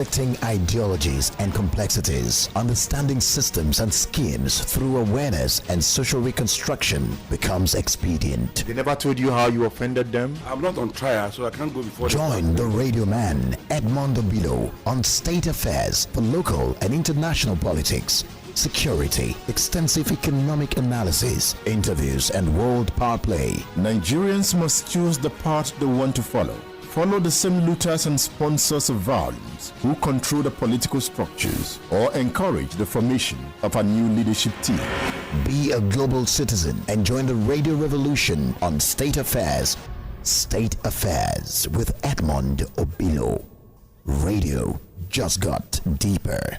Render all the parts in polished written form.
Dissecting ideologies and complexities, understanding systems and schemes through awareness and social reconstruction becomes expedient. They never told you how you offended them? I'm not on trial, so I can't go before Join the radio man, Edmond Obilo, on state affairs for local and international politics, security, extensive economic analysis, interviews, and world power play. Nigerians must choose the path they want to follow. Follow the same looters and sponsors of violence who control the political structures or encourage the formation of a new leadership team. Be a global citizen and join the radio revolution on State Affairs. State Affairs with Edmond Obilo. Radio just got deeper.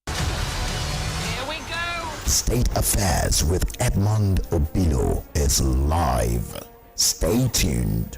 Here we go. State Affairs with Edmond Obilo is live. Stay tuned.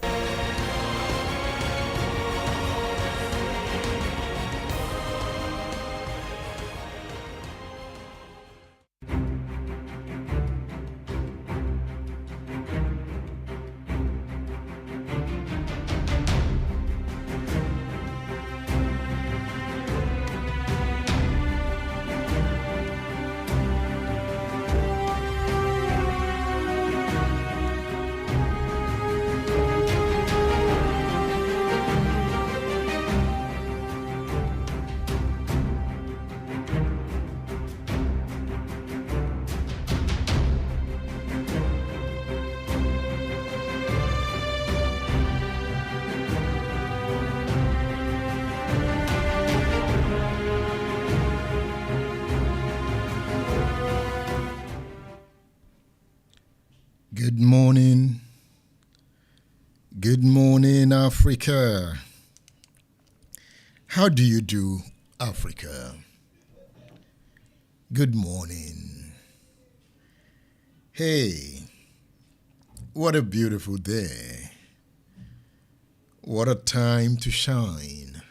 Good morning. Good morning, Africa. How do you do, Africa? Good morning. Hey, what a beautiful day. What a time to shine.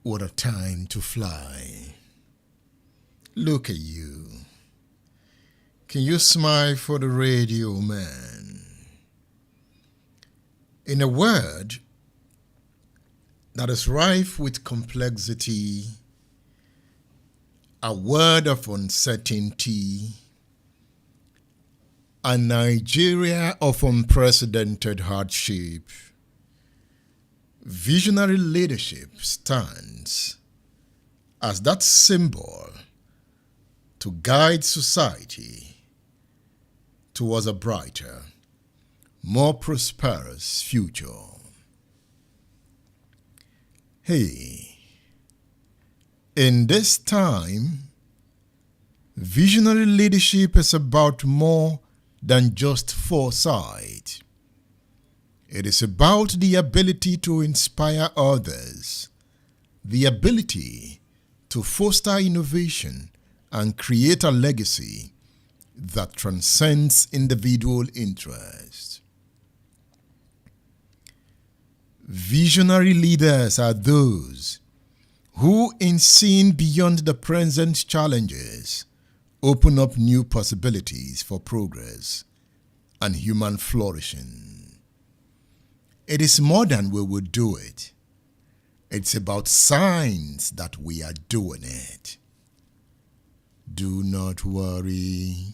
What a time to fly. Look at you. Can you smile for the radio man? In a world that is rife with complexity, a world of uncertainty, a Nigeria of unprecedented hardship, visionary leadership stands as that symbol to guide society towards a brighter, more prosperous future. Hey, in this time, visionary leadership is about more than just foresight. It is about the ability to inspire others, the ability to foster innovation and create a legacy that transcends individual interest. Visionary leaders are those who, in seeing beyond the present challenges, open up new possibilities for progress and human flourishing. It is more than we will do it. It's about signs that we are doing it. Do not worry.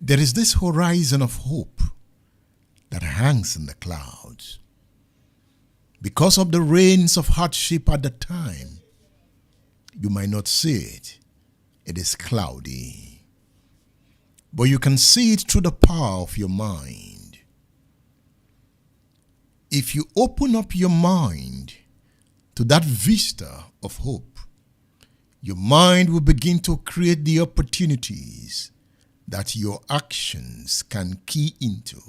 There is this horizon of hope that hangs in the clouds. Because of the rains of hardship at the time, you might not see it. It is cloudy. But you can see it through the power of your mind. If you open up your mind to that vista of hope, your mind will begin to create the opportunities that your actions can key into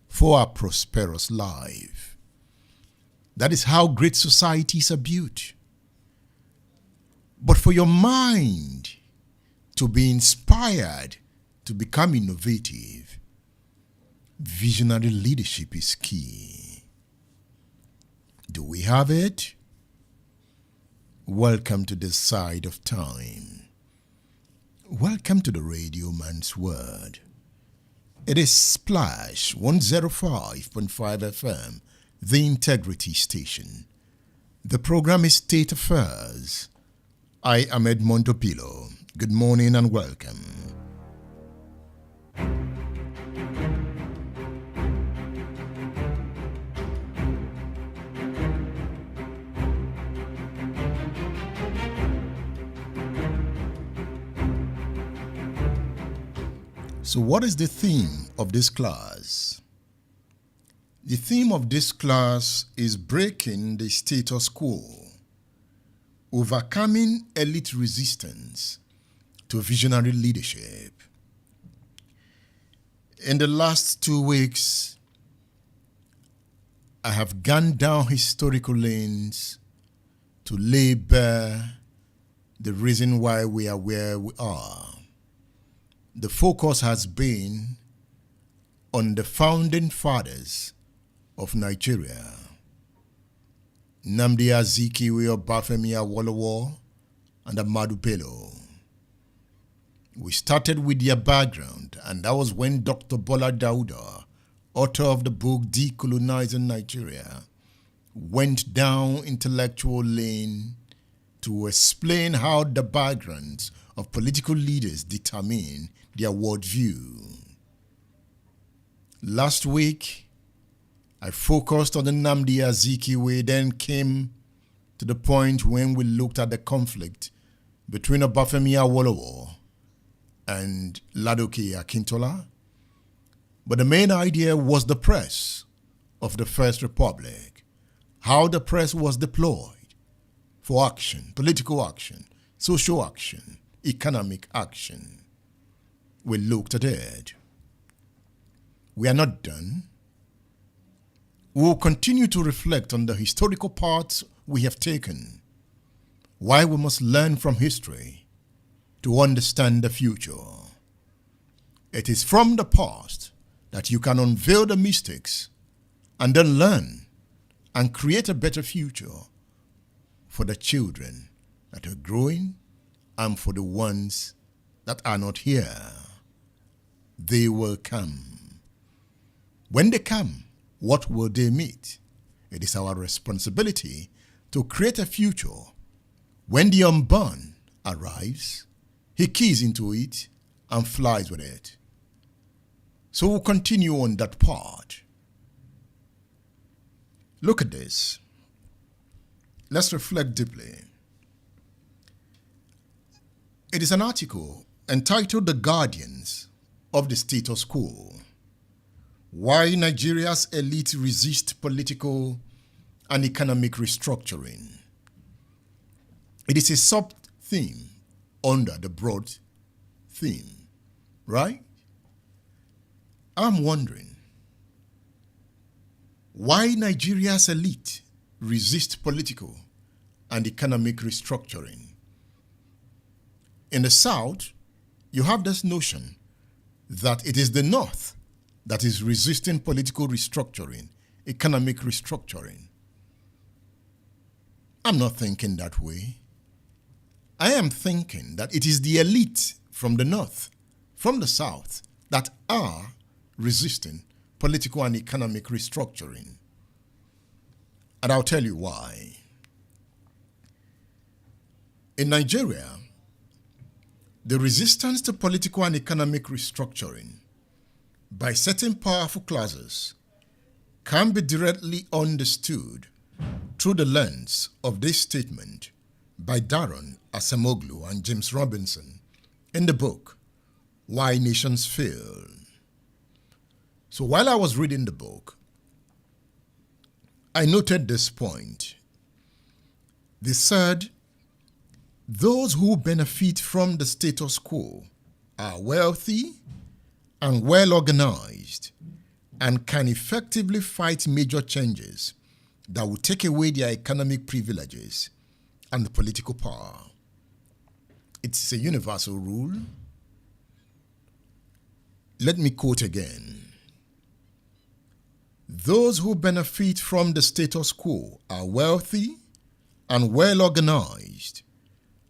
for a prosperous life. That is how great societies are built. But for your mind to be inspired to become innovative, visionary leadership is key. Do we have it? Welcome to this side of time. Welcome to the Radio Man's Word. It is Splash 105.5 FM, the Integrity Station. The program is State Affairs. I am Edmond Opilo. Good morning and welcome. So what is the theme of this class? The theme of this class is breaking the status quo, overcoming elite resistance to visionary leadership. In the last 2 weeks, I have gone down historical lanes to lay bare the reason why we are where we are. The focus has been on the founding fathers of Nigeria, Nnamdi Azikiwe, Obafemi Awolowo, and Ahmadu Bello. We started with their background, and that was when Dr. Bola Dauda, author of the book Decolonizing Nigeria, went down intellectual lane to explain how the backgrounds of political leaders determine their worldview. Last week, I focused on the Nnamdi Azikiwe, then came to the point when we looked at the conflict between Obafemi Awolowo and Ladoke Akintola. But the main idea was the press of the First Republic, how the press was deployed for action, political action, social action, economic action. We looked at it. We are not done. We will continue to reflect on the historical paths we have taken, why we must learn from history to understand the future. It is from the past that you can unveil the mistakes and then learn and create a better future for the children that are growing and for the ones that are not here. They will come. When they come, what will they meet? It is our responsibility to create a future. When the unborn arrives, he keys into it and flies with it. So we'll continue on that part. Look at this. Let's reflect deeply. It is an article entitled The Guardians of the Status Quo. Why Nigeria's elite resist political and economic restructuring. It is a sub-theme under the broad theme, right? I'm wondering why Nigeria's elite resist political and economic restructuring. In the South, you have this notion that it is the North that is resisting political restructuring, economic restructuring. I'm not thinking that way. I am thinking that it is the elite from the North, from the South, that are resisting political and economic restructuring. And I'll tell you why. In Nigeria, the resistance to political and economic restructuring by certain powerful classes can be directly understood through the lens of this statement by Daron Acemoglu and James Robinson in the book, Why Nations Fail. So while I was reading the book, I noted this point. They said, those who benefit from the status quo are wealthy and well organized and can effectively fight major changes that will take away their economic privileges and political power. It's a universal rule. Let me quote again. Those who benefit from the status quo are wealthy and well organized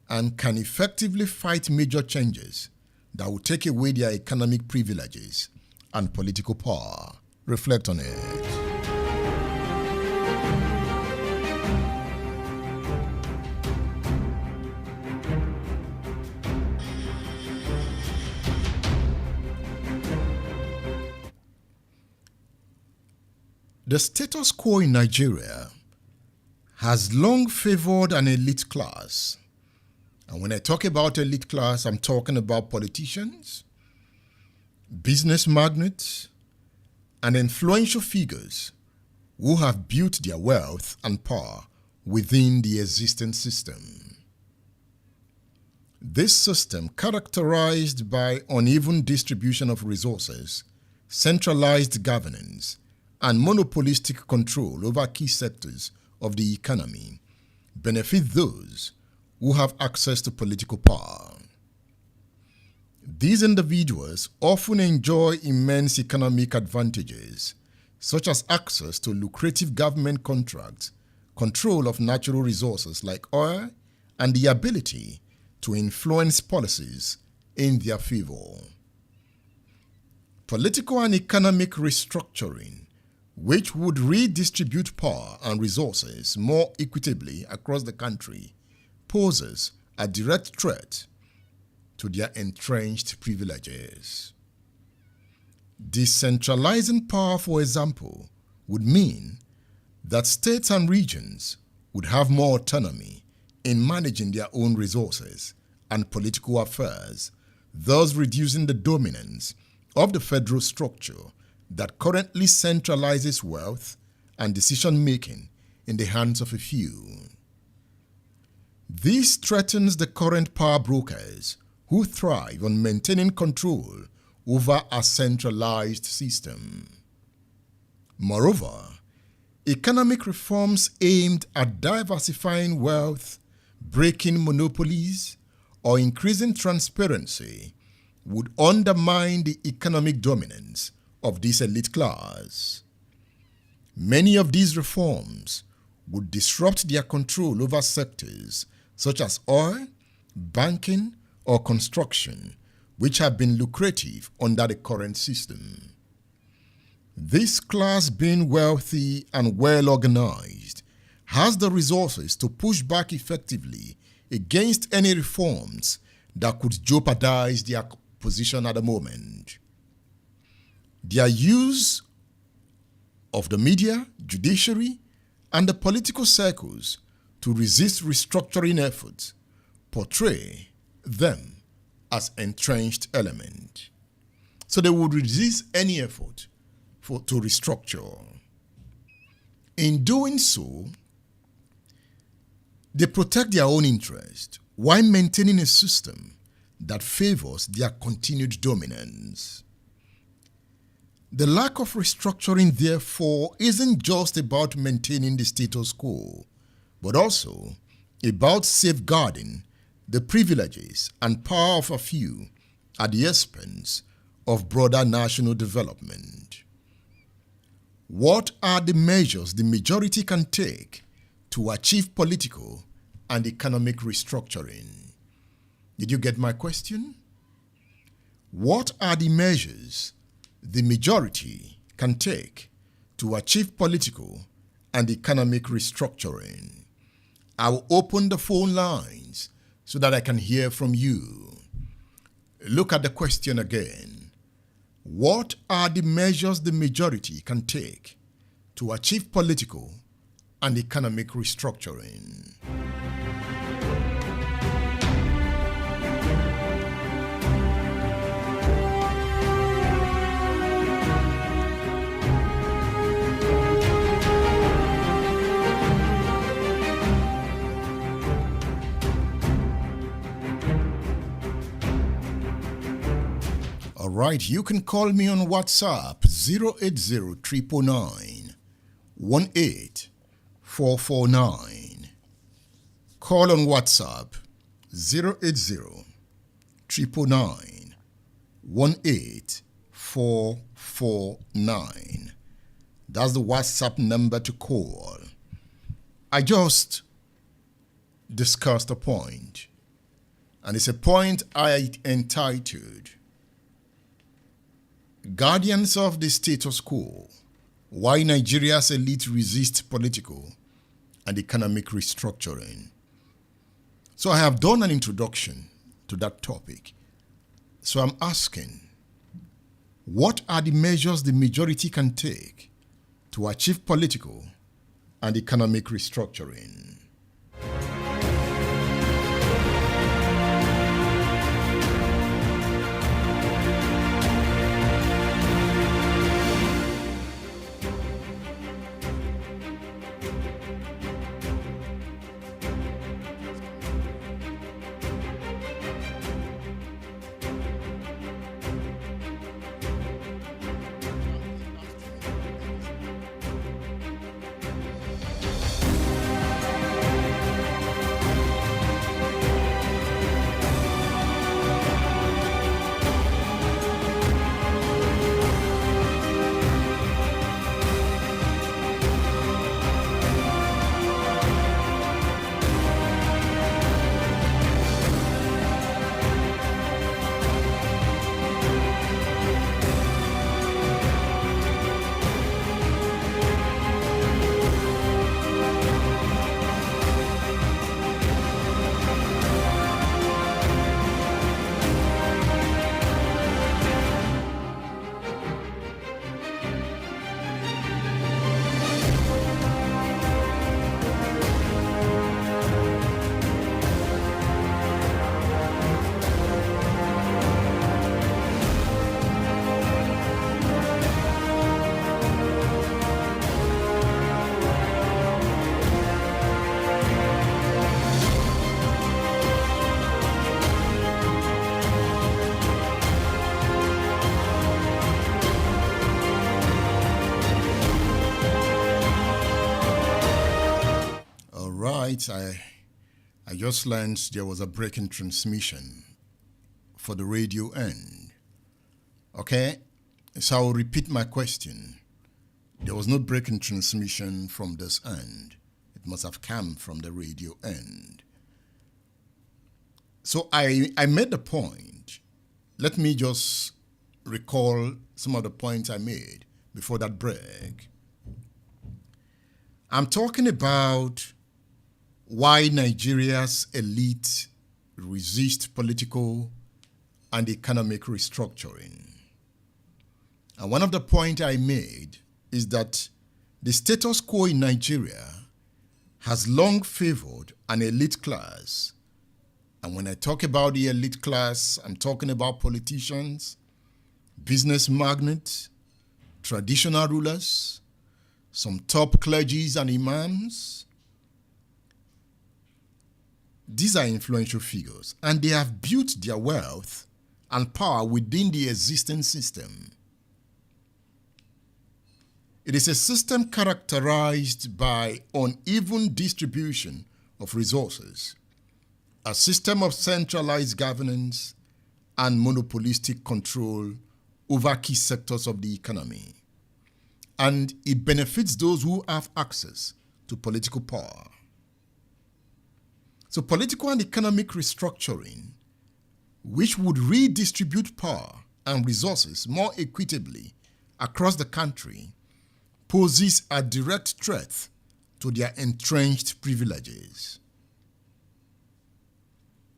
and can effectively fight major changes that will take away their economic privileges and political power. Reflect on it. The status quo in Nigeria has long favored an elite class. And when I talk about elite class, I'm talking about politicians, business magnates, and influential figures who have built their wealth and power within the existing system. This system, characterized by uneven distribution of resources, centralized governance, and monopolistic control over key sectors of the economy, benefit those who have access to political power. These individuals often enjoy immense economic advantages, such as access to lucrative government contracts, control of natural resources like oil, and the ability to influence policies in their favor. Political and economic restructuring, which would redistribute power and resources more equitably across the country, poses a direct threat to their entrenched privileges. Decentralizing power, for example, would mean that states and regions would have more autonomy in managing their own resources and political affairs, thus reducing the dominance of the federal structure that currently centralizes wealth and decision-making in the hands of a few. This threatens the current power brokers who thrive on maintaining control over a centralized system. Moreover, economic reforms aimed at diversifying wealth, breaking monopolies, or increasing transparency would undermine the economic dominance of this elite class. Many of these reforms would disrupt their control over sectors such as oil, banking, or construction, which have been lucrative under the current system. This class, being wealthy and well organized, has the resources to push back effectively against any reforms that could jeopardize their position at the moment. Their use of the media, judiciary, and the political circles to resist restructuring efforts portray them as entrenched element. So they would resist any effort to restructure. In doing so, they protect their own interest while maintaining a system that favors their continued dominance. The lack of restructuring, therefore, isn't just about maintaining the status quo, but also about safeguarding the privileges and power of a few at the expense of broader national development. What are the measures the majority can take to achieve political and economic restructuring? Did you get my question? What are the measures the majority can take to achieve political and economic restructuring? I will open the phone lines so that I can hear from you. Look at the question again. What are the measures the majority can take to achieve political and economic restructuring? All right, you can call me on WhatsApp 080-999-18449. Call on WhatsApp 080-999-18449. That's the WhatsApp number to call. I just discussed a point, and it's a point I entitled Guardians of the Status Quo, Why Nigeria's Elite Resist Political and Economic Restructuring. So I have done an introduction to that topic. So I'm asking, what are the measures the majority can take to achieve political and economic restructuring. I just learned there was a break in transmission for the radio end. Okay, so I'll repeat my question. There was no break in transmission from this end. It must have come from the radio end. So I made the point. Let me just recall some of the points I made before that break. I'm talking about why Nigeria's elite resist political and economic restructuring. And one of the points I made is that the status quo in Nigeria has long favored an elite class. And when I talk about the elite class, I'm talking about politicians, business magnates, traditional rulers, some top clergies and imams. These are influential figures, and they have built their wealth and power within the existing system. It is a system characterized by uneven distribution of resources, a system of centralized governance, and monopolistic control over key sectors of the economy. And it benefits those who have access to political power. So political and economic restructuring, which would redistribute power and resources more equitably across the country, poses a direct threat to their entrenched privileges.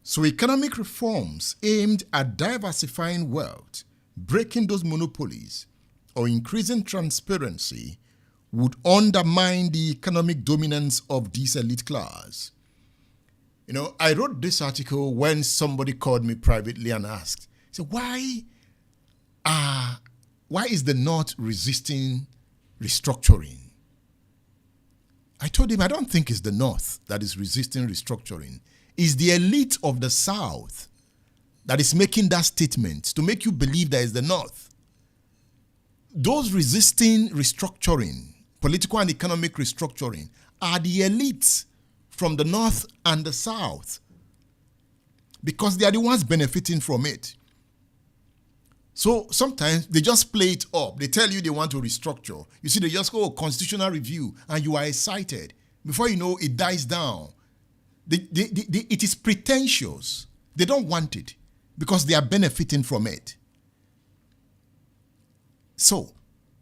So economic reforms aimed at diversifying wealth, breaking those monopolies, or increasing transparency would undermine the economic dominance of this elite class. You know, I wrote this article when somebody called me privately and asked, so why is the North resisting restructuring? I told him I don't think it's the North that is resisting restructuring. It's the elite of the South that is making that statement to make you believe that it's the North. Those resisting restructuring, political and economic restructuring, are the elites from the North and the South, because they are the ones benefiting from it. So sometimes they just play it up. They tell you they want to restructure. You see, they just go, constitutional review, and you are excited. Before you know, it dies down. It is pretentious. They don't want it because they are benefiting from it. So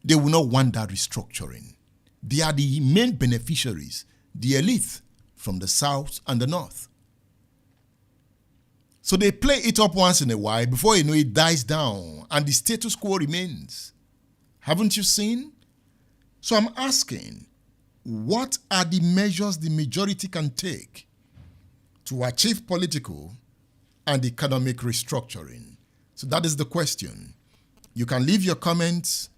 they will not want that restructuring. They are the main beneficiaries, the elite from the South and the North. So they play it up once in a while. Before you know, it dies down and the status quo remains. Haven't you seen? So I'm asking, what are the measures the majority can take to achieve political and economic restructuring? So that is the question. You can leave your comments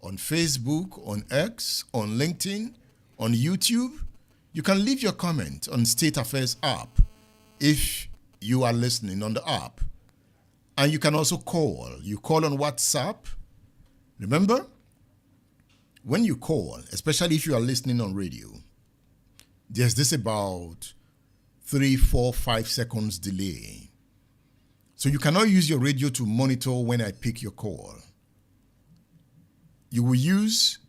on Facebook, on X, on LinkedIn, on YouTube. You can leave your comment on State Affairs app if you are listening on the app. And you can also call. You call on WhatsApp. Remember, when you call, especially if you are listening on radio, there's this about 3, 4, 5 seconds delay. So you cannot use your radio to monitor when I pick your call. You will use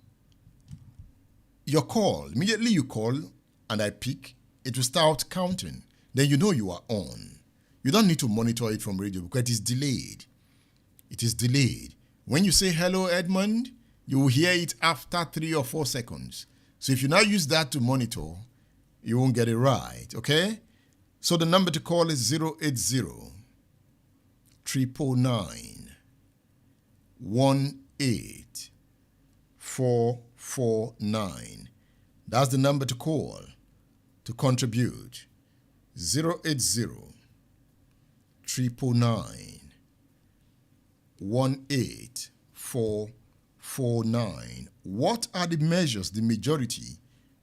your call. Immediately you call and I pick, it will start counting. Then you know you are on. You don't need to monitor it from radio because it is delayed. It is delayed. When you say hello, Edmund, you will hear it after 3 or 4 seconds. So if you now use that to monitor, you won't get it right, okay? So the number to call is 080 999 18449. That's the number to call to contribute. 080 999 18449. What are the measures the majority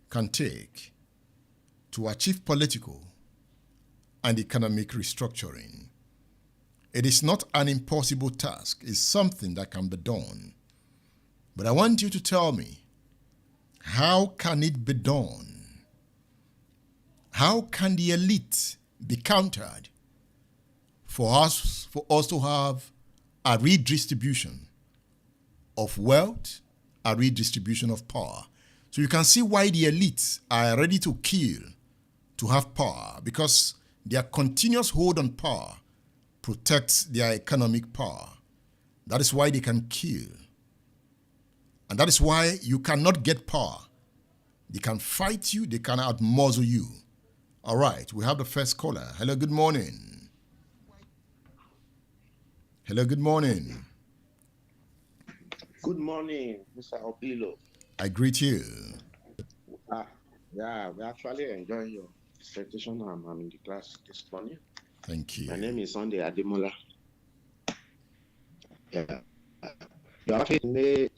can take to achieve political and economic restructuring? It is not an impossible task. It's something that can be done. But I want you to tell me, how can it be done? How can the elite be countered for us to have a redistribution of wealth, a redistribution of power? So you can see why the elites are ready to kill to have power, because their continuous hold on power protects their economic power. That is why they can kill. And that is why you cannot get power. They can fight you, they can outmuzzle you. All right, we have the first caller. Hello, good morning. Hello, good morning. Good morning, Mr. Obilo. I greet you. Yeah, we're actually enjoying your presentation. I'm in the class this morning. Thank you. My name is Sunday Ademola. Yeah. You actually made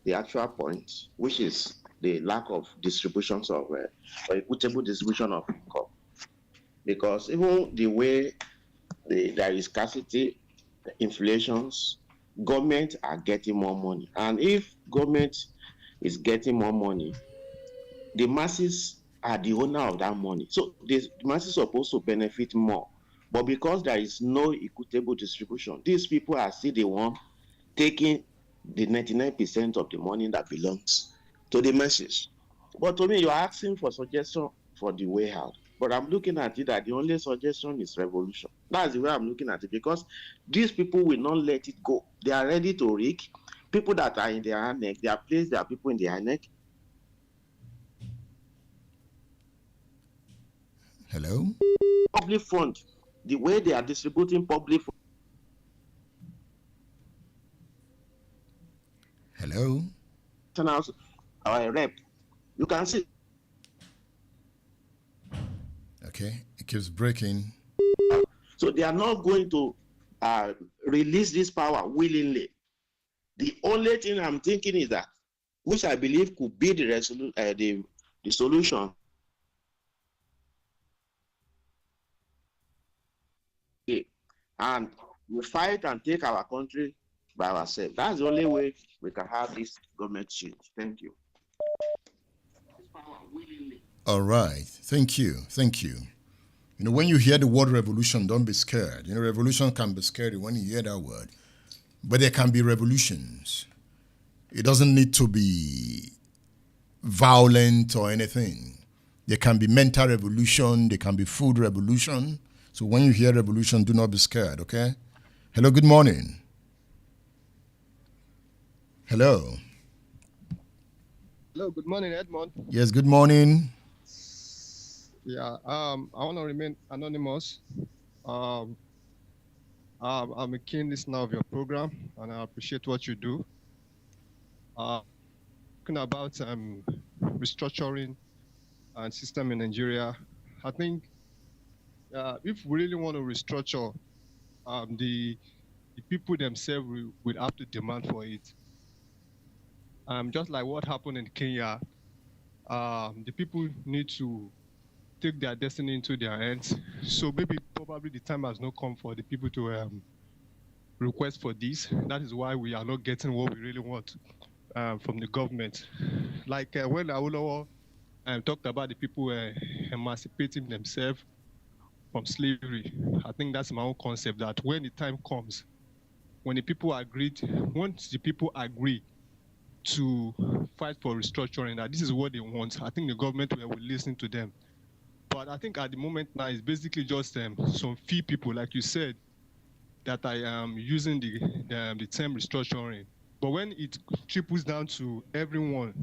the actual point, which is the lack of distributions of or equitable distribution of income. Because even the way there is scarcity, inflations, government are getting more money. And if government is getting more money, the masses are the owner of that money. So the masses are supposed to benefit more. But because there is no equitable distribution, these people are still the one taking the 99% of the money that belongs to the masses. But to me, you're asking for suggestion for the way out. But I'm looking at it that the only suggestion is revolution. That's the way I'm looking at it, because these people will not let it go. They are ready to rig. People that are in their INEC, they are placed their people in the INEC. Hello? Public fund, the way they are distributing public fund. Hello? Our rep, you can see. Okay, it keeps breaking. So they are not going to release this power willingly. The only thing I'm thinking is that, which I believe could be the solution, and we fight and take our country by ourselves. That's the only way we can have this government change. Thank you. All right. Thank you. Thank you. You know, when you hear the word revolution, don't be scared. You know, revolution can be scary when you hear that word. But there can be revolutions. It doesn't need to be violent or anything. There can be mental revolution. There can be food revolution. So when you hear revolution, do not be scared, okay? Hello, good morning. Hello. Hello, good morning, Edmond. Yes, good morning. Yeah, I want to remain anonymous. I'm a keen listener of your program, and I appreciate what you do. Talking about restructuring and system in Nigeria, I think if we really want to restructure, the people themselves will have to demand for it. Just like what happened in Kenya, the people need to take their destiny into their hands. So probably the time has not come for the people to request for this. That is why we are not getting what we really want from the government. Like when Awolowo talked about the people emancipating themselves from slavery, I think that's my own concept, that when the time comes, once the people agree to fight for restructuring, that this is what they want, I think the government will listen to them. But I think at the moment now, it's basically just some few people, like you said, that I am using the term restructuring. But when it triples down to everyone,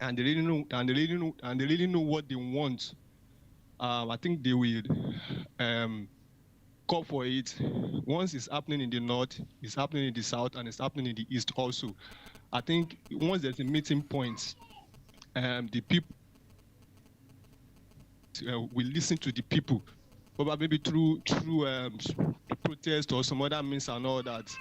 and they really know what they want, I think they will call for it. Once it's happening in the north, it's happening in the south, and it's happening in the east also. I think once there's a meeting point, the people will listen to the people, probably maybe through protest or some other means and all that.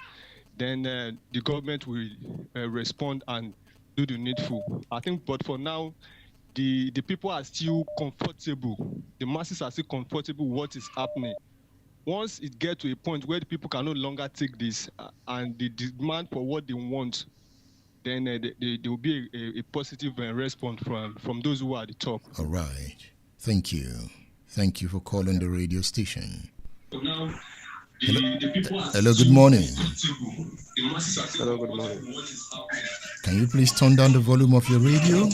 Then the government will respond and do the needful. I think, but for now, the people are still comfortable. The masses are still comfortable with what is happening. Once it gets to a point where the people can no longer take this and the demand for what they want, then there will be a positive response from those who are at the top. All right. Thank you. Thank you for calling the radio station. Now, Hello, good morning. Hello, good morning. Can you please turn down the volume of your radio?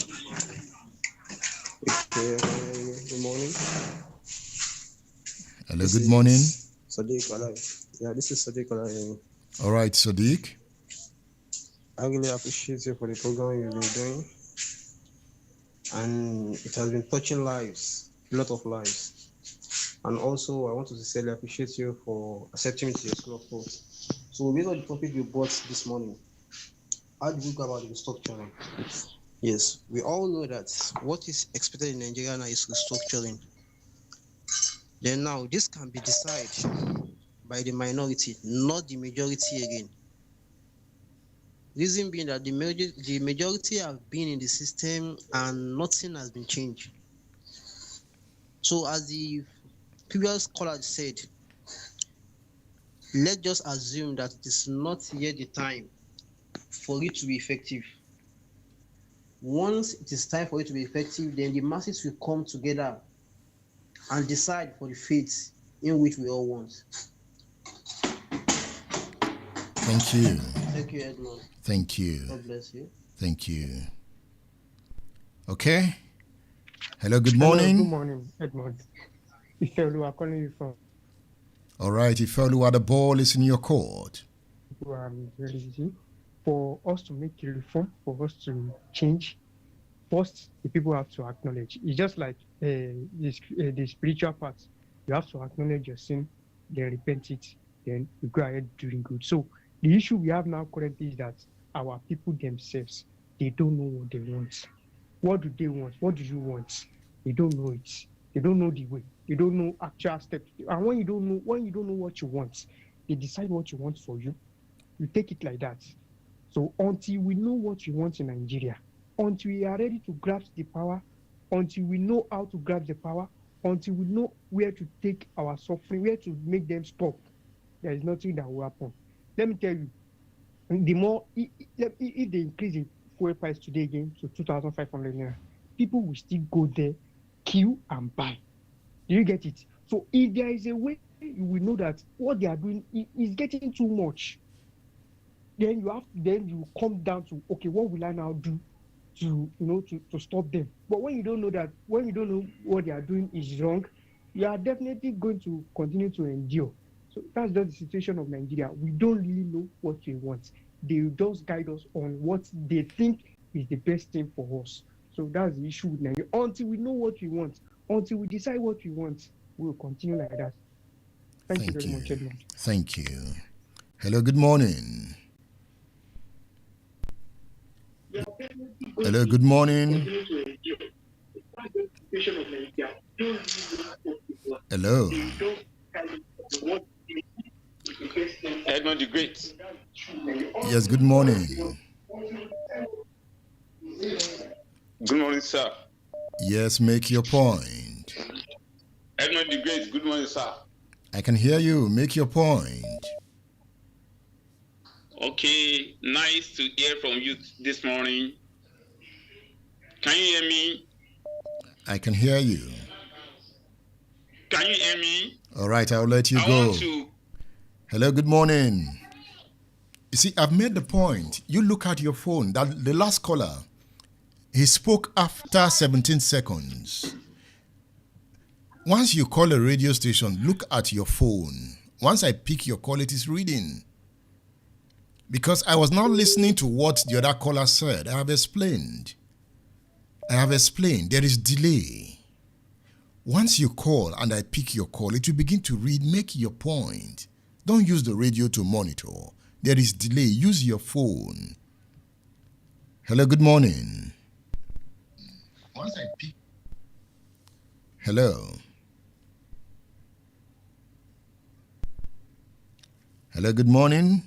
Okay, good morning. Hello, good morning. Sadiq Alai. Yeah, this is Sadiq Alai. All right, Sadiq. I really appreciate you for the program you've been doing. And it has been touching lives, a lot of lives. And also, I want to sincerely appreciate you for accepting me to your school of thought. So, based on the topic you brought this morning, how do you go about the restructuring? Yes, we all know that what is expected in Nigeria now is restructuring. Then now, this can be decided by the minority, not the majority again. Reason being that the majority have been in the system and nothing has been changed. So as the previous caller said, let's just assume that it is not yet the time for it to be effective. Once it is time for it to be effective, then the masses will come together and decide for the fate in which we all want. Thank you. Thank you, Edmond. Thank you. God bless you. Thank you. Okay. Hello, good morning. Hello, good morning, Edmond. Ifelu, I'm calling you from. All right, Ifelu, the ball is in your court. Very easy. For us to make a reform, for us to change, first, the people have to acknowledge. It's just like the spiritual part. You have to acknowledge your sin, then repent it, then you go ahead doing good. So the issue we have now currently is that our people themselves, they don't know what they want. What do they want? What do you want? They don't know it. They don't know the way. They don't know actual steps. And when you don't know what you want, they decide what you want for you. You take it like that. So until we know what we want in Nigeria, until we are ready to grasp the power, until we know how to grab the power, until we know where to take our suffering, where to make them stop, there is nothing that will happen. Let me tell you, the more, if they increase the fuel price today again to 2,500 naira, people will still go there, queue and buy. Do you get it? So if there is a way you will know that what they are doing is getting too much, then you come down to, okay, what will I now do to stop them? But when you don't know that, when you don't know what they are doing is wrong, you are definitely going to continue to endure. So that's just the situation of Nigeria. We don't really know what we want. They just guide us on what they think is the best thing for us. So that's the issue with Nigeria. Until we know what we want, until we decide what we want, we will continue like that. Thank you very much, Edmond. Thank you. Hello, good morning. Hello, good morning. Hello. Edmond the Great. Yes, good morning. Good morning, sir. Yes, make your point. Edmond the Great, good morning, sir. I can hear you. Make your point. Okay, nice to hear from you this morning. Can you hear me? I can hear you. Can you hear me? All right, I'll let you I go. want to. Hello, good morning. You see, I've made the point. You look at your phone. That the last caller, he spoke after 17 seconds. Once you call a radio station, look at your phone. Once I pick your call, it is reading. Because I was not listening to what the other caller said. I have explained. There is delay. Once you call and I pick your call, it will begin to read. Make your point. Don't use the radio to monitor. There is delay. Use your phone. Hello, good morning. Once I pick. Hello. Hello, good morning.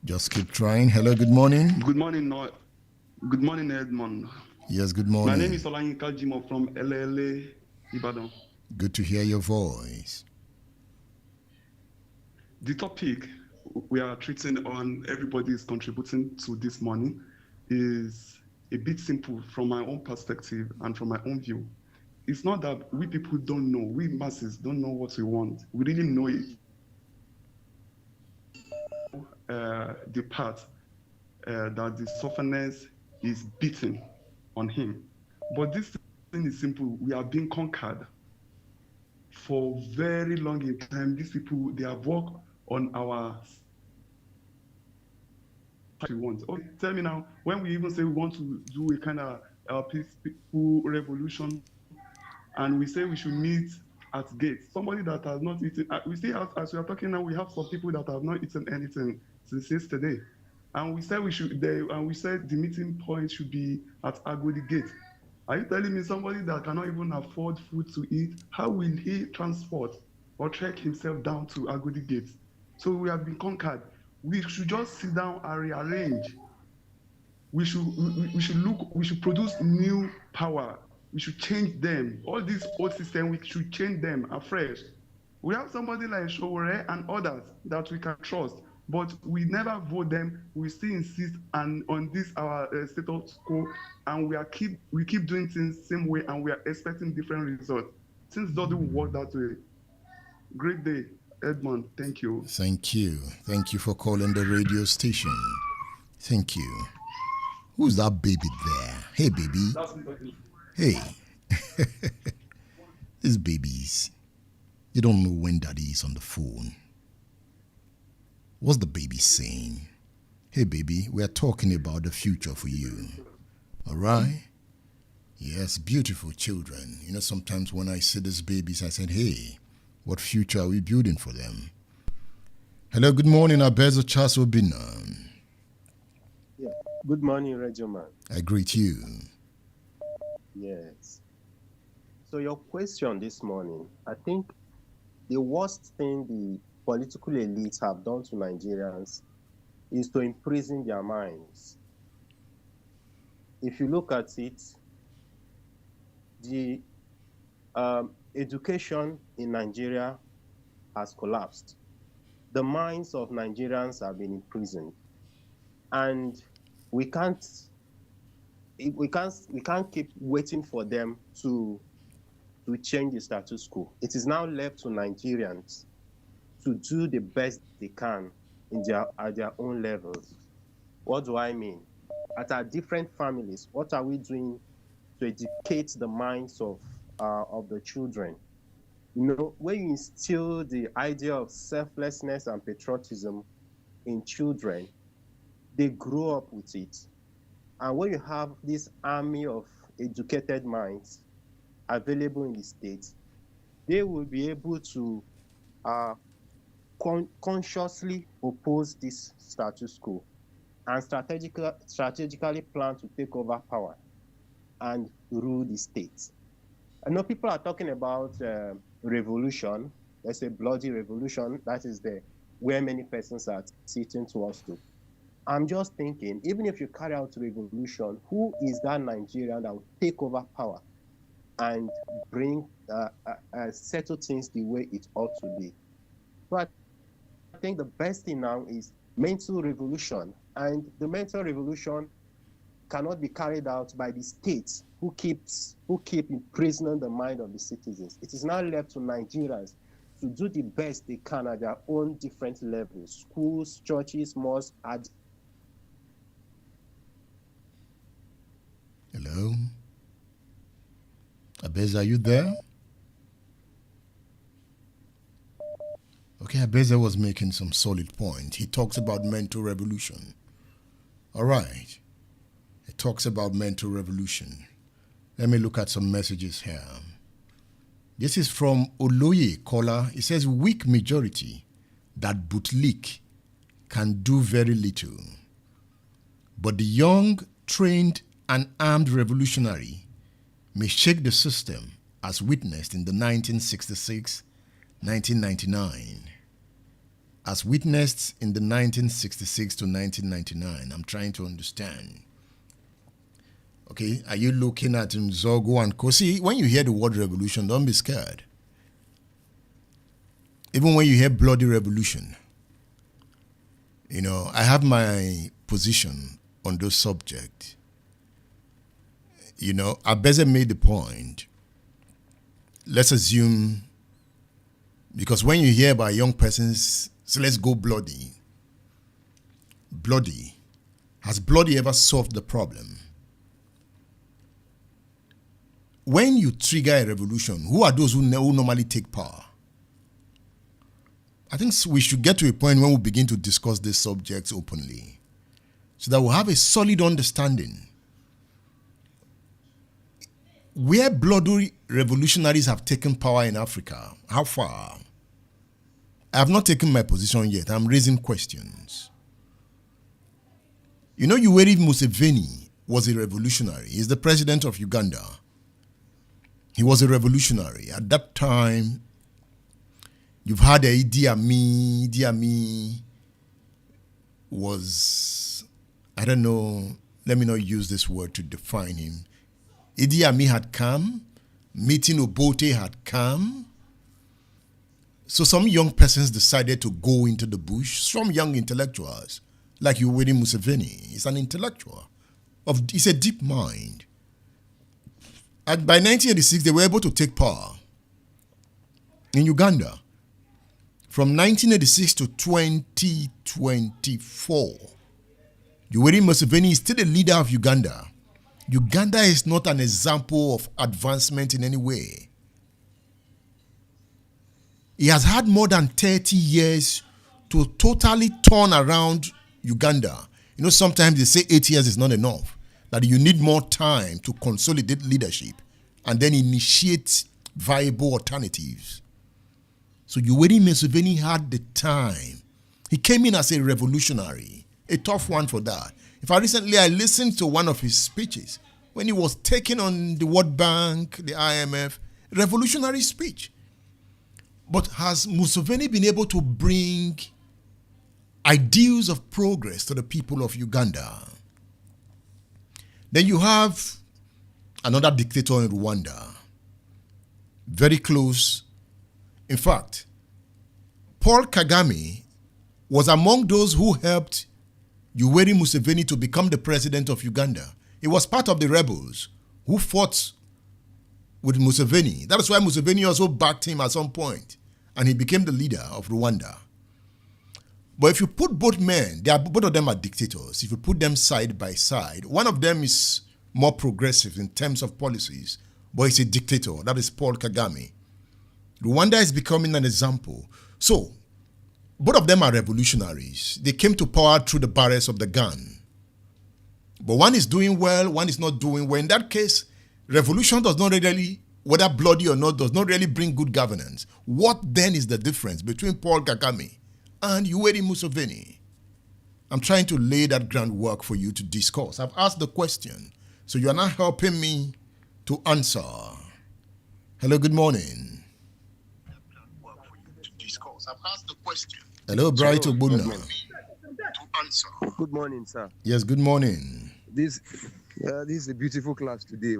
Just keep trying. Hello, good morning. Good morning, Good morning, Edmond. Yes, good morning. My name is Olayinka Jimo from LLA, Ibadan. Good to hear your voice. The topic we are treating on everybody is contributing to this morning is a bit simple from my own perspective and from my own view. It's not that we people don't know, we masses don't know what we want. We really know it. The part that the softness is beating on him. But this thing is simple. We are being conquered for very long in time. These people, they have worked on our we want. Okay, tell me now, when we even say we want to do a kind of peaceful revolution, and we say we should meet at gates, somebody that has not eaten, we see as we are talking now, we have some people that have not eaten anything since yesterday, and we said the meeting point should be at Agodi Gate. Are you telling me somebody that cannot even afford food to eat, how will he transport or trek himself down to Agodi Gate? So we have been conquered. We should just sit down and rearrange. We should produce new power. We should change them. All these old systems, we should change them afresh. We have somebody like Showore and others that we can trust, but we never vote them. We still insist on this our status quo, and we keep doing things the same way, and we are expecting different results. Things doesn't work that way. Great day, Edmond. Thank you. Thank you. Thank you for calling the radio station. Thank you. Who's that baby there? Hey, baby. Hey. These babies, you don't know when daddy is on the phone. What's the baby saying? Hey, baby, we are talking about the future for you. All right? Yes, beautiful children. You know, sometimes when I see these babies, I said, hey, what future are we building for them? Hello, good morning, Abezo Charles Obina. Yeah. Good morning, Radio Man. I greet you. Yes. So your question this morning, I think the worst thing the political elites have done to Nigerians is to imprison their minds. If you look at it, the education in Nigeria has collapsed. The minds of Nigerians have been imprisoned, and we can't keep waiting for them to change the status quo. It is now left to Nigerians to do the best they can at their own levels. What do I mean? At our different families, what are we doing to educate the minds of the children? You know, when you instill the idea of selflessness and patriotism in children, they grow up with it. And when you have this army of educated minds available in the state, they will be able to consciously oppose this status quo and strategically plan to take over power and rule the state. I know people are talking about revolution. Let's say bloody revolution. That is where many persons are sitting towards to. I'm just thinking, even if you carry out revolution, who is that Nigerian that will take over power and bring settle things the way it ought to be? But I think the best thing now is mental revolution, and the mental revolution cannot be carried out by the state who keep imprisoning the mind of the citizens. It is now left to Nigerians to do the best they can at their own different levels. Schools, churches, mosques. Hello? Abeza, are you there? Okay, Abeza was making some solid points. He talks about mental revolution. All right. He talks about mental revolution. Let me look at some messages here. This is from Oloye Kola. It says, weak majority that bootlick can do very little. But the young, trained, and armed revolutionary may shake the system as witnessed in the 1966-1999. As witnessed in the 1966 to 1999. I'm trying to understand. Okay, are you looking at Nzogo and Kosi? When you hear the word revolution, don't be scared. Even when you hear bloody revolution, you know, I have my position on those subjects. You know, Abeze made the point. Let's assume, because when you hear about young persons, so let's go bloody. Bloody. Has bloody ever solved the problem? When you trigger a revolution, who are those who normally take power? I think we should get to a point when we begin to discuss these subjects openly, so that we'll have a solid understanding. Where bloody revolutionaries have taken power in Africa, how far? I have not taken my position yet. I'm raising questions. You know, Yoweri Museveni was a revolutionary. He's the president of Uganda. He was a revolutionary. At that time, you've had Idi Amin. Idi Amin was, I don't know, let me not use this word to define him. Idi Amin had come. Meeting Obote had come. So some young persons decided to go into the bush. Some young intellectuals, like Yoweri Museveni, he's an intellectual. He's a deep mind. And by 1986, they were able to take power in Uganda. From 1986 to 2024, Yoweri Museveni is still the leader of Uganda. Uganda is not an example of advancement in any way. He has had more than 30 years to totally turn around Uganda. You know, sometimes they say 8 years is not enough. That you need more time to consolidate leadership and then initiate viable alternatives. So Yoweri Museveni had the time. He came in as a revolutionary, a tough one for that. In fact, recently I listened to one of his speeches when he was taking on the World Bank, the IMF, revolutionary speech. But has Museveni been able to bring ideals of progress to the people of Uganda? Then you have another dictator in Rwanda, very close. In fact, Paul Kagame was among those who helped Yoweri Museveni to become the president of Uganda. He was part of the rebels who fought with Museveni. That is why Museveni also backed him at some point, and he became the leader of Rwanda. But if you put both men, both of them are dictators. If you put them side by side, one of them is more progressive in terms of policies, but he's a dictator. That is Paul Kagame. Rwanda is becoming an example. So, both of them are revolutionaries. They came to power through the barrels of the gun. But one is doing well, one is not doing well. In that case, revolution does not really, whether bloody or not, does not really bring good governance. What then is the difference between Paul Kagame and Yoweri Museveni. I'm trying to lay that groundwork for you to discuss. I've asked the question, so you are not helping me to answer. Hello, good morning. I've asked the question. Hello, Bright Ogbonna. Good morning, sir. Yes, good morning. This is a beautiful class today.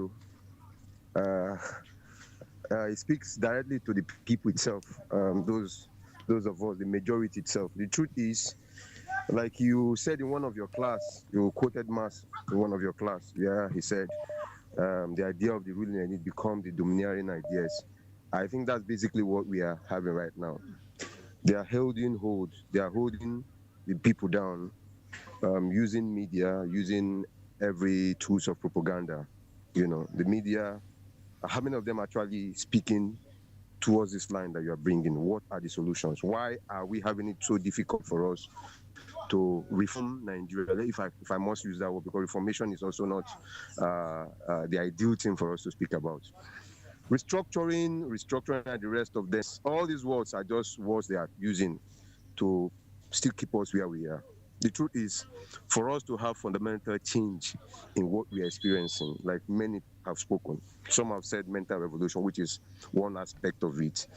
It speaks directly to the people itself, those of us, the majority itself. The truth is, like you said in one of your class, you quoted Mas in one of your class, where he said, the idea of the ruling elite become the domineering ideas. I think that's basically what we are having right now. They are holding the people down, using media, using every tools of propaganda. You know, the media, how many of them are actually speaking towards this line that you are bringing? What are the solutions? Why are we having it so difficult for us to reform Nigeria, if I must use that word, because reformation is also not the ideal thing for us to speak about. Restructuring and the rest of this, all these words are just words they are using to still keep us where we are. The truth is, for us to have fundamental change in what we are experiencing, like many have spoken, some have said mental revolution, which is one aspect of it.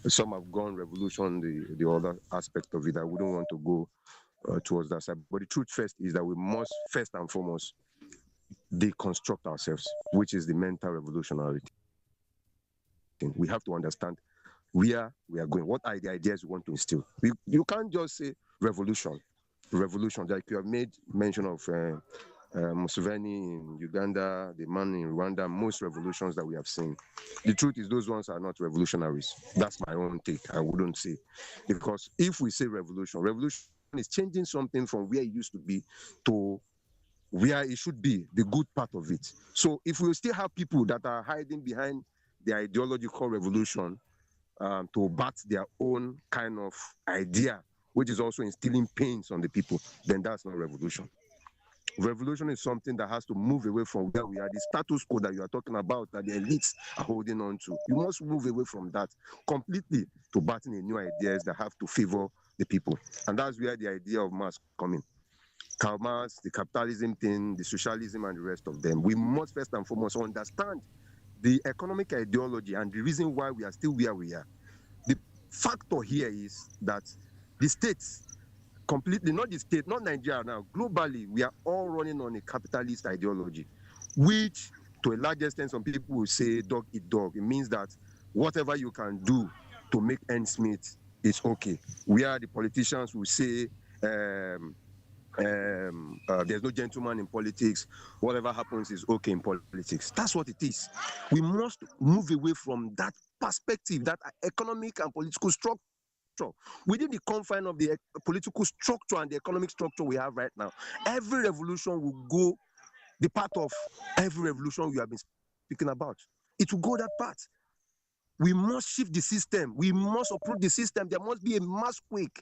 Some have gone revolution, the other aspect of it. I wouldn't want to go towards that side. But the truth first is that we must, first and foremost, deconstruct ourselves, which is the mental revolutionary. We have to understand where we are going. What are the ideas we want to instill? You can't just say revolution, like you have made mention of Museveni in Uganda, the man in Rwanda, most revolutions that we have seen. The truth is those ones are not revolutionaries. That's my own take. I wouldn't say. Because if we say revolution is changing something from where it used to be to where it should be, the good part of it. So if we still have people that are hiding behind the ideological revolution to bat their own kind of idea, which is also instilling pains on the people, then that's not revolution. Revolution is something that has to move away from where we are. The status quo that you are talking about, that the elites are holding on to, you must move away from that completely to batting in new ideas that have to favor the people. And that's where the idea of Marx come in. Karl Marx, the capitalism thing, the socialism, and the rest of them. We must first and foremost understand the economic ideology and the reason why we are still where we are. The factor here is that the states, completely, not the state, not Nigeria now, globally, we are all running on a capitalist ideology, which to a large extent, some people will say dog eat dog. It means that whatever you can do to make ends meet is okay. Where the politicians will say, there's no gentleman in politics. Whatever happens is okay in politics. That's what it is. We must move away from that perspective, that economic and political structure. Within the confine of the political structure and the economic structure we have right now, every revolution will go the path of every revolution we have been speaking about. It will go that path. We must shift the system. We must uproot the system. There must be a mass quake.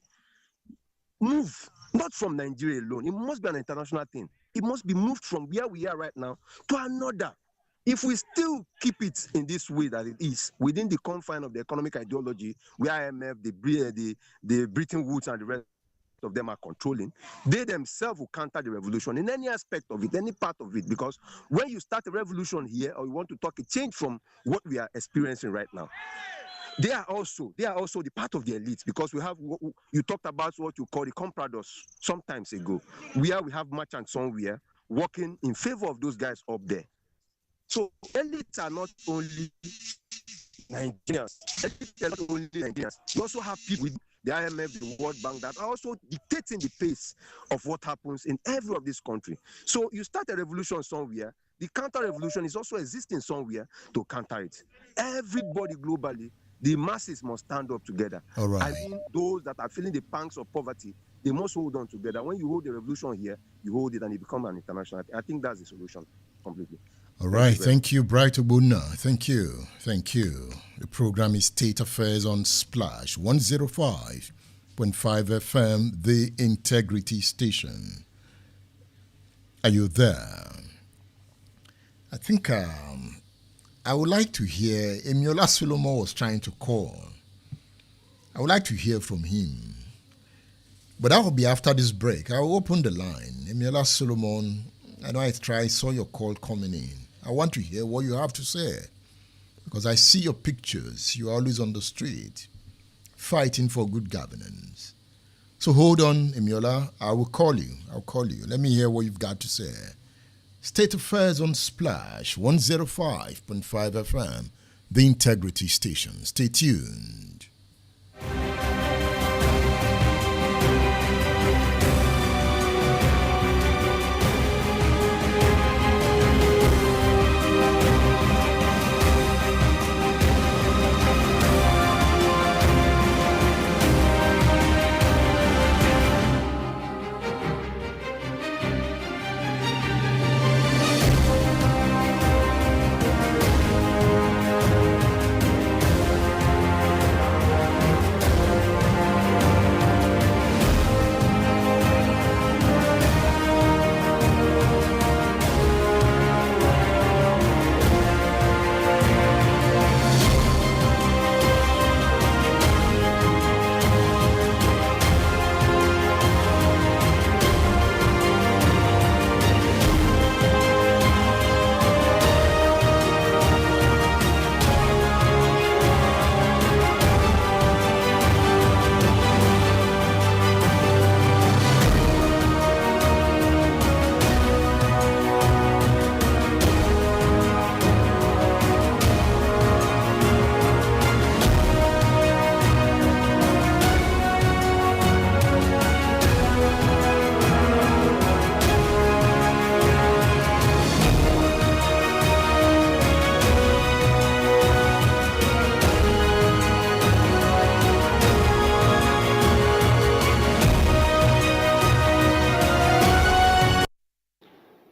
Move, not from Nigeria alone. It must be an international thing. It must be moved from where we are right now to another. If we still keep it in this way that it is, within the confine of the economic ideology, where IMF, the Bretton Woods, and the rest of them are controlling, they themselves will counter the revolution in any aspect of it, any part of it. Because when you start a revolution here, or you want to talk a change from what we are experiencing right now, they are also the part of the elites, because we have, you talked about what you call the compradors some times ago, where we have merchants somewhere working in favor of those guys up there. So elites are not only Nigerians. Elites are not only Nigerians. You also have people with the IMF, the World Bank, that are also dictating the pace of what happens in every of this country. So you start a revolution somewhere, the counter-revolution is also existing somewhere to counter it. Everybody globally, the masses must stand up together. All right. I mean, those that are feeling the pangs of poverty, they must hold on together. When you hold the revolution here, you hold it and it becomes an international. I think that's the solution completely. All right. Thank you, Bright Ogbonna. Thank you. Thank you. The program is State Affairs on Splash 105.5 FM, the Integrity Station. Are you there? I think I would like to hear, Emiola Solomon was trying to call. I would like to hear from him. But that will be after this break. I'll open the line. Emiola Solomon, I know I saw your call coming in. I want to hear what you have to say. Because I see your pictures. You're always on the street, fighting for good governance. So hold on, Emiola. I will call you. I'll call you. Let me hear what you've got to say. State Affairs on Splash 105.5 FM, the Integrity Station. Stay tuned.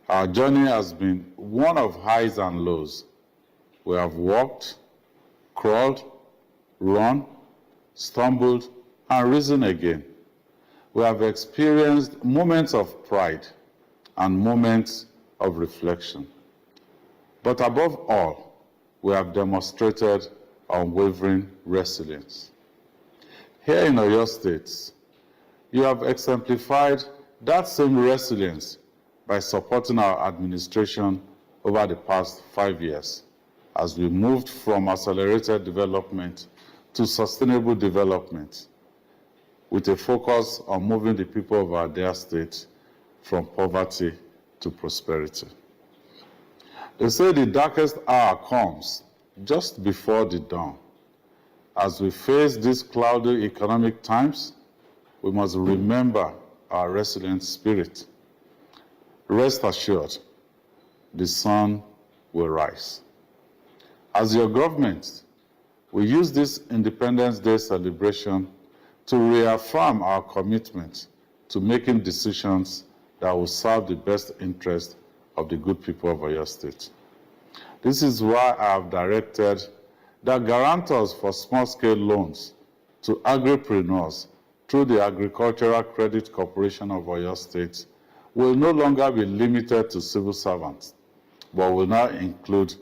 Our journey has been one of highs and lows. We have walked, crawled, run, stumbled, and risen again. We have experienced moments of pride and moments of reflection. But above all, we have demonstrated unwavering resilience. Here in Oyo State, you have exemplified that same resilience by supporting our administration over the past 5 years as we moved from accelerated development to sustainable development with a focus on moving the people of our dear state from poverty to prosperity. They say the darkest hour comes just before the dawn. As we face these cloudy economic times, we must remember our resilient spirit. Rest assured, the sun will rise. As your government, we use this Independence Day celebration to reaffirm our commitment to making decisions that will serve the best interest of the good people of Oyo State. This is why I have directed that guarantors for small-scale loans to agripreneurs through the Agricultural Credit Corporation of Oyo State will no longer be limited to civil servants, but will now include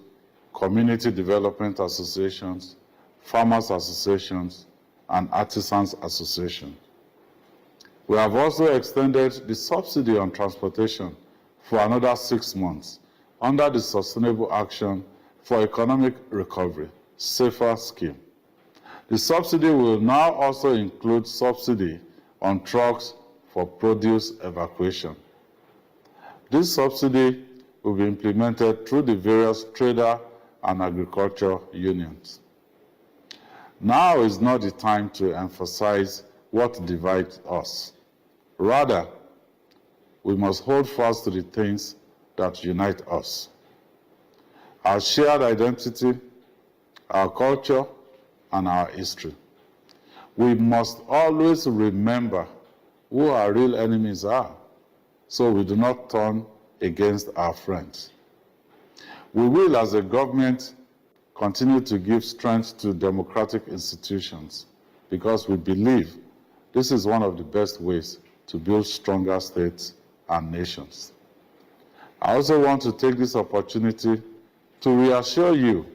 community development associations, farmers associations, and artisans associations. We have also extended the subsidy on transportation for another 6 months under the Sustainable Action for Economic Recovery, SAFER scheme. The subsidy will now also include subsidy on trucks for produce evacuation. This subsidy will be implemented through the various trader and agriculture unions. Now is not the time to emphasize what divides us. Rather, we must hold fast to the things that unite us. Our shared identity, our culture, and our history. We must always remember who our real enemies are, so we do not turn against our friends. We will, as a government, continue to give strength to democratic institutions because we believe this is one of the best ways to build stronger states and nations. I also want to take this opportunity to reassure you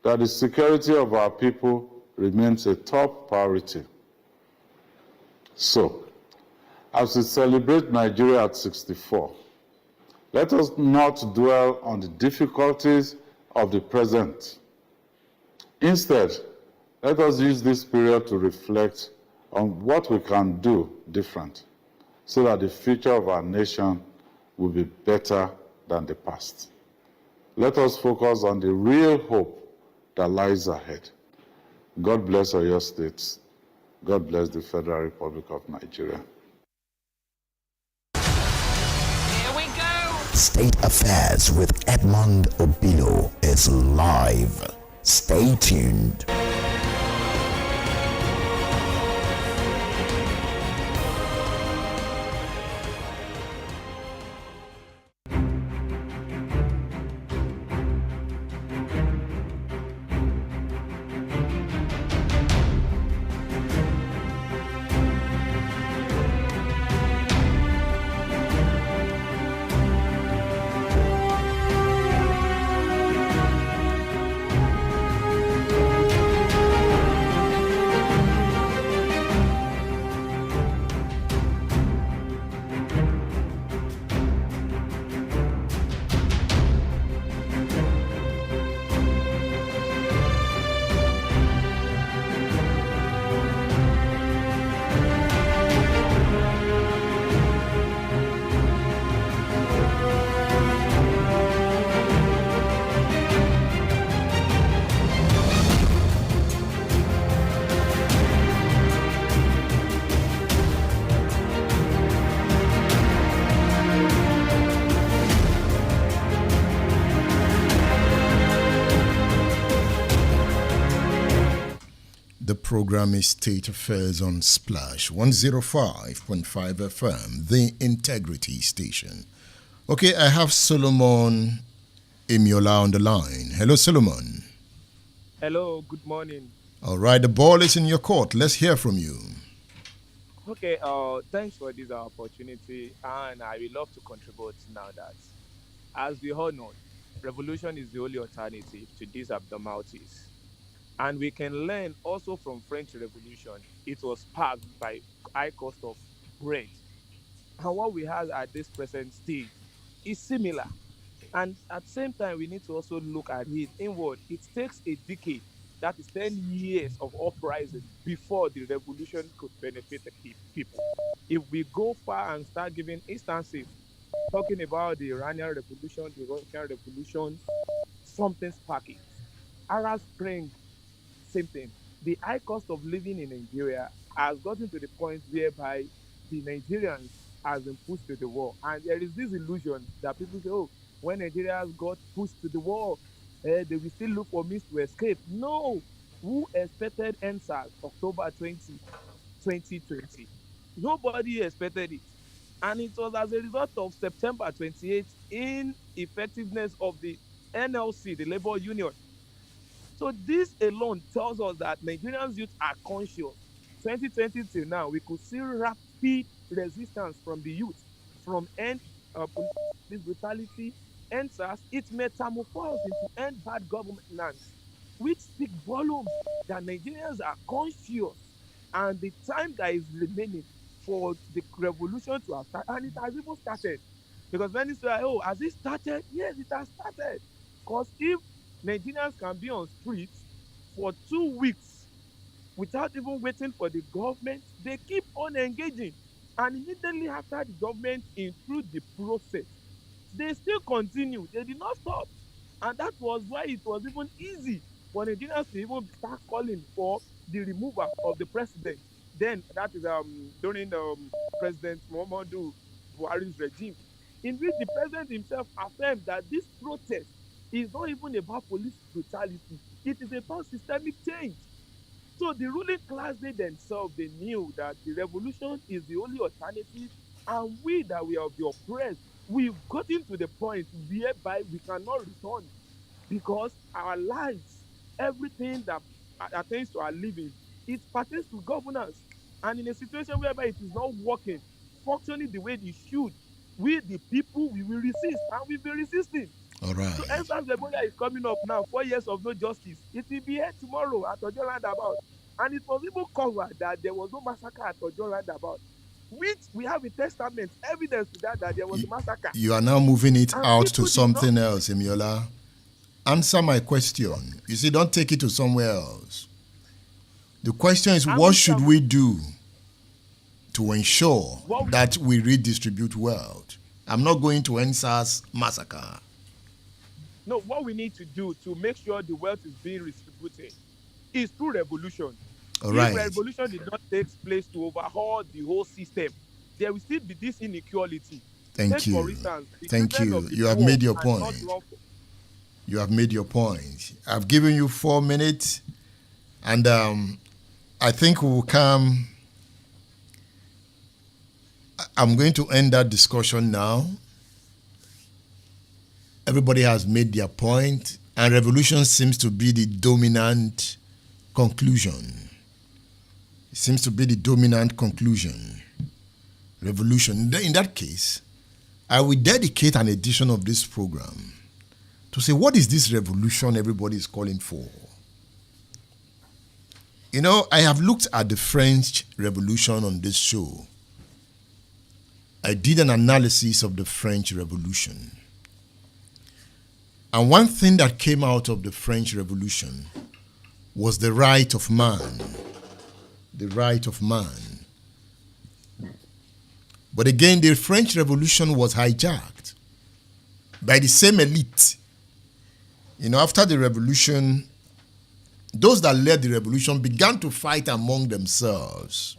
that the security of our people remains a top priority. So, as we celebrate Nigeria at 64, let us not dwell on the difficulties of the present. Instead, let us use this period to reflect on what we can do different so that the future of our nation will be better than the past. Let us focus on the real hope that lies ahead. God bless Oyo State. God bless the Federal Republic of Nigeria. State Affairs with Edmond Obilo is live. Stay tuned. The program is State Affairs on Splash 105.5 FM, the Integrity Station. Okay, I have Solomon Emiola on the line. Hello, Solomon. Hello, good morning. All right, the ball is in your court. Let's hear from you. Okay, thanks for this opportunity, and I will love to contribute now that, as we all know, revolution is the only alternative to these abnormalities. And we can learn also from French Revolution. It was sparked by high cost of bread. And what we have at this present stage is similar. And at the same time, we need to also look at it inward. It takes a decade, that is 10 years of uprising before the revolution could benefit the people. If we go far and start giving instances, talking about the Iranian Revolution, the Russian Revolution, something sparking. Arab Spring, same thing. The high cost of living in Nigeria has gotten to the point whereby the Nigerians has been pushed to the wall. And there is this illusion that people say, oh, when Nigerians got pushed to the wall, they will still look for means to escape. No. Who expected NSAS October 2020? Nobody expected it. And it was as a result of September 28th ineffectiveness of the NLC, the labor union. So this alone tells us that Nigerians youth are conscious. 2020 till now, we could see rapid resistance from the youth, from end police brutality, end SARS. It metamorphosed into end bad governance, which speak volumes that Nigerians are conscious, and the time that is remaining for the revolution to have started, and it has even started. Because when you say, oh, has it started? Yes, it has started. Because if Nigerians can be on streets for 2 weeks without even waiting for the government, they keep on engaging. And immediately after the government intrude the process, they still continue. They did not stop. And that was why it was even easy for Nigerians to even start calling for the removal of the president. Then, that is during President Muhammadu Buhari's regime, in which the president himself affirmed that this protest is not even about police brutality. It is about systemic change. So the ruling class, they themselves, they knew that the revolution is the only alternative, and we that we are the oppressed, we've gotten to the point whereby we cannot return, because our lives, everything that pertains to our living, it pertains to governance. And in a situation whereby it is not working, functioning the way it should, we the people, we will resist, and we've been resisting. All right. So Endsars Ebola is coming up now, 4 years of no justice. It will be here tomorrow at Ojo Roundabout. And it was even covered that there was no massacre at Ojo Roundabout. which we have a testament, evidence to that there was a massacre. You are now moving it And out people to did something else, Emiola. Answer my question. You see, don't take it to somewhere else. The question is, what should we do to ensure that we redistribute wealth? I'm not going to NSAS massacre. No, what we need to do to make sure the wealth is being redistributed is through revolution. All right. If revolution did not take place to overhaul the whole system, there will still be this inequality. Thank you. For instance, Thank you. You have made your point. You have made your point. I've given you 4 minutes, and I think we will come. I'm going to end that discussion now. Everybody has made their point, and revolution seems to be the dominant conclusion. It seems to be the dominant conclusion. Revolution. In that case, I will dedicate an edition of this program to say, what is this revolution everybody is calling for? You know, I have looked at the French Revolution on this show. I did an analysis of the French Revolution. And one thing that came out of the French Revolution was the right of man. The right of man. But again, the French Revolution was hijacked by the same elite. You know, after the revolution, those that led the revolution began to fight among themselves.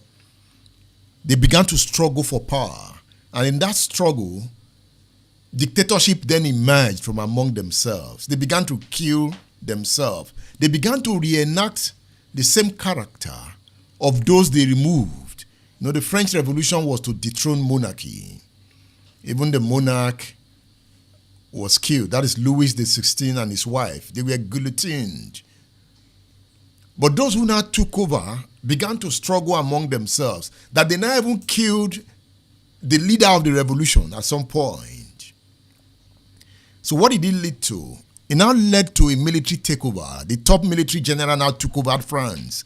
They began to struggle for power. And in that struggle, dictatorship then emerged from among themselves. They began to kill themselves. They began to reenact the same character of those they removed. You know, the French Revolution was to dethrone monarchy. Even the monarch was killed. That is Louis XVI and his wife. They were guillotined. But those who now took over began to struggle among themselves, that they now even killed the leader of the revolution at some point. So what did it lead to? It now led to a military takeover. The top military general now took over France.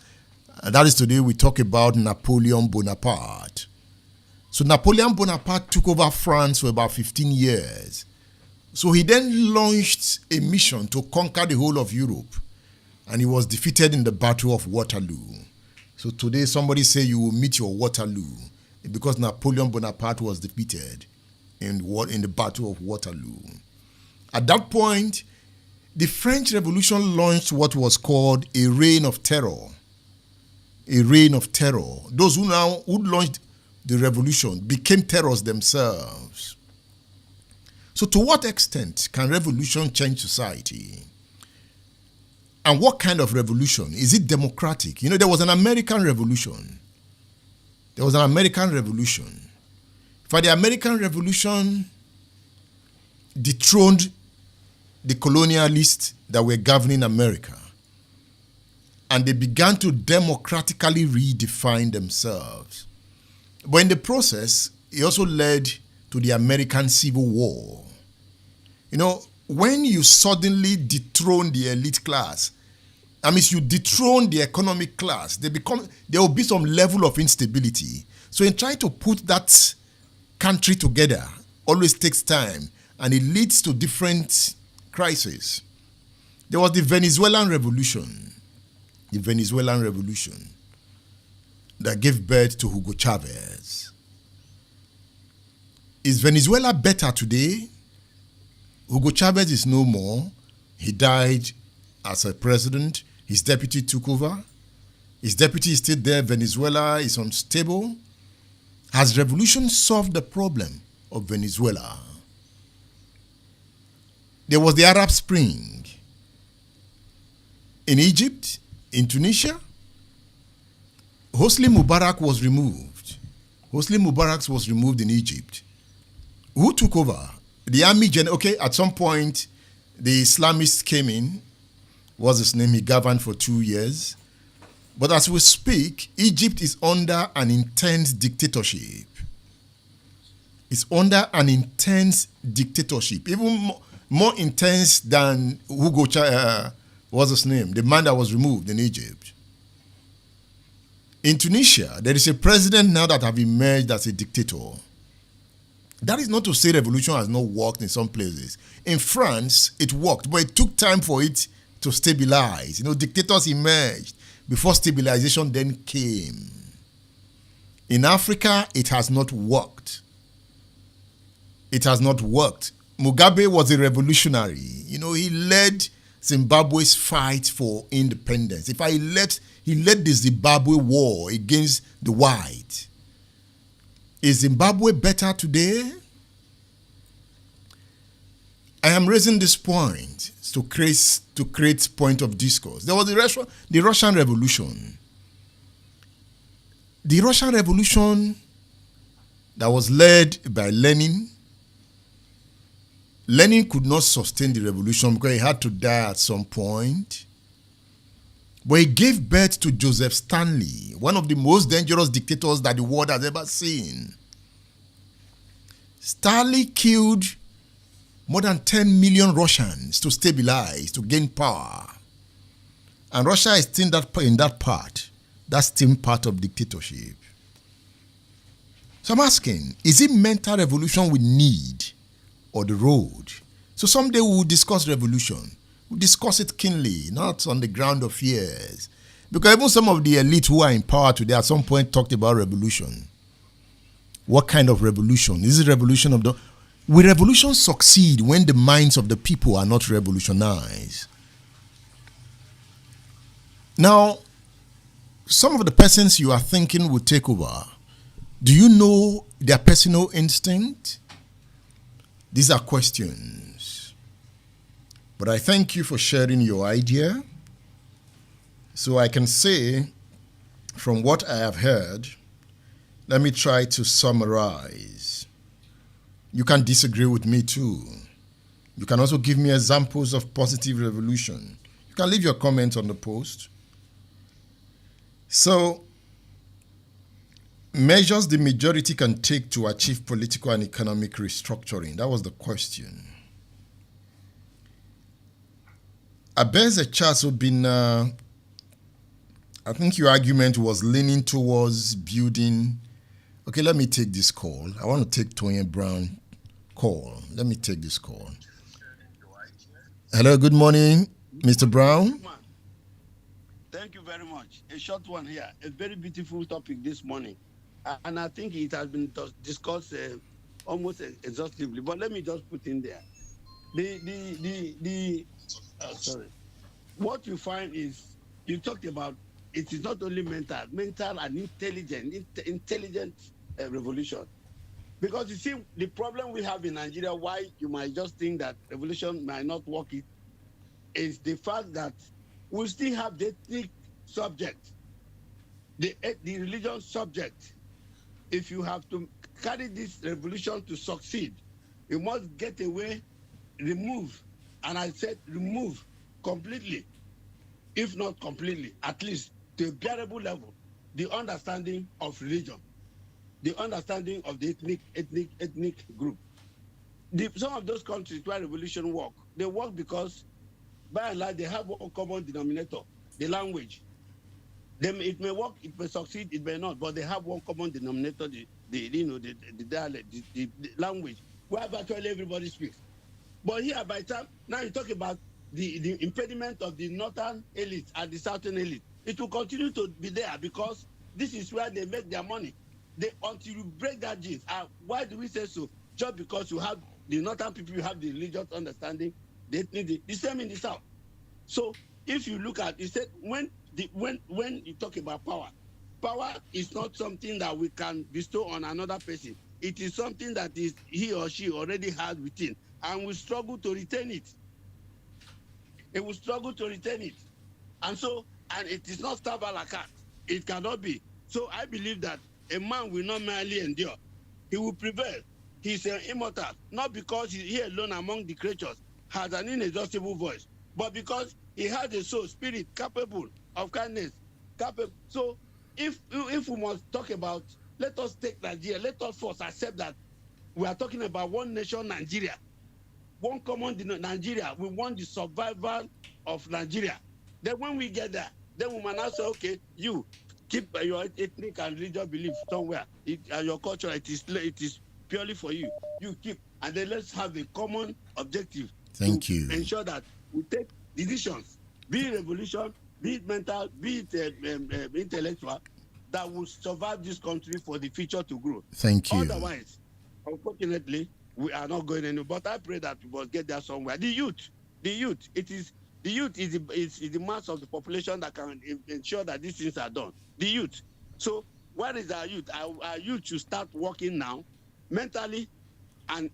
And that is today we talk about Napoleon Bonaparte. So Napoleon Bonaparte took over France for about 15 years. So he then launched a mission to conquer the whole of Europe. And he was defeated in the Battle of Waterloo. So today somebody say you will meet your Waterloo because Napoleon Bonaparte was defeated in the Battle of Waterloo. At that point, the French Revolution launched what was called a reign of terror. A reign of terror. Those who launched the revolution became terrorists themselves. So to what extent can revolution change society? And what kind of revolution? Is it democratic? You know, there was an American Revolution. There was an American Revolution. For the American Revolution dethroned the colonialists that were governing America. And they began to democratically redefine themselves. But in the process, it also led to the American Civil War. You know, when you suddenly dethrone the elite class, that means you dethrone the economic class, there will be some level of instability. So in trying to put that country together always takes time, and it leads to different crises. There was the Venezuelan Revolution. The Venezuelan Revolution that gave birth to Hugo Chavez. Is Venezuela better today? Hugo Chavez is no more. He died as a president. His deputy took over. His deputy is still there. Venezuela is unstable. Has revolution solved the problem of Venezuela? There was the Arab Spring. In Egypt, in Tunisia, Hosni Mubarak was removed. Hosni Mubarak was removed in Egypt. Who took over? The army general. Okay, at some point, the Islamists came in. What's his name? He governed for 2 years. But as we speak, Egypt is under an intense dictatorship. It's under an intense dictatorship, even more intense than what's his name? The man that was removed in Egypt. In Tunisia, there is a president now that have emerged as a dictator. That is not to say revolution has not worked in some places. In France, it worked, but it took time for it to stabilize. Dictators emerged before stabilization then came. In Africa, it has not worked. It has not worked. Mugabe was a revolutionary. He led Zimbabwe's fight for independence. In fact, he led the Zimbabwe war against the white. Is Zimbabwe better today? I am raising this point to create point of discourse. There was the Russian Revolution. The Russian Revolution that was led by Lenin. Lenin could not sustain the revolution because he had to die at some point. But he gave birth to Joseph Stalin, one of the most dangerous dictators that the world has ever seen. Stalin killed more than 10 million Russians to stabilize, to gain power. And Russia is still in that part. That's still part of dictatorship. So I'm asking, is it mental revolution we need or the road? So someday we will discuss revolution. We'll discuss it keenly, not on the ground of fears. Because even some of the elite who are in power today at some point talked about revolution. What kind of revolution? Is it revolution of the... Will revolution succeed when the minds of the people are not revolutionized? Now, some of the persons you are thinking will take over, do you know their personal instinct? These are questions. But I thank you for sharing your idea. So I can say, from what I have heard, let me try to summarize. You can disagree with me too. You can also give me examples of positive revolution. You can leave your comments on the post. So, measures the majority can take to achieve political and economic restructuring. That was the question. Abeze Charles Obina, I think your argument was leaning towards building. Okay, let me take this call. I want to take Tony Brown call. Let me take this call. Hello, good morning, Mr. Brown. Thank you very much. A short one here. A very beautiful topic this morning. And I think it has been discussed almost exhaustively. But let me just put in there. Sorry. What you find is, you talked about, it is not only mental and intelligent revolution. Because you see, the problem we have in Nigeria, why you might just think that revolution might not work, is the fact that we still have the ethnic subject, the religion subject. If you have to carry this revolution to succeed, you must get away, remove, and I said remove completely, if not completely, at least to a bearable level, the understanding of religion, the understanding of the ethnic group. Some of those countries where revolution work, they work because, by and large, they have one common denominator, the language. It may work, it may succeed, it may not, but they have one common denominator, the dialect, the language, where virtually everybody speaks. But here, by the time, now you talk about the impediment of the northern elite and the southern elite. It will continue to be there because this is where they make their money. Until you break that gene. Why do we say so? Just because you have the northern people, you have the religious understanding, the same in the south. So if you look at, you said when you talk about power is not something that we can bestow on another person. It is something that is he or she already has within, and we struggle to retain it. It will struggle to retain it, and it is not stab a la carte. It cannot be. So I believe that a man will not merely endure; he will prevail. He's immortal, not because he alone among the creatures has an inexhaustible voice, but because he has a soul, spirit capable of kindness. So if we must talk about, let us take Nigeria, let us first accept that we are talking about one nation, Nigeria, one common Nigeria. We want the survival of Nigeria. Then when we get there, then we might now say, okay, you Keep your ethnic and religious belief somewhere. Your culture, it is purely for you. You keep, and then let's have a common objective. Thank to you. Ensure that we take decisions, be it revolution, be it mental, be it intellectual, that will survive this country for the future to grow. Thank you. Otherwise, unfortunately, we are not going anywhere. But I pray that we must get there somewhere. The youth, is the mass of the population that can ensure that these things are done. The youth. So where is our youth? Our youth should start working now, mentally and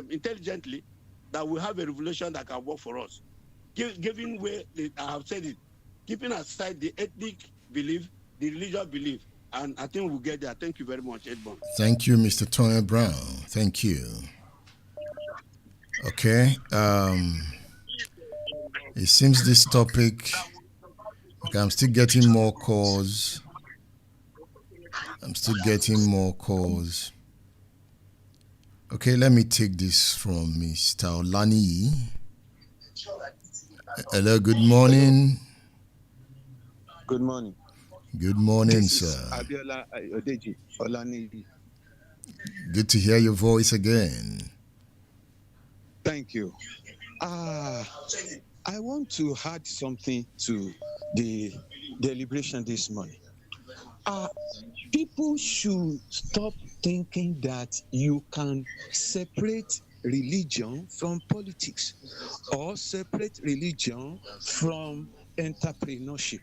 intelligently, that we have a revolution that can work for us. Giving way, I have said it, keeping aside the ethnic belief, the religious belief, and I think we'll get there. Thank you very much, Edmond. Thank you, Mr. Tony Brown. Thank you. Okay. It seems this topic, okay, I'm still getting more calls. Okay, let me take this from Mr. Olani. Hello, good morning. Good morning. Good morning, This is sir. Abiola Odeji Olani. Good to hear your voice again. Thank you. I want to add something to the deliberation this morning. People should stop thinking that you can separate religion from politics or separate religion from entrepreneurship.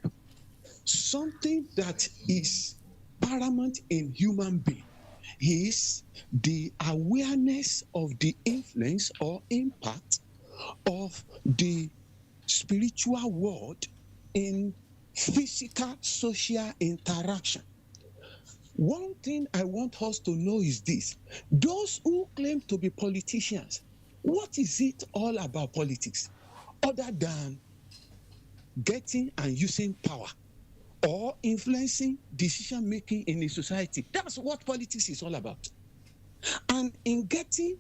Something that is paramount in human being is the awareness of the influence or impact of the spiritual world in physical social interaction. One thing I want us to know is this: those who claim to be politicians, what is it all about politics other than getting and using power or influencing decision making in a society? That's what politics is all about. And in getting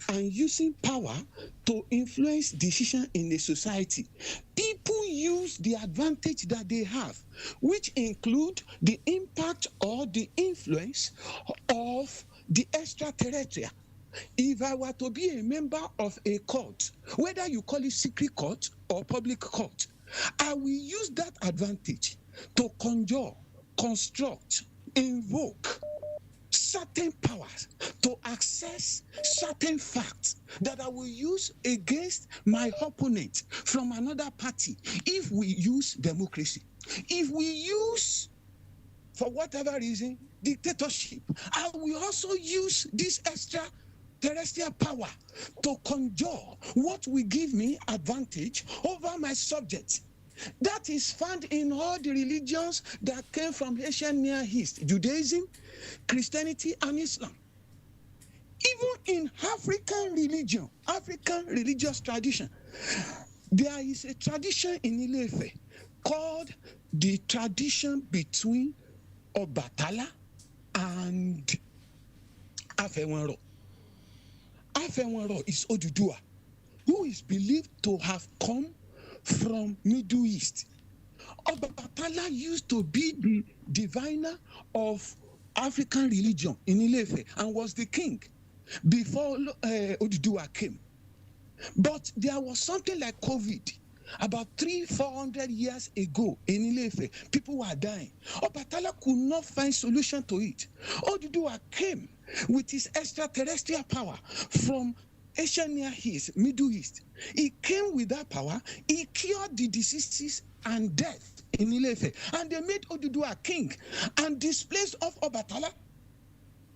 and using power to influence decision in a society, people use the advantage that they have, which include the impact or the influence of the extraterrestrial. If I were to be a member of a court, whether you call it secret court or public court, I will use that advantage to conjure, construct, invoke certain powers to access certain facts that I will use against my opponent from another party. If we use democracy, if we use, for whatever reason, dictatorship, I will also use this extraterrestrial power to conjure what will give me advantage over my subjects. That is found in all the religions that came from Ancient Near East: Judaism, Christianity, and Islam. Even in African religion, African religious tradition, there is a tradition in Ile-Ife called the tradition between Obatala and Afenwero. Afenwero is Oduduwa, who is believed to have come from Middle East. Obatala used to be the diviner of African religion in Ile-Ife and was the king before Oduduwa came. But there was something like COVID about 300-400 years ago in Ile-Ife. People were dying. Obatala could not find solution to it. Oduduwa came with his extraterrestrial power from Ancient Near East, Middle East. He came with that power. He cured the diseases and death in Ile-Ife, and they made Oduduwa king and displaced of Obatala.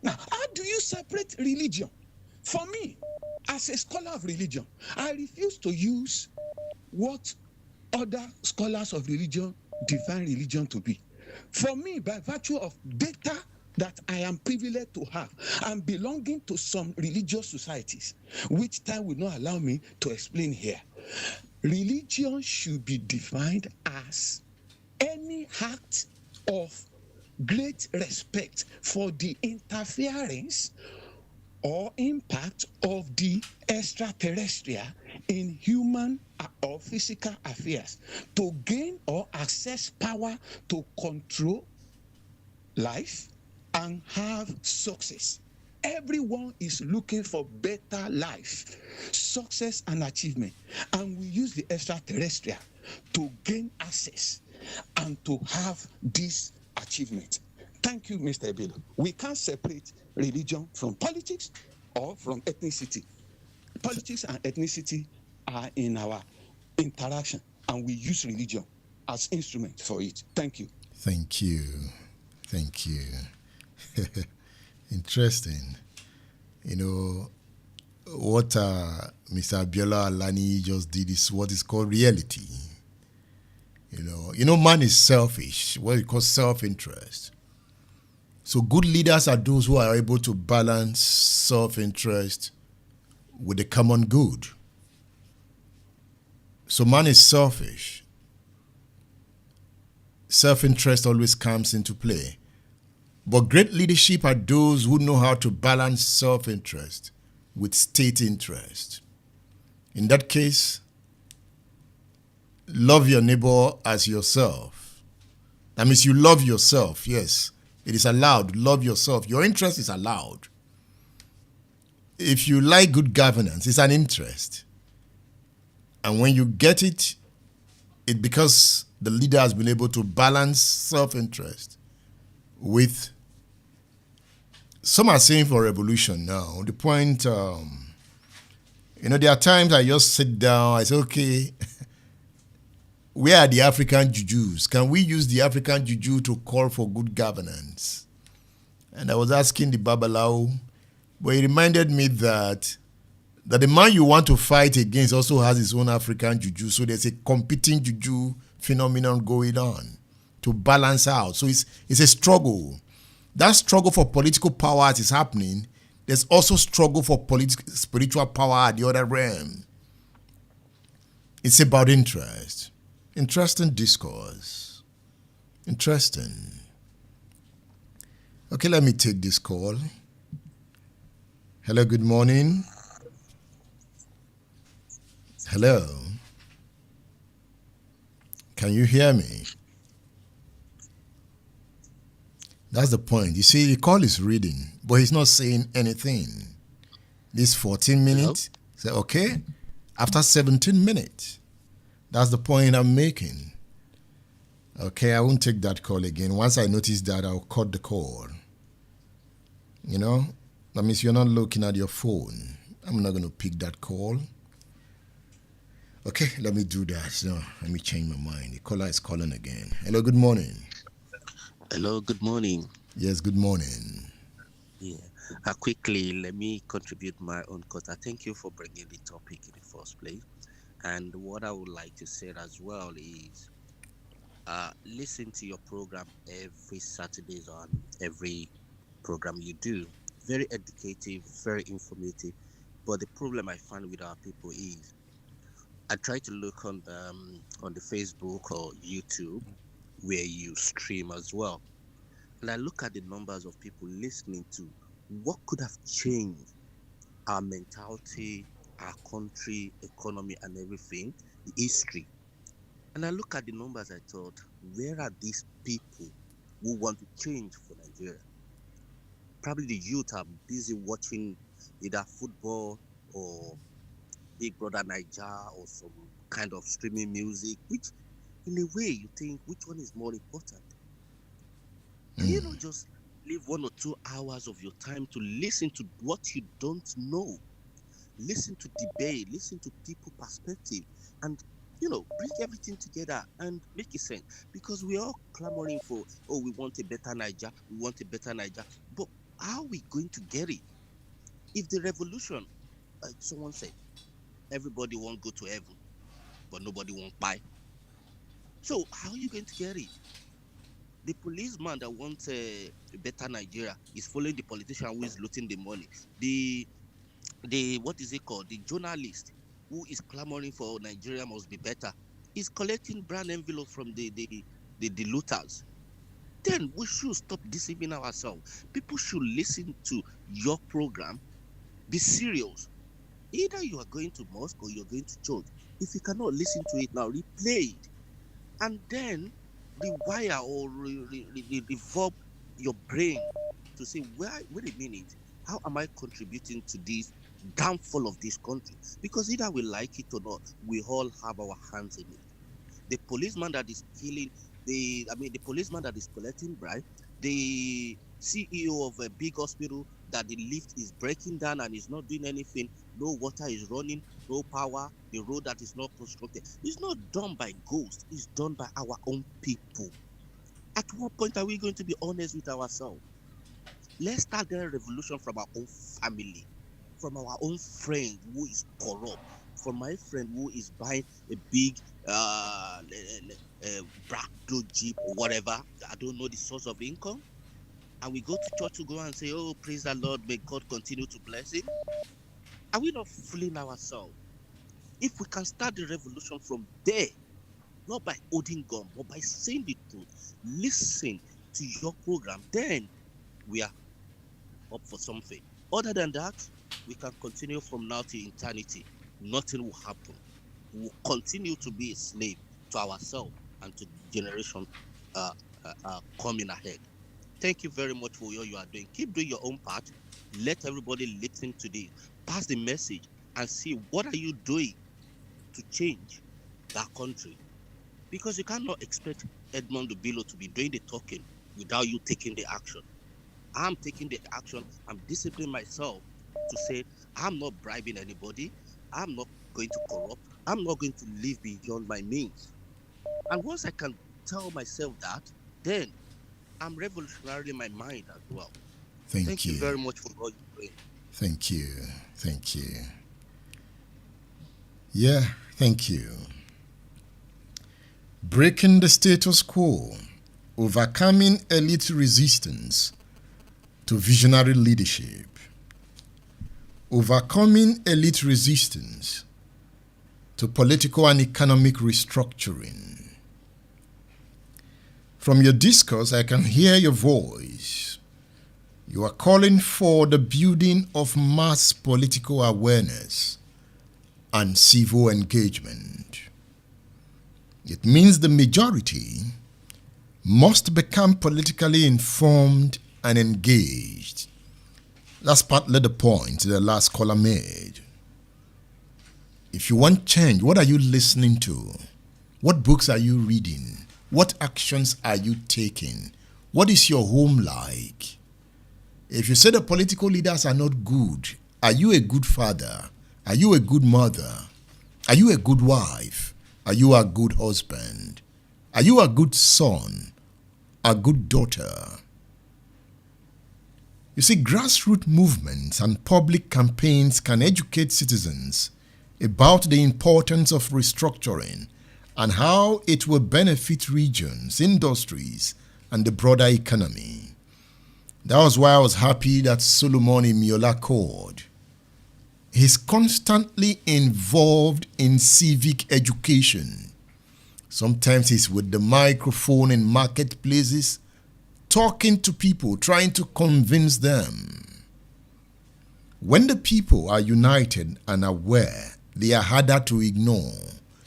Now, how do you separate religion? For me, as a scholar of religion, I refuse to use what other scholars of religion define religion to be. For me, by virtue of data that I am privileged to have, and belonging to some religious societies, which time will not allow me to explain here. Religion should be defined as any act of great respect for the interference or impact of the extraterrestrial in human or physical affairs to gain or access power to control life and have success. Everyone is looking for better life, success, and achievement. And we use the extraterrestrial to gain access and to have this achievement. Thank you, Mr. Ebelo. We can't separate religion from politics or from ethnicity. Politics and ethnicity are in our interaction, and we use religion as instrument for it. Thank you. Thank you. Thank you. Interesting. You know, what Mr. Abiola Alani just did is what is called reality. You know, man is selfish, what we call self-interest. So good leaders are those who are able to balance self-interest with the common good. So man is selfish. Self-interest always comes into play. But great leadership are those who know how to balance self-interest with state interest. In that case, love your neighbor as yourself. That means you love yourself, yes. It is allowed. Love yourself. Your interest is allowed. If you like good governance, it's an interest. And when you get it, it's because the leader has been able to balance self-interest with, some are saying for revolution now. The point, there are times I just sit down, I say, okay, where are the African jujus? Can we use the African juju to call for good governance? And I was asking the Babalawo, but he reminded me that the man you want to fight against also has his own African juju. So there's a competing juju phenomenon going on to balance out. So it's a struggle. That struggle for political power is happening. There's also struggle for spiritual power at the other realm. It's about interest. Interesting discourse. Interesting. Okay, let me take this call. Hello, good morning. Hello. Can you hear me? That's the point. You see, the call is reading, but he's not saying anything. This 14 minutes, say, okay, after 17 minutes. That's the point I'm making. Okay, I won't take that call again. Once I notice that, I'll cut the call. You know, that means you're not looking at your phone. I'm not going to pick that call. Okay, let me do that. No, let me change my mind. The caller is calling again. Hello, good morning. Hello, good morning. Yes, good morning. Yeah. Quickly, let me contribute my own quota. Thank you for bringing the topic in the first place. And what I would like to say as well is listen to your program every Saturdays on every program you do. Very educative, very informative. But the problem I find with our people is I try to look on the Facebook or YouTube where you stream as well. And I look at the numbers of people listening to what could have changed our mentality, our country, economy, and everything, the history. And I look at the numbers, I thought, where are these people who want to change for Nigeria? Probably the youth are busy watching either football or Big Brother Niger or some kind of streaming music, which in a way you think, which one is more important? Can you not just leave 1 or 2 hours of your time to listen to what you don't know? Listen to debate, listen to people's perspective, and bring everything together and make it sense. Because we're all clamoring for, we want a better Niger, we want a better Niger. But how are we going to get it? If the revolution, like someone said, everybody won't go to heaven, but nobody won't buy. So how are you going to get it? The policeman that wants a better Nigeria is following the politician who is looting the money. The what is it called? The journalist who is clamoring for Nigeria must be better is collecting brown envelopes from the looters. Then we should stop deceiving ourselves. People should listen to your program, be serious, Either you are going to mosque or you're going to church. If you cannot listen to it now, replay it. And then rewire or revolve your brain to say, wait a minute, how am I contributing to this downfall of this country? Because either we like it or not, we all have our hands in it. The policeman that is killing, the policeman that is collecting bribe, the CEO of a big hospital that the lift is breaking down and is not doing anything, no water is running, no power, the road that is not constructed. It's not done by ghosts, it's done by our own people. At what point are we going to be honest with ourselves? Let's start the revolution from our own family, from our own friend who is corrupt, from my friend who is buying a big Bracto Jeep or whatever. I don't know the source of income. And we go to church to go and say, oh, praise the Lord, may God continue to bless him. Are we not fooling ourselves? If we can start the revolution from there, not by holding gun, but by saying the truth, listen to your program, then we are up for something. Other than that, we can continue from now to eternity. Nothing will happen. We will continue to be a slave to ourselves and to generation coming ahead. Thank you very much for what you are doing. Keep doing your own part. Let everybody listen to this. Pass the message and see what are you doing to change that country. Because you cannot expect Edmond Obilo to be doing the talking without you taking the action. I'm taking the action. I'm disciplining myself to say I'm not bribing anybody. I'm not going to corrupt. I'm not going to live beyond my means. And once I can tell myself that, then I'm revolutionary in my mind as well. Thank you. You very much for all you're doing. Thank you. Thank you. Yeah, thank you. Breaking the status quo, overcoming elite resistance to visionary leadership. Overcoming elite resistance to political and economic restructuring. From your discourse, I can hear your voice. You are calling for the building of mass political awareness and civil engagement. It means the majority must become politically informed and engaged. That's partly the point the last caller made. If you want change, what are you listening to? What books are you reading? What actions are you taking? What is your home like? If you say the political leaders are not good, are you a good father? Are you a good mother? Are you a good wife? Are you a good husband? Are you a good son? A good daughter? You see, grassroots movements and public campaigns can educate citizens about the importance of restructuring and how it will benefit regions, industries, and the broader economy. That was why I was happy that Solomon Imiola called. He's constantly involved in civic education. Sometimes he's with the microphone in marketplaces, talking to people, trying to convince them. When the people are united and aware, they are harder to ignore.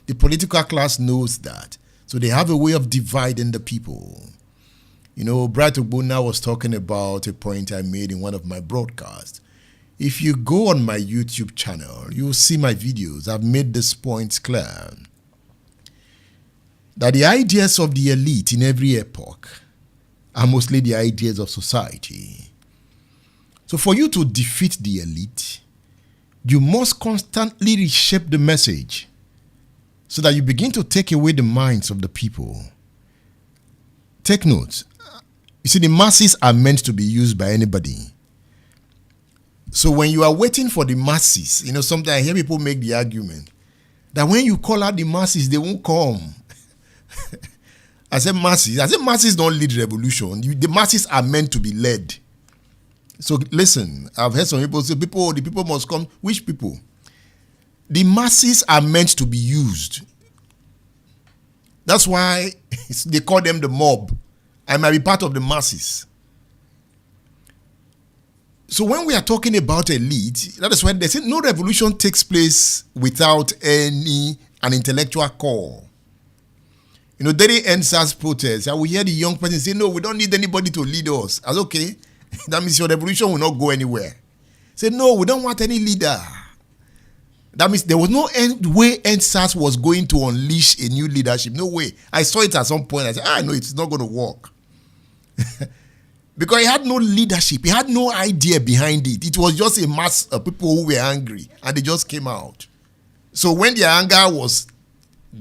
The political class knows that. So they have a way of dividing the people. You know, Bright Ogbonna was talking about a point I made in one of my broadcasts. If you go on my YouTube channel, you'll see my videos. I've made this point clear. That the ideas of the elite in every epoch are mostly the ideas of society. So for you to defeat the elite, you must constantly reshape the message so that you begin to take away the minds of the people. Take note. You see, the masses are meant to be used by anybody. So when you are waiting for the masses, you know, sometimes I hear people make the argument that when you call out the masses, they won't come. I said masses don't lead revolution. The masses are meant to be led. So listen, I've heard some people say, the people must come. Which people? The masses are meant to be used. That's why they call them the mob. I might be part of the masses. So when we are talking about elite, that is why they say no revolution takes place without an intellectual core. You know, during NSAS protests, I will hear the young person say, no, we don't need anybody to lead us. I said, okay, that means your revolution will not go anywhere. Say, no, we don't want any leader. That means there was no way NSAS was going to unleash a new leadership. No way. I saw it at some point. I said, no, it's not going to work. Because he had no leadership. He had no idea behind it. It was just a mass of people who were angry and they just came out. So when their anger was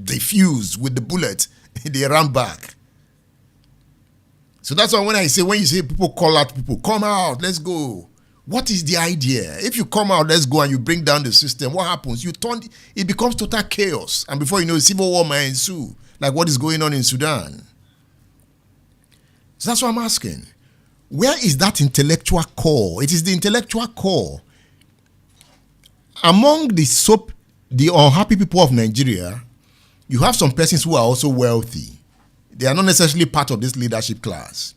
diffused with the bullet, they ran back. So that's why when you say people call out people, come out, let's go. What is the idea? If you come out, let's go, and you bring down the system, what happens? It becomes total chaos. And before you know, civil war might ensue, like what is going on in Sudan. So that's what I'm asking. Where is that intellectual core? It is the intellectual core. Among the unhappy people of Nigeria, you have some persons who are also wealthy. They are not necessarily part of this leadership class.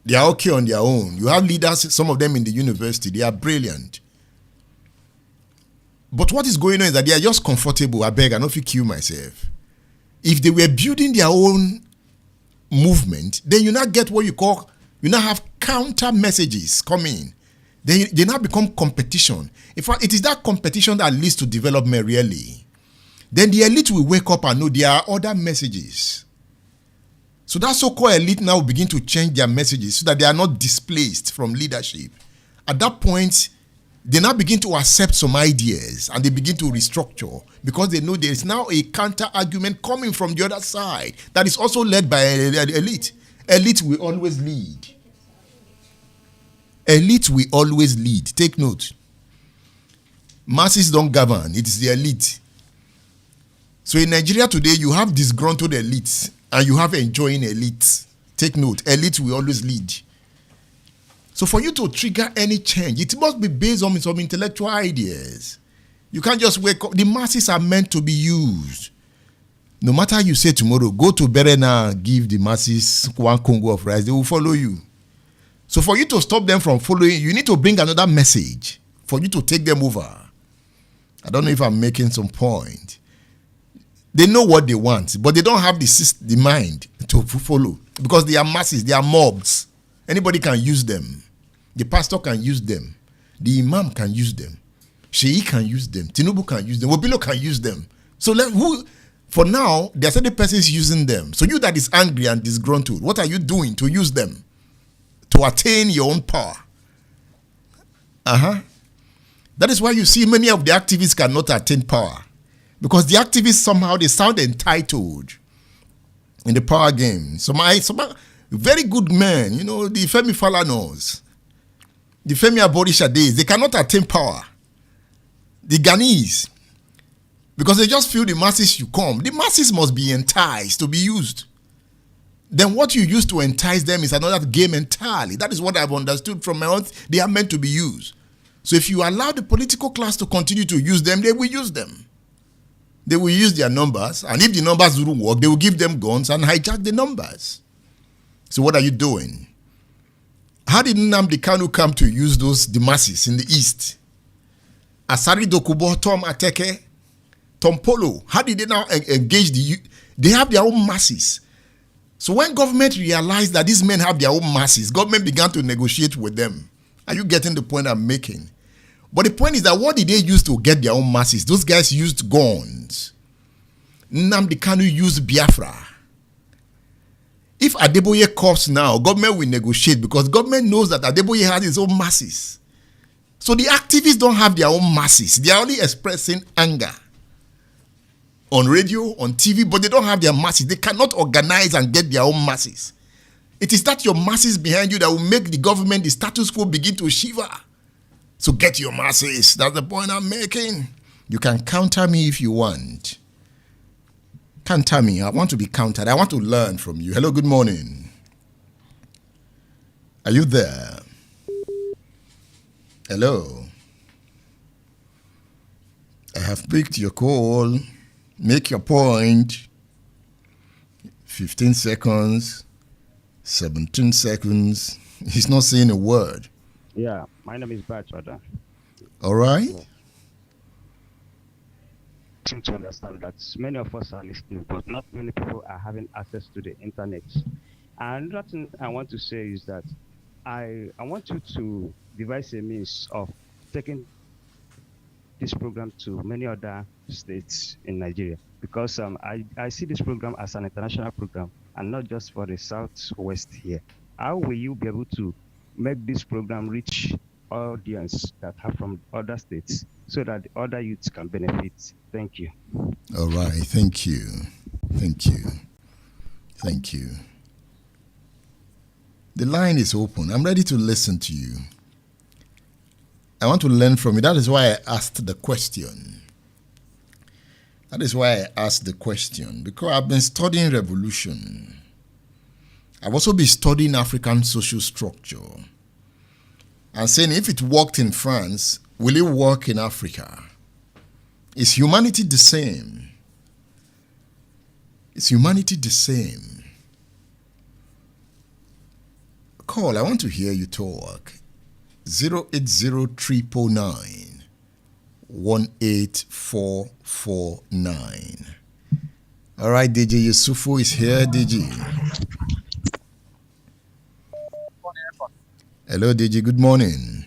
They are okay on their own. You have leaders, some of them in the university, they are brilliant. But what is going on is that they are just comfortable. I beg, I don't feel kill myself. If they were building their own movement, then you now get what you now have counter messages coming. They now become competition. In fact, it is that competition that leads to development really. Then the elite will wake up and know there are other messages. So that so-called elite now begin to change their messages so that they are not displaced from leadership. At that point, they now begin to accept some ideas and they begin to restructure because they know there is now a counter-argument coming from the other side that is also led by elite. Elite will always lead. Elite will always lead. Take note. Masses don't govern. It is the elite. So in Nigeria today, you have disgruntled elites and you have enjoying elites. Take note. Elite will always lead. So for you to trigger any change, it must be based on some intellectual ideas. You can't just wake up. The masses are meant to be used. No matter how you say tomorrow, go to Berena, give the masses 1 Congo of rice, they will follow you. So for you to stop them from following, you need to bring another message for you to take them over. I don't know if I'm making some point. They know what they want, but they don't have the mind to follow because they are masses, they are mobs. Anybody can use them. The pastor can use them. The imam can use them. Sheikh can use them. Tinubu can use them. Wobilo can use them. So for now, there are certain persons using them. So you that is angry and disgruntled, what are you doing to use them? To attain your own power. That is why you see many of the activists cannot attain power. Because the activists somehow, they sound entitled in the power game. Some very good men, you know, the Femi Falanas, the Femi Aborisha days, they cannot attain power. The Ghanese, because they just feel the masses should come. The masses must be enticed to be used. Then what you use to entice them is another game entirely. That is what I've understood from my own. They are meant to be used. So if you allow the political class to continue to use them, they will use them. They will use their numbers, and if the numbers don't work, they will give them guns and hijack the numbers. So what are you doing? How did Nnamdi Kanu come to use the masses in the East? Asari Dokubo, Tom Ateke, Tom Polo, how did they now engage they have their own masses. So when government realized that these men have their own masses, government began to negotiate with them. Are you getting the point I'm making? But the point is that what did they use to get their own masses? Those guys used guns. Nnamdi Kanu used Biafra. If Adeboye comes now, government will negotiate because government knows that Adeboye has his own masses. So the activists don't have their own masses. They are only expressing anger on radio, on TV, but they don't have their masses. They cannot organize and get their own masses. It is that your masses behind you that will make the government, the status quo, begin to shiver. So get your masses. That's the point I'm making. You can counter me if you want. Counter me. I want to be countered. I want to learn from you. Hello, good morning. Are you there? Hello. I have picked your call. Make your point. 15 seconds. 17 seconds. He's not saying a word. Yeah, my name is Bachwada. All right. To understand that many of us are listening, but not many people are having access to the internet. And another thing I want to say is that I want you to devise a means of taking this program to many other states in Nigeria, because I see this program as an international program and not just for the Southwest here. How will you be able to make this program reach audience that are from other states so that the other youths can benefit? Thank you. All right. Thank you. Thank you. Thank you. The line is open. I'm ready to listen to you. I want to learn from you. That is why I asked the question. Because I've been studying revolution. I've also been studying African social structure and saying if it worked in France, will it work in Africa? Is humanity the same? Is humanity the same? Call, I want to hear you talk. 080-309-18449. All right, DJ Yusufu is here. DJ. Hello, DJ. Good morning.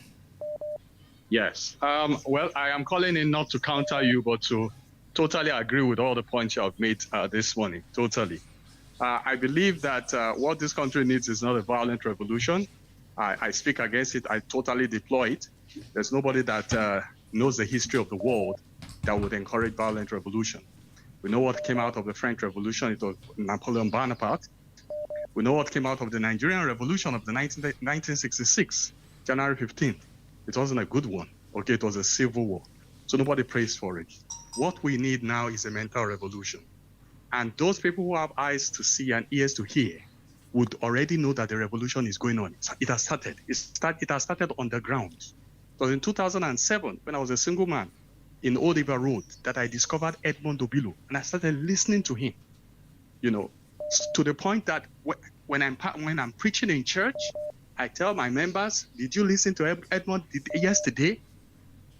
Yes. Well, I am calling in not to counter you, but to totally agree with all the points you have made this morning. Totally. I believe that what this country needs is not a violent revolution. I speak against it. I totally deploy it. There's nobody that knows the history of the world that would encourage violent revolution. We know what came out of the French Revolution. It was Napoleon Bonaparte. We know what came out of the Nigerian Revolution of the 1966, January 15th. It wasn't a good one. Okay, it was a civil war. So nobody prays for it. What we need now is a mental revolution. And those people who have eyes to see and ears to hear would already know that the revolution is going on. It has started. It has started on the ground. So in 2007, when I was a single man in Old River Road, that I discovered Edmond Obilo, and I started listening to him. You know, to the point that when I'm preaching in church, I tell my members, "Did you listen to Edmond yesterday?"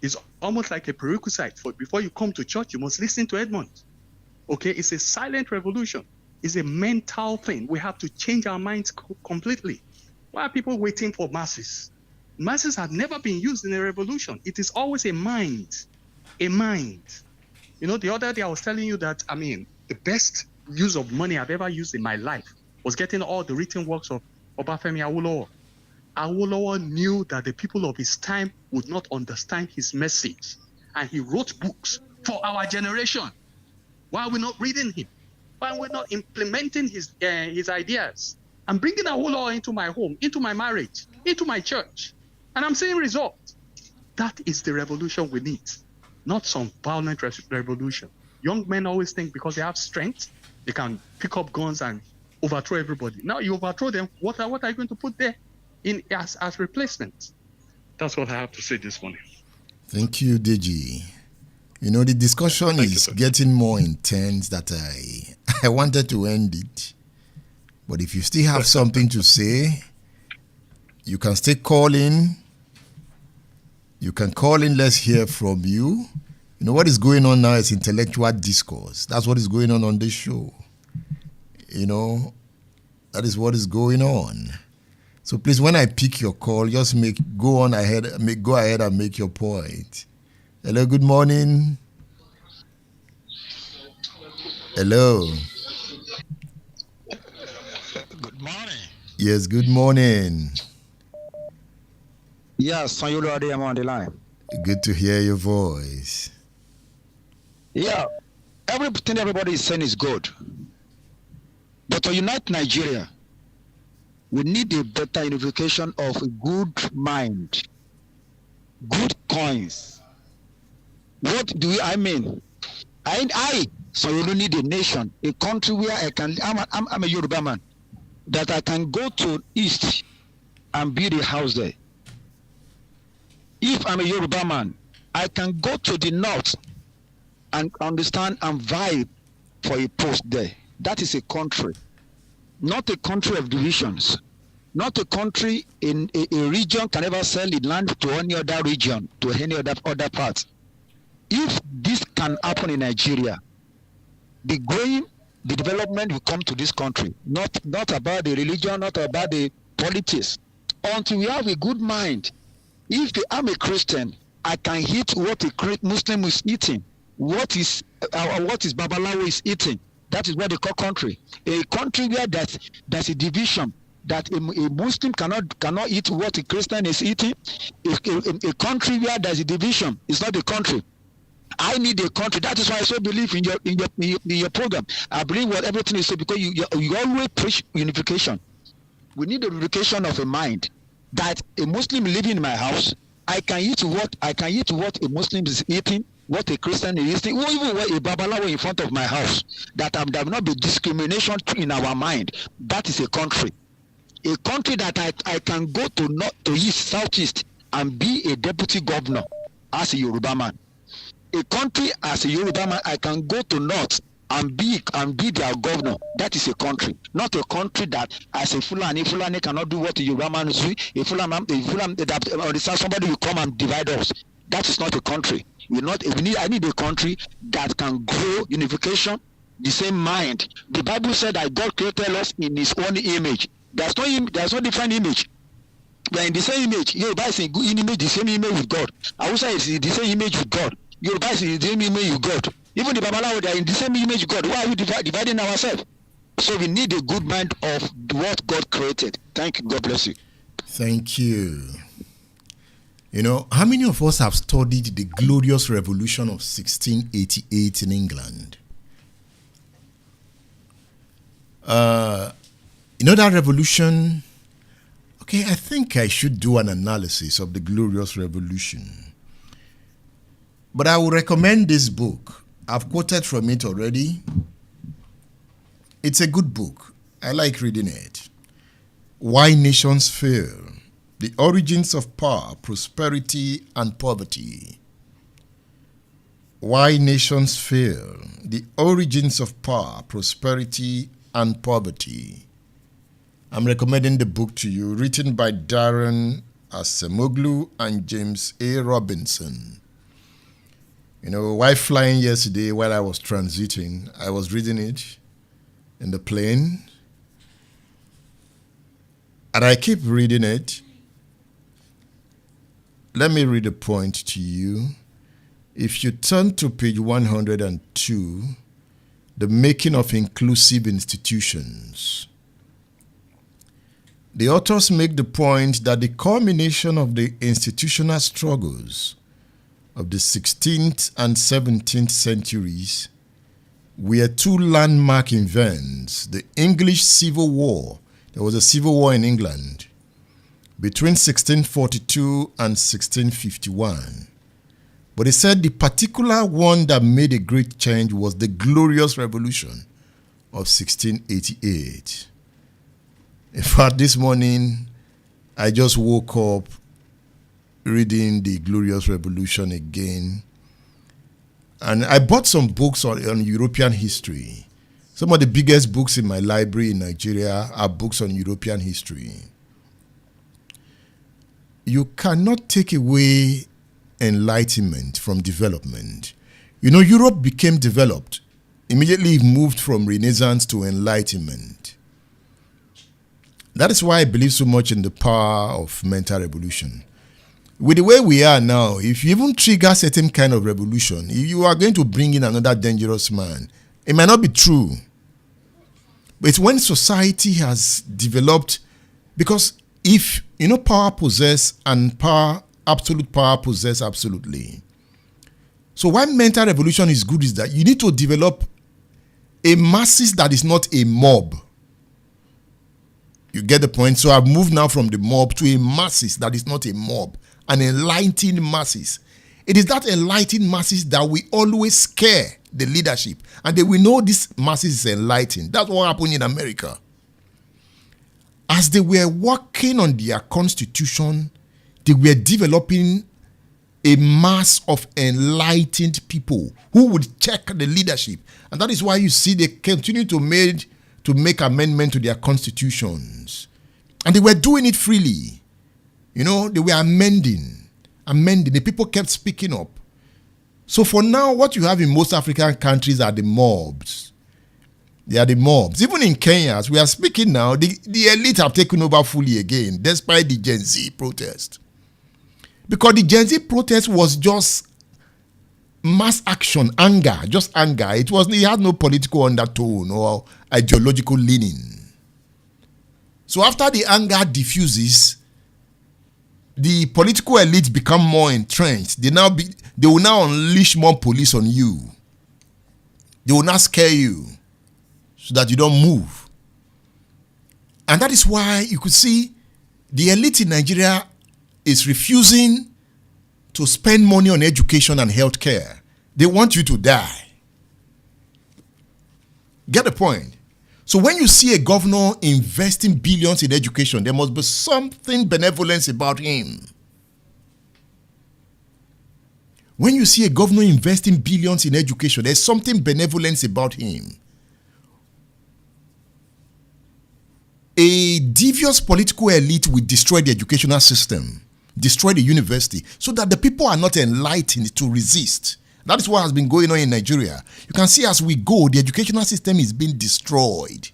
It's almost like a prerequisite for before you come to church, you must listen to Edmond. Okay, it's a silent revolution. It's a mental thing. We have to change our minds completely. Why are people waiting for masses? Masses have never been used in a revolution. It is always a mind. A mind. You know, the other day I was telling you that, the best use of money I've ever used in my life was getting all the written works of Obafemi Awolowo. Awolowo knew that the people of his time would not understand his message. And he wrote books for our generation. Why are we not reading him? Why are we not implementing his ideas? I'm bringing Awolowo into my home, into my marriage, into my church. And I'm seeing results. That is the revolution we need. Not some violent revolution. Young men always think because they have strength, they can pick up guns and overthrow everybody. Now you overthrow them, what are you going to put there in as replacement? That's what I have to say this morning. Thank you, Deji. You know, the discussion is getting more intense that I wanted to end it. But if you still have something to say, you can still call in. You can call in, let's hear from you. You know, what is going on now is intellectual discourse. That's what is going on this show. You know, that is what is going on. So please, when I pick your call, just go ahead and make your point. Hello, good morning. Hello. Good morning. Yes, good morning. Yes, Sanyolo Ade, I'm on the line. Good to hear your voice. Yeah, everything everybody is saying is good. But to unite Nigeria, we need a better unification of a good mind, good coins. What do I mean? So you don't need a nation, a country where I'm a Yoruba man, that I can go to East and build a house there. If I'm a Yoruba man, I can go to the North and understand and vibe for a post there. That is a country, not a country of divisions. Not a country in a region can ever sell the land to any other region, to any other part. If this can happen in Nigeria, the development will come to this country. Not about the religion, not about the politics. Until we have a good mind. If I'm a Christian, I can eat what a Muslim is eating. What is Babalawo is eating. That is what they call country. A country where there's a division, that a Muslim cannot eat what a Christian is eating. A country where there's a division is not a country. I need a country. That is why I so believe in your program. I believe what everything is so, because you always preach unification. We need a unification of a mind, that a Muslim living in my house, I can eat what a Muslim is eating, what a Christian is eating, or even what a Babalawo in front of my house. That there will not be discrimination in our mind. That is a country. A country that I can go to north, to east, southeast, and be a deputy governor as a Yoruba man. A country as a Yoruba man, I can go to north and be their governor. That is a country. Not a country that as a Fulani cannot do what a Yoruba man is doing. Somebody will come and divide us. That is not a country. I need a country that can grow unification, the same mind. The Bible said that God created us in His own image. There's no different image. We are in the same image. Yoruba is in image, the same image with God. Hausa is in the same image with God. Yoruba is in the same image with God. Even the Babalawo, they are in the same image with God. Why are we dividing ourselves? So we need a good mind of what God created. Thank you. God bless you. Thank you. You know, how many of us have studied the glorious revolution of 1688 in England? You know that revolution? Okay, I think I should do an analysis of the glorious revolution. But I will recommend this book. I've quoted from it already. It's a good book. I like reading it. Why Nations Fail. The Origins of Power, Prosperity, and Poverty. Why Nations Fail. The Origins of Power, Prosperity, and Poverty. I'm recommending the book to you, written by Darren Acemoglu and James A. Robinson. You know, while flying yesterday, while I was transiting, I was reading it in the plane. And I keep reading it. Let me read a point to you. If you turn to page 102, The Making of Inclusive Institutions. The authors make the point that the culmination of the institutional struggles of the 16th and 17th centuries were two landmark events: the English Civil War. There was a civil war in England between 1642 and 1651. But he said the particular one that made a great change was the Glorious Revolution of 1688. In fact, this morning, I just woke up reading the Glorious Revolution again. And I bought some books on European history. Some of the biggest books in my library in Nigeria are books on European history. You cannot take away enlightenment from development. You know, Europe became developed. Immediately it moved from Renaissance to Enlightenment. That is why I believe so much in the power of mental revolution. With the way we are now, if you even trigger certain kind of revolution, you are going to bring in another dangerous man. It might not be true. But it's when society has developed, because if, you know, power possess and power, absolute power possess absolutely. So why mental revolution is good is that you need to develop a masses that is not a mob. You get the point? So I've moved now from the mob to a masses that is not a mob. An enlightened masses. It is that enlightened masses that we always scare the leadership. And they will know this masses is enlightened. That's what happened in America. As they were working on their constitution, they were developing a mass of enlightened people who would check the leadership. And that is why you see they continue to make amendment to their constitutions. And they were doing it freely. You know, they were amending. The people kept speaking up. So for now, what you have in most African countries are the mobs. They are the mobs. Even in Kenya, as we are speaking now, the elite have taken over fully again, despite the Gen Z protest. Because the Gen Z protest was just mass action, anger, just anger. It had no political undertone or ideological leaning. So after the anger diffuses, the political elite become more entrenched. They will now unleash more police on you. They will not scare you so that you don't move. And that is why you could see the elite in Nigeria is refusing to spend money on education and healthcare. They want you to die. Get the point? So when you see a governor investing billions in education, there must be something benevolent about him. When you see a governor investing billions in education, there's something benevolent about him. A devious political elite will destroy the educational system, destroy the university, so that the people are not enlightened to resist. That is what has been going on in Nigeria. You can see as we go, the educational system is being destroyed.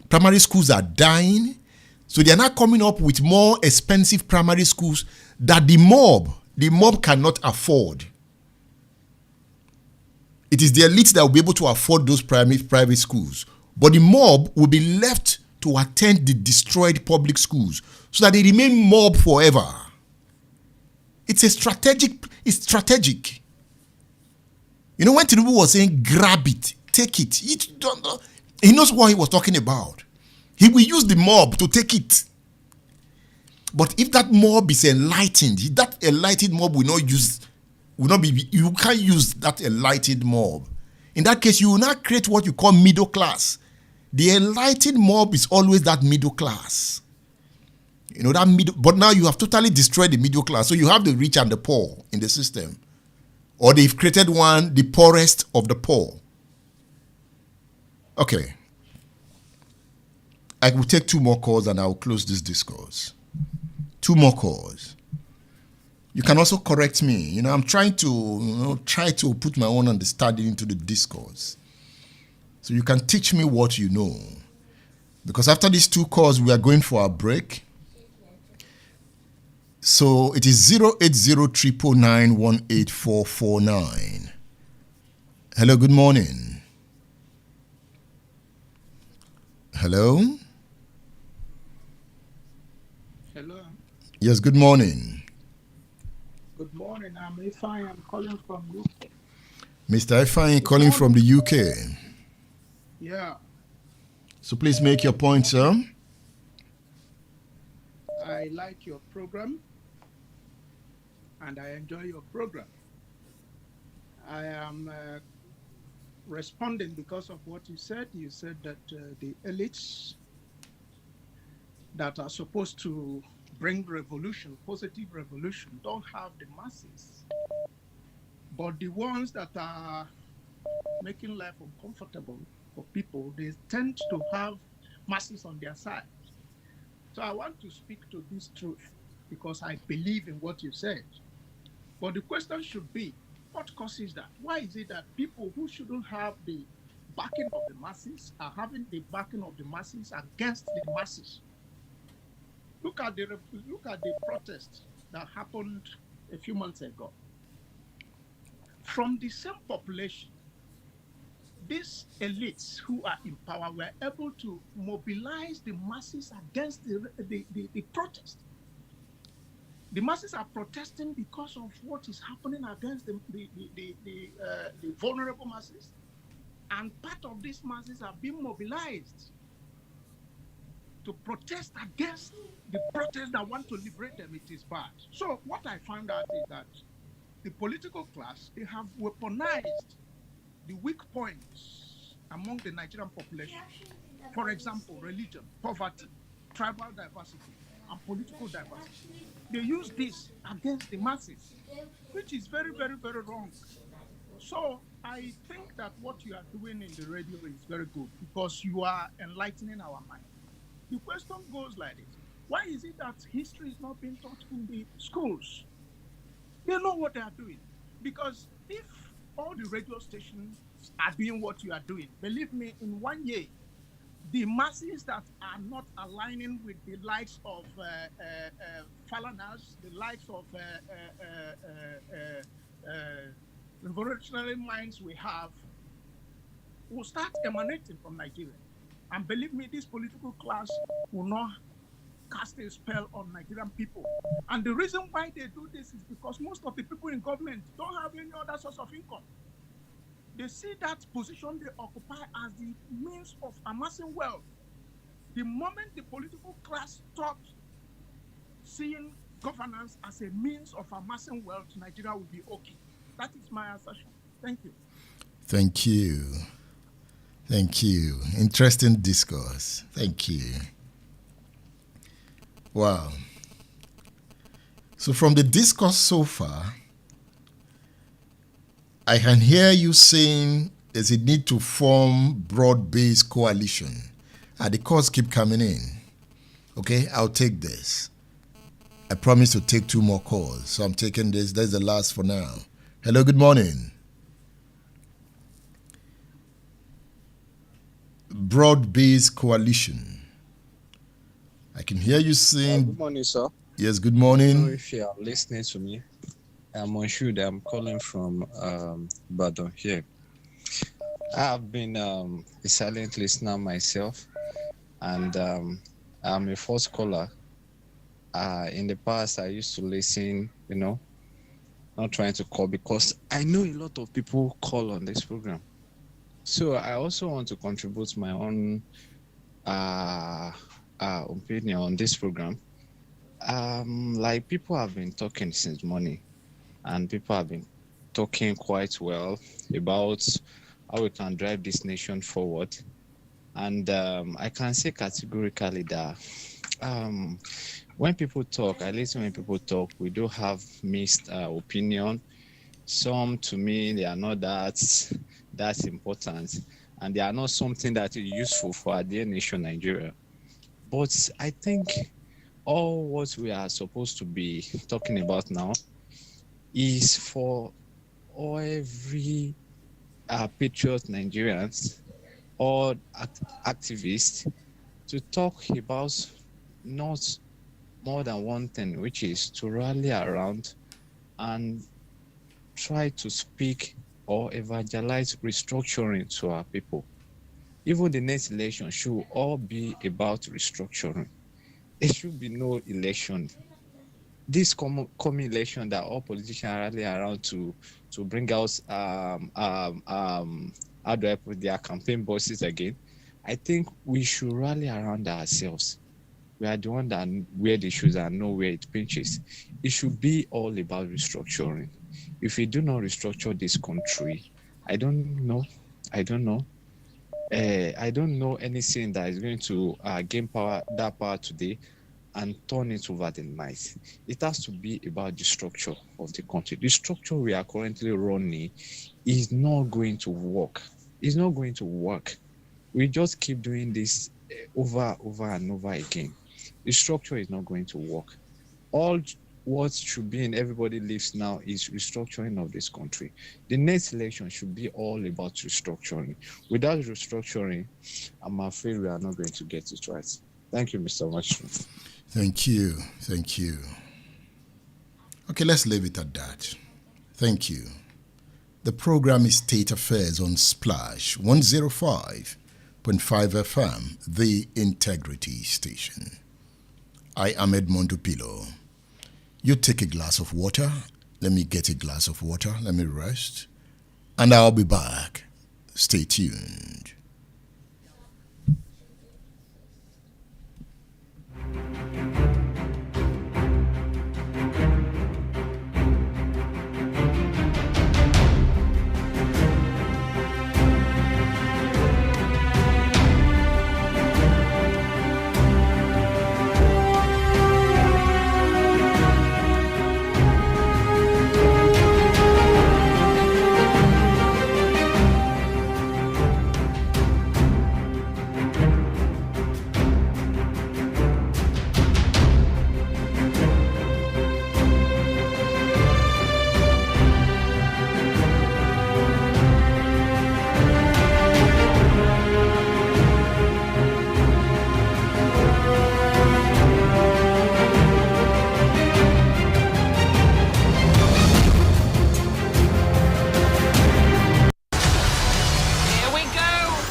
Primary schools are dying, so they are now coming up with more expensive primary schools that the mob cannot afford. It is the elite that will be able to afford those private schools, but the mob will be left to attend the destroyed public schools so that they remain mob forever. It's strategic. You know, when Tinubu was saying, grab it, take it, he knows what he was talking about. He will use the mob to take it. But if that mob is enlightened, that enlightened mob you can't use that enlightened mob. In that case, you will not create what you call middle class. The enlightened mob is always that middle class. You know, but now you have totally destroyed the middle class. So you have the rich and the poor in the system. Or they've created one, the poorest of the poor. Okay. I will take 2 more calls and I will close this discourse. 2 more calls. You can also correct me. You know, I'm trying to put my own understanding into the discourse. So you can teach me what you know. Because after these 2 calls, we are going for a break. So it is 080-999-18449. Hello, good morning. Hello? Hello. Yes, good morning. Good morning. I'm Ifeanyi. I'm calling from UK. Mr. Ifeanyi calling from the UK. Yeah. So please make your point, sir. I like your program and I enjoy your program. I am responding because of what you said. You said that the elites that are supposed to bring revolution, positive revolution, don't have the masses. But the ones that are making life uncomfortable for people, they tend to have masses on their side. So I want to speak to this truth because I believe in what you said. But the question should be, what causes that? Why is it that people who shouldn't have the backing of the masses are having the backing of the masses against the masses? Look at the protest that happened a few months ago. From the same population, these elites who are in power were able to mobilize the masses against the protest. The masses are protesting because of what is happening against the vulnerable masses. And part of these masses are being mobilized to protest against the protests that want to liberate them. It is bad. So what I found out is that the political class, they have weaponized the weak points among the Nigerian population. For example, religion, poverty, tribal diversity, and political diversity. They use this against the masses, which is very, very, very wrong. So I think that what you are doing in the radio is very good because you are enlightening our mind. The question goes like this. Why is it that history is not being taught in the schools? They know what they are doing. Because if all the radio stations are doing what you are doing, believe me, in 1 year, the masses that are not aligning with the likes of Falanas, the likes of revolutionary minds we have, will start emanating from Nigeria. And believe me, this political class will not cast a spell on Nigerian people. And the reason why they do this is because most of the people in government don't have any other source of income. They see that position they occupy as the means of amassing wealth. The moment the political class stops seeing governance as a means of amassing wealth, Nigeria will be okay. That is my assertion. Thank you. Thank you. Thank you. Interesting discourse. Thank you. Wow. So from the discourse so far, I can hear you saying there's a need to form broad-based coalition. The calls keep coming in. Okay, I'll take this. I promise to take 2 more calls, so I'm taking this. That's the last for now. Hello, good morning. Broad-based coalition. I can hear you saying... good morning, sir. Yes, good morning. I don't know if you are listening to me. I'm Monshood. I'm calling from Badon here. I've been a silent listener myself, and I'm a first caller. In the past, I used to listen, not trying to call because I know a lot of people call on this program. So I also want to contribute my own opinion on this program. Like people have been talking since morning, and people have been talking quite well about how we can drive this nation forward. And I can say categorically that when people talk, I listen when people talk, we do have mixed opinion. Some, to me, they are not that important, and they are not something that is useful for our dear nation, Nigeria. But I think all what we are supposed to be talking about now is for every patriot Nigerians or activists to talk about not more than one thing, which is to rally around and try to speak or evangelize restructuring to our people. Even the next election should all be about restructuring. There should be no election. This coming election that all politicians rally around to bring out how do I put their campaign bosses again? I think we should rally around ourselves. We are the one that wear the shoes and know where it pinches. It should be all about restructuring. If we do not restructure this country, I don't know anything that is going to gain that power today and turn it over the night. It has to be about the structure of the country. The structure we are currently running is not going to work. It's not going to work. We just keep doing this over and over again. The structure is not going to work. All what should be in everybody's lives now is restructuring of this country. The next election should be all about restructuring. Without restructuring, I'm afraid we are not going to get it right. Thank you, Mr. Watchman. Thank you. Thank you. Okay, let's leave it at that. Thank you. The program is State Affairs on Splash 105.5 FM, the Integrity Station. I am Edmond Opilo. You take a glass of water. Let me get a glass of water. Let me rest. And I'll be back. Stay tuned.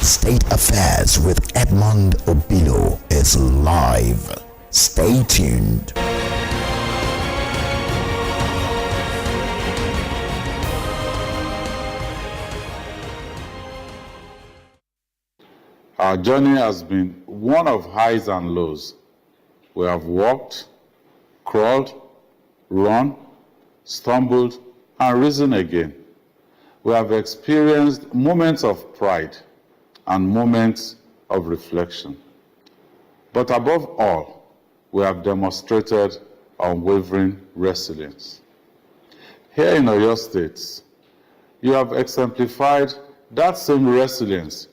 State Affairs with Edmond Obilo is live. Stay tuned. Our journey has been one of highs and lows. We have walked, crawled, run, stumbled, and risen again. We have experienced moments of pride and moments of reflection. But above all, we have demonstrated unwavering resilience. Here in Oyo State, you have exemplified that same resilience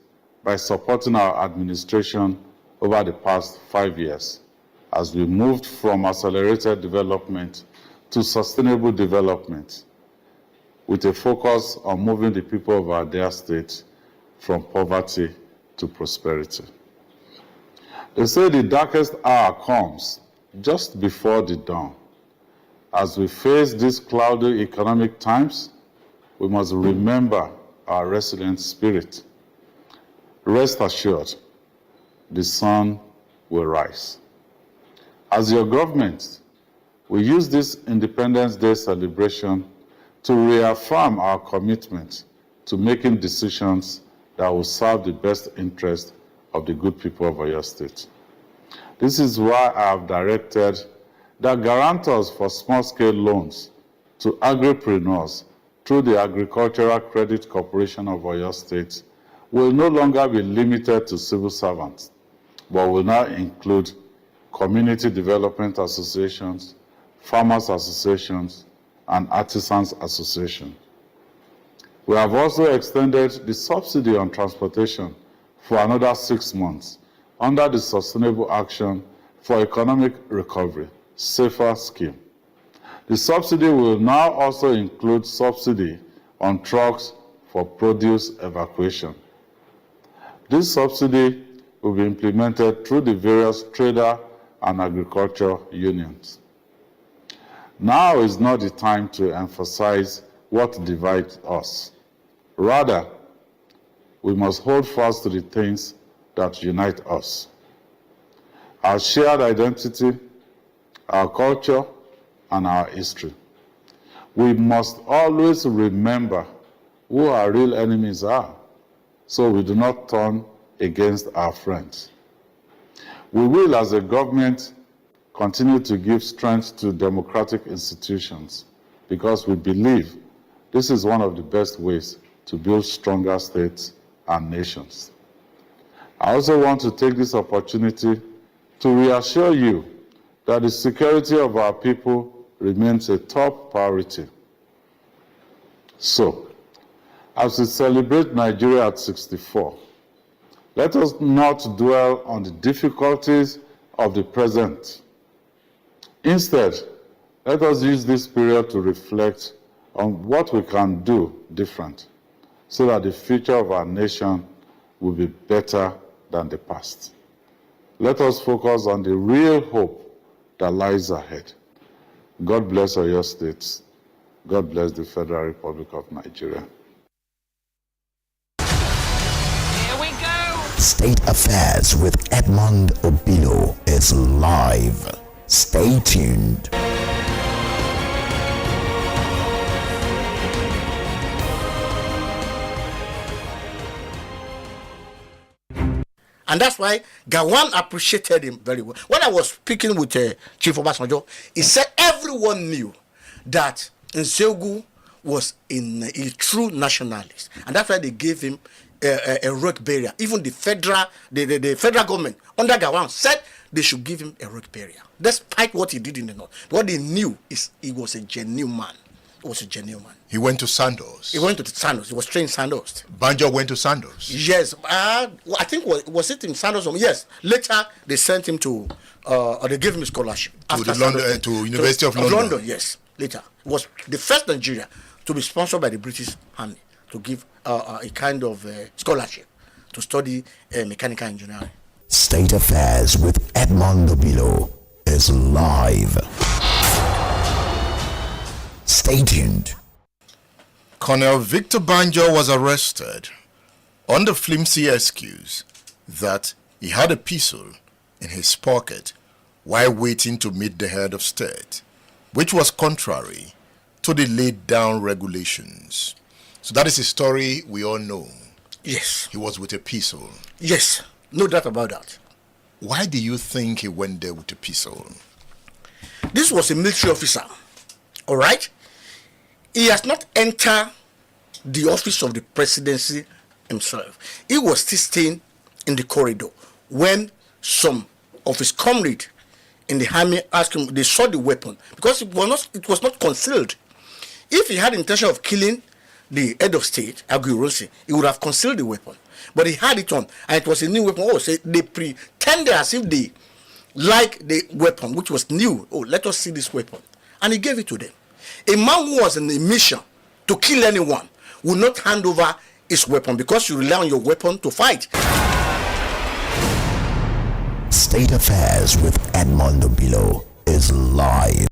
by supporting our administration over the past 5 years as we moved from accelerated development to sustainable development with a focus on moving the people of our dear state from poverty to prosperity. They say the darkest hour comes just before the dawn. As we face these cloudy economic times, we must remember our resilient spirit. Rest assured, the sun will rise. As your government, we use this Independence Day celebration to reaffirm our commitment to making decisions that will serve the best interest of the good people of Oyo State. This is why I have directed that guarantors for small-scale loans to agripreneurs through the Agricultural Credit Corporation of Oyo State will no longer be limited to civil servants, but will now include community development associations, farmers associations, and artisans associations. We have also extended the subsidy on transportation for another 6 months under the Sustainable Action for Economic Recovery, SAFER scheme. The subsidy will now also include subsidy on trucks for produce evacuation. This subsidy will be implemented through the various trader and agriculture unions. Now is not the time to emphasize what divides us. Rather, we must hold fast to the things that unite us. Our shared identity, our culture, and our history. We must always remember who our real enemies are, so we do not turn against our friends. We will, as a government, continue to give strength to democratic institutions because we believe this is one of the best ways to build stronger states and nations. I also want to take this opportunity to reassure you that the security of our people remains a top priority. So, as we celebrate Nigeria at 64, let us not dwell on the difficulties of the present. Instead, let us use this period to reflect on what we can do different so that the future of our nation will be better than the past. Let us focus on the real hope that lies ahead. God bless Oyo State. God bless the Federal Republic of Nigeria. State Affairs with Edmond Obilo is live. Stay tuned. And that's why Gawan appreciated him very well. When I was speaking with Chief Obasanjo, he said everyone knew that Nsegu was a true nationalist. And that's why they gave him a rock barrier. Even the federal government under Gawan said they should give him a rock barrier. Despite what he did in the north. What they knew is he was a genuine man. He was a genuine man. He went to Sandos. He went to Sandos. He was trained in Sandos. Banjo went to Sandos. Yes. I think was it in Sandos? Yes. Later they sent him to, or they gave him a scholarship. To the London, to University of London. Yes. Later. It was the first Nigeria to be sponsored by the British Army to give a kind of scholarship to study mechanical engineering. State Affairs with Edmond Obilo is live. Stay tuned. Colonel Victor Banjo was arrested on the flimsy excuse that he had a pistol in his pocket while waiting to meet the head of state, which was contrary to the laid down regulations. So that is a story we all know. Yes. He was with a pistol. Yes, no doubt about that. Why do you think he went there with a pistol? This was a military officer, all right? He has not entered the office of the presidency himself. He was still staying in the corridor when some of his comrades in the army asked him, they saw the weapon because it was not concealed. If he had intention of killing the head of state, Agu Ironsi, he would have concealed the weapon. But he had it on, and it was a new weapon. Oh, so they pretended as if they like the weapon, which was new. Oh, let us see this weapon. And he gave it to them. A man who was in a mission to kill anyone will not hand over his weapon because you rely on your weapon to fight. State Affairs with Edmond Obilo is live.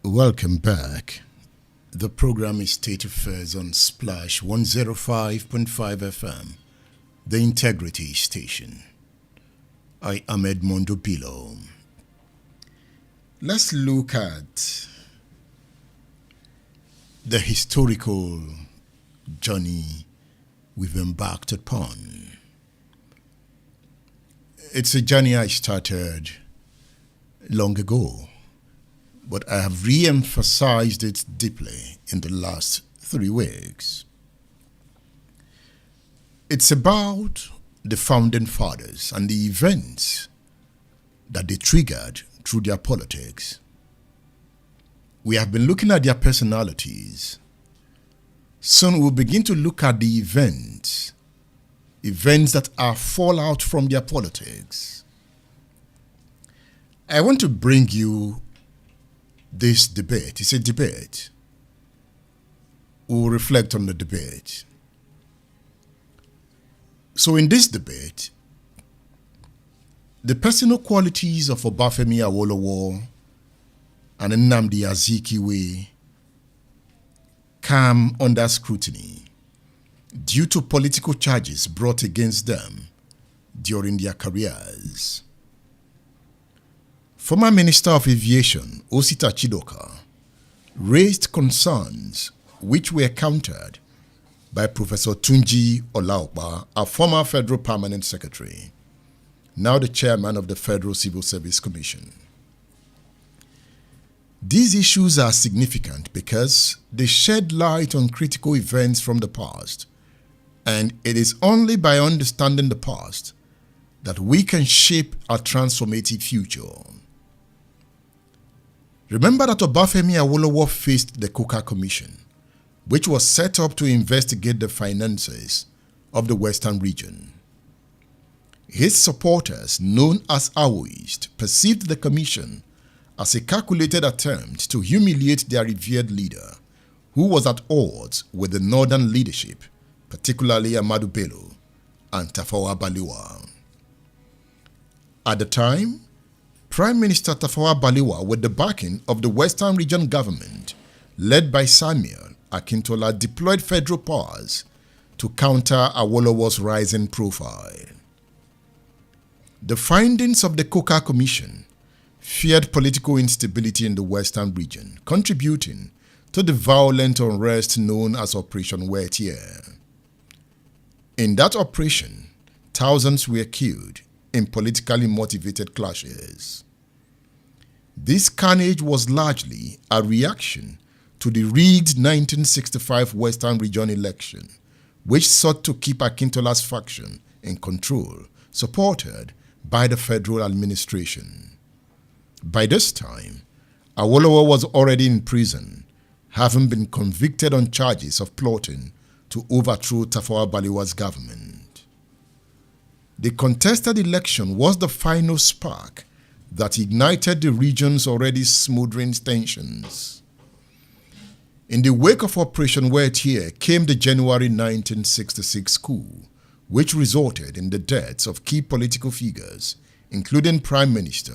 Welcome back. The program is State Affairs on Splash 105.5 FM, the Integrity Station. I am Edmond Obilo. Let's look at the historical journey we've embarked upon. It's a journey I started long ago, but I have re-emphasized it deeply in the last 3 weeks. It's about the founding fathers and the events that they triggered through their politics. We have been looking at their personalities. Soon we'll begin to look at the events that are fallout from their politics. I want to bring you this debate. It's a debate. We'll reflect on the debate. So in this debate, the personal qualities of Obafemi Awolowo and Nnamdi Azikiwe come under scrutiny due to political charges brought against them during their careers. Former Minister of Aviation, Osita Chidoka, raised concerns which were countered by Professor Tunji Olaopa, a former Federal Permanent Secretary, now the chairman of the Federal Civil Service Commission. These issues are significant because they shed light on critical events from the past, and it is only by understanding the past that we can shape a transformative future. Remember that Obafemi Awolowo faced the Coker Commission, which was set up to investigate the finances of the Western region. His supporters, known as Awoist, perceived the commission as a calculated attempt to humiliate their revered leader, who was at odds with the northern leadership, particularly Ahmadu Bello and Tafawa Balewa. At the time, Prime Minister Tafawa Balewa, with the backing of the Western Region government, led by Samuel Akintola, deployed federal powers to to counter Awolowo's rising profile. The findings of the Coker Commission feared political instability in the Western region, contributing to the violent unrest known as Operation Wetier. In that operation, thousands were killed in politically motivated clashes. This carnage was largely a reaction to the rigged 1965 Western Region election, which sought to keep Akintola's faction in control, supported by the federal administration. By this time, Awolowo was already in prison, having been convicted on charges of plotting to overthrow Tafawa Balewa's government. The contested election was the final spark that ignited the region's already smoldering tensions. In the wake of Operation Wetier came the January 1966 coup, which resulted in the deaths of key political figures, including Prime Minister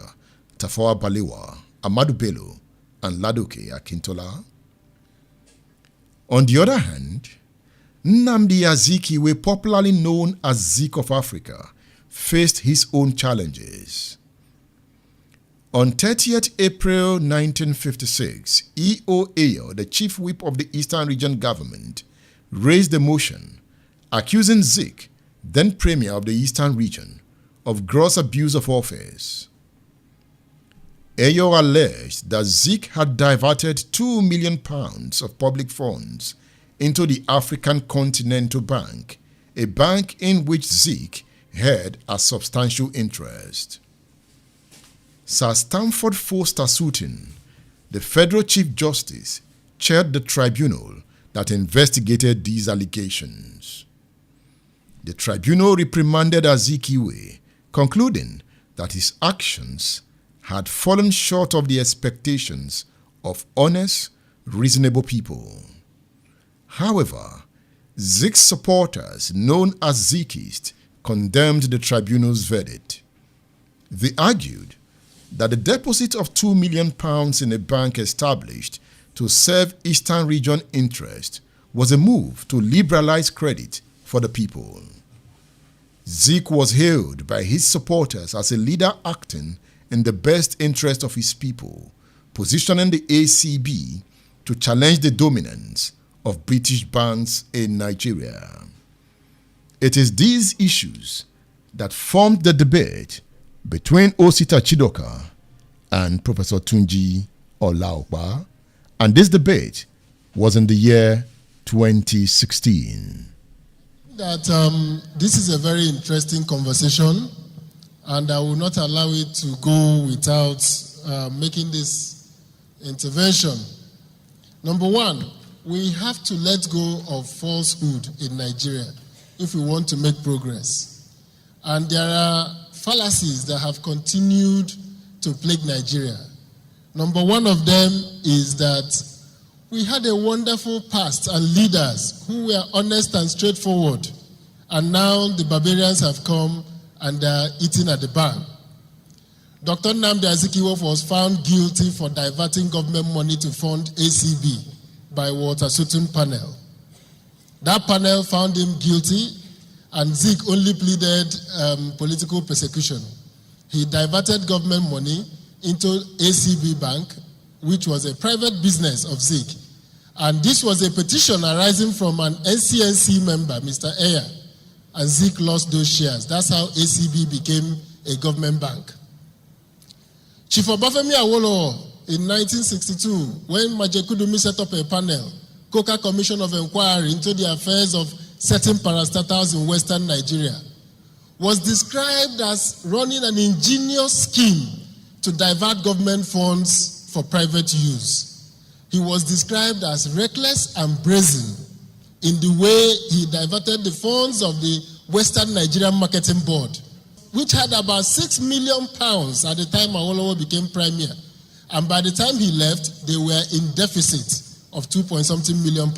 Tafawa Balewa, Ahmadu Bello, and Ladoke Akintola. On the other hand, Nnamdi Azikiwe, popularly known as Zik of Africa, faced his own challenges. On 30th April 1956, E.O. Ayo, the chief whip of the Eastern Region government, raised a motion accusing Zik, then premier of the Eastern Region, of gross abuse of office. Ayo alleged that Zik had diverted £2 million of public funds into the African Continental Bank, a bank in which Zik had a substantial interest. Sir Stamford Foster Sutton, the federal chief justice, chaired the tribunal that investigated these allegations. The tribunal reprimanded Azikiwe, concluding that his actions had fallen short of the expectations of honest, reasonable people. However, Zik's supporters, known as Zikists, condemned the tribunal's verdict. They argued that the deposit of £2 million in a bank established to serve Eastern Region interest was a move to liberalize credit for the people. Zik was hailed by his supporters as a leader acting in the best interest of his people, positioning the ACB to challenge the dominance of British banks in Nigeria. It is these issues that formed the debate between Osita Chidoka and Professor Tunji Olaokpa, and this debate was in the year 2016. That this is a very interesting conversation, and I will not allow it to go without making this intervention. Number one, we have to let go of falsehood in Nigeria if we want to make progress. And there are fallacies that have continued to plague Nigeria. Number one of them is that we had a wonderful past and leaders who were honest and straightforward, and now the barbarians have come and they are eating at the barn. Dr. Nnamdi Azikiwe was found guilty for diverting government money to fund ACB by Walter Sutton panel. That panel found him guilty, and Zik only pleaded political persecution. He diverted government money into ACB Bank, which was a private business of Zik. And this was a petition arising from an NCNC member, Mr. Ayer, and Zik lost those shares. That's how ACB became a government bank. Chief Obafemi Awolowo in 1962, when Majekudumi set up a panel, Coker Commission of Inquiry into the affairs of certain parastatals in Western Nigeria, was described as running an ingenious scheme to divert government funds for private use. He was described as reckless and brazen in the way he diverted the funds of the Western Nigerian Marketing Board, which had about £6 million at the time Awolowo became premier. And by the time he left, they were in deficit of £2.something million.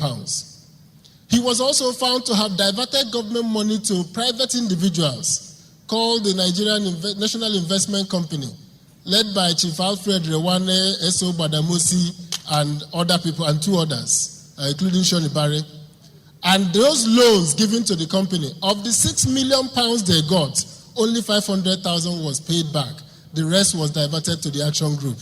He was also found to have diverted government money to private individuals called the Nigerian National Investment Company, led by Chief Alfred Rewane, S.O. Badamosi, and other people, and two others, including Shoni Bare. And those loans given to the company, of the £6 million they got, only 500,000 was paid back. The rest was diverted to the Action Group.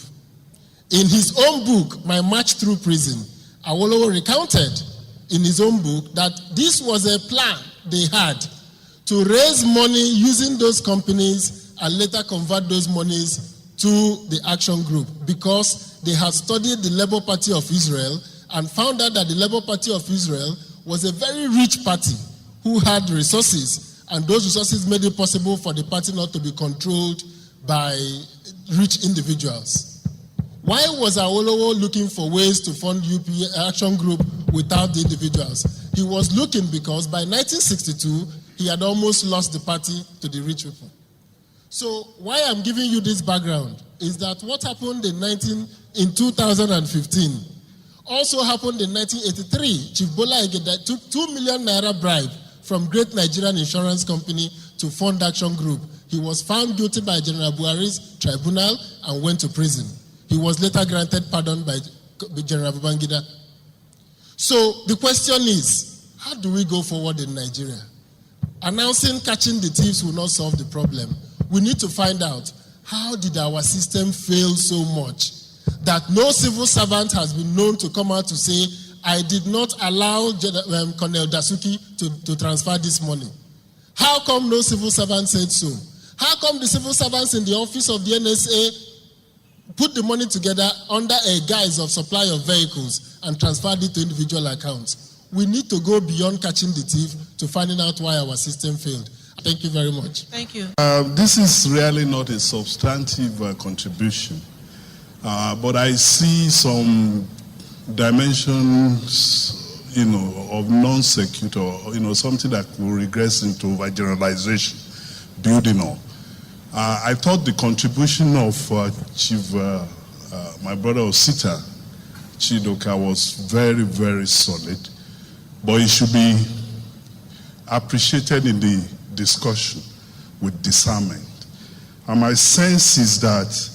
In his own book, My March Through Prison, Awolowo recounted in his own book that this was a plan they had to raise money using those companies and later convert those monies to the Action Group, because they had studied the Labour Party of Israel and found out that the Labour Party of Israel was a very rich party who had resources, and those resources made it possible for the party not to be controlled by rich individuals. Why was Awolowo looking for ways to fund UPA Action Group without the individuals? He was looking because by 1962, he had almost lost the party to the rich people. So why I'm giving you this background is that what happened in 2015 also happened in 1983. Chief Bola Ige took 2 million naira bribe from Great Nigerian Insurance Company to fund Action Group. He was found guilty by General Buhari's tribunal and went to prison. He was later granted pardon by General Babangida. So the question is, how do we go forward in Nigeria? Announcing catching the thieves will not solve the problem. We need to find out, how did our system fail so much that no civil servant has been known to come out to say, I did not allow Colonel Dasuki to transfer this money? How come no civil servant said so? How come the civil servants in the office of the NSA put the money together under a guise of supply of vehicles and transferred it to individual accounts? We need to go beyond catching the thief to finding out why our system failed. Thank you very much. Thank you. This is really not a substantive contribution, but I see some dimensions, of non-sequitur, something that will regress into overgeneralization, building up. I thought the contribution of Chief, my brother Osita Chidoka, was very, very solid, but it should be appreciated in the discussion with discernment. And my sense is that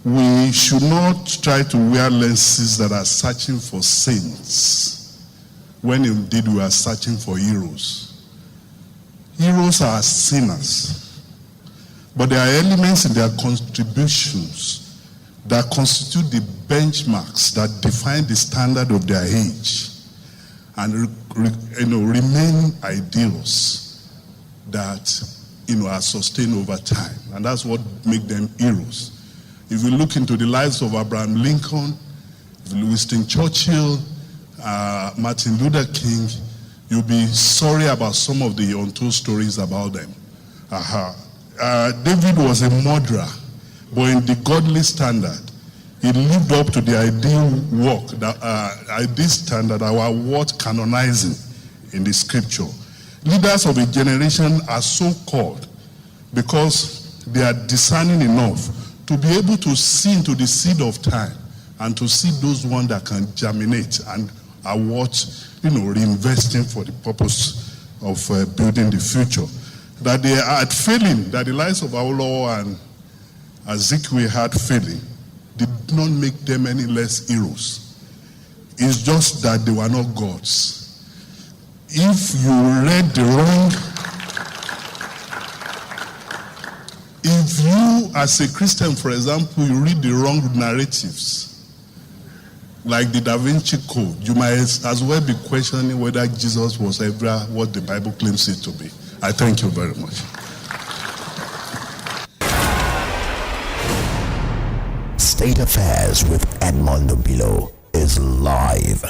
we should not try to wear lenses that are searching for saints when indeed we are searching for heroes. Heroes are sinners. But there are elements in their contributions that constitute the benchmarks that define the standard of their age and remain ideals that are sustained over time. And that's what makes them heroes. If you look into the lives of Abraham Lincoln, Winston Churchill, Martin Luther King, you'll be sorry about some of the untold stories about them. David was a murderer, but in the godly standard, he lived up to the ideal work, this standard, our worth canonizing in the scripture. Leaders of a generation are so called because they are discerning enough to be able to see into the seed of time and to see those ones that can germinate and are worth, reinvesting for the purpose of building the future. That they are failing, that the lives of Awolowo and Azikiwe had failing, did not make them any less heroes. It's just that they were not gods. If you read the wrong, if you as a Christian, for example, you read the wrong narratives, like the Da Vinci Code, you might as well be questioning whether Jesus was ever what the Bible claims it to be. I thank you very much. State Affairs with Edmond Obilo is live.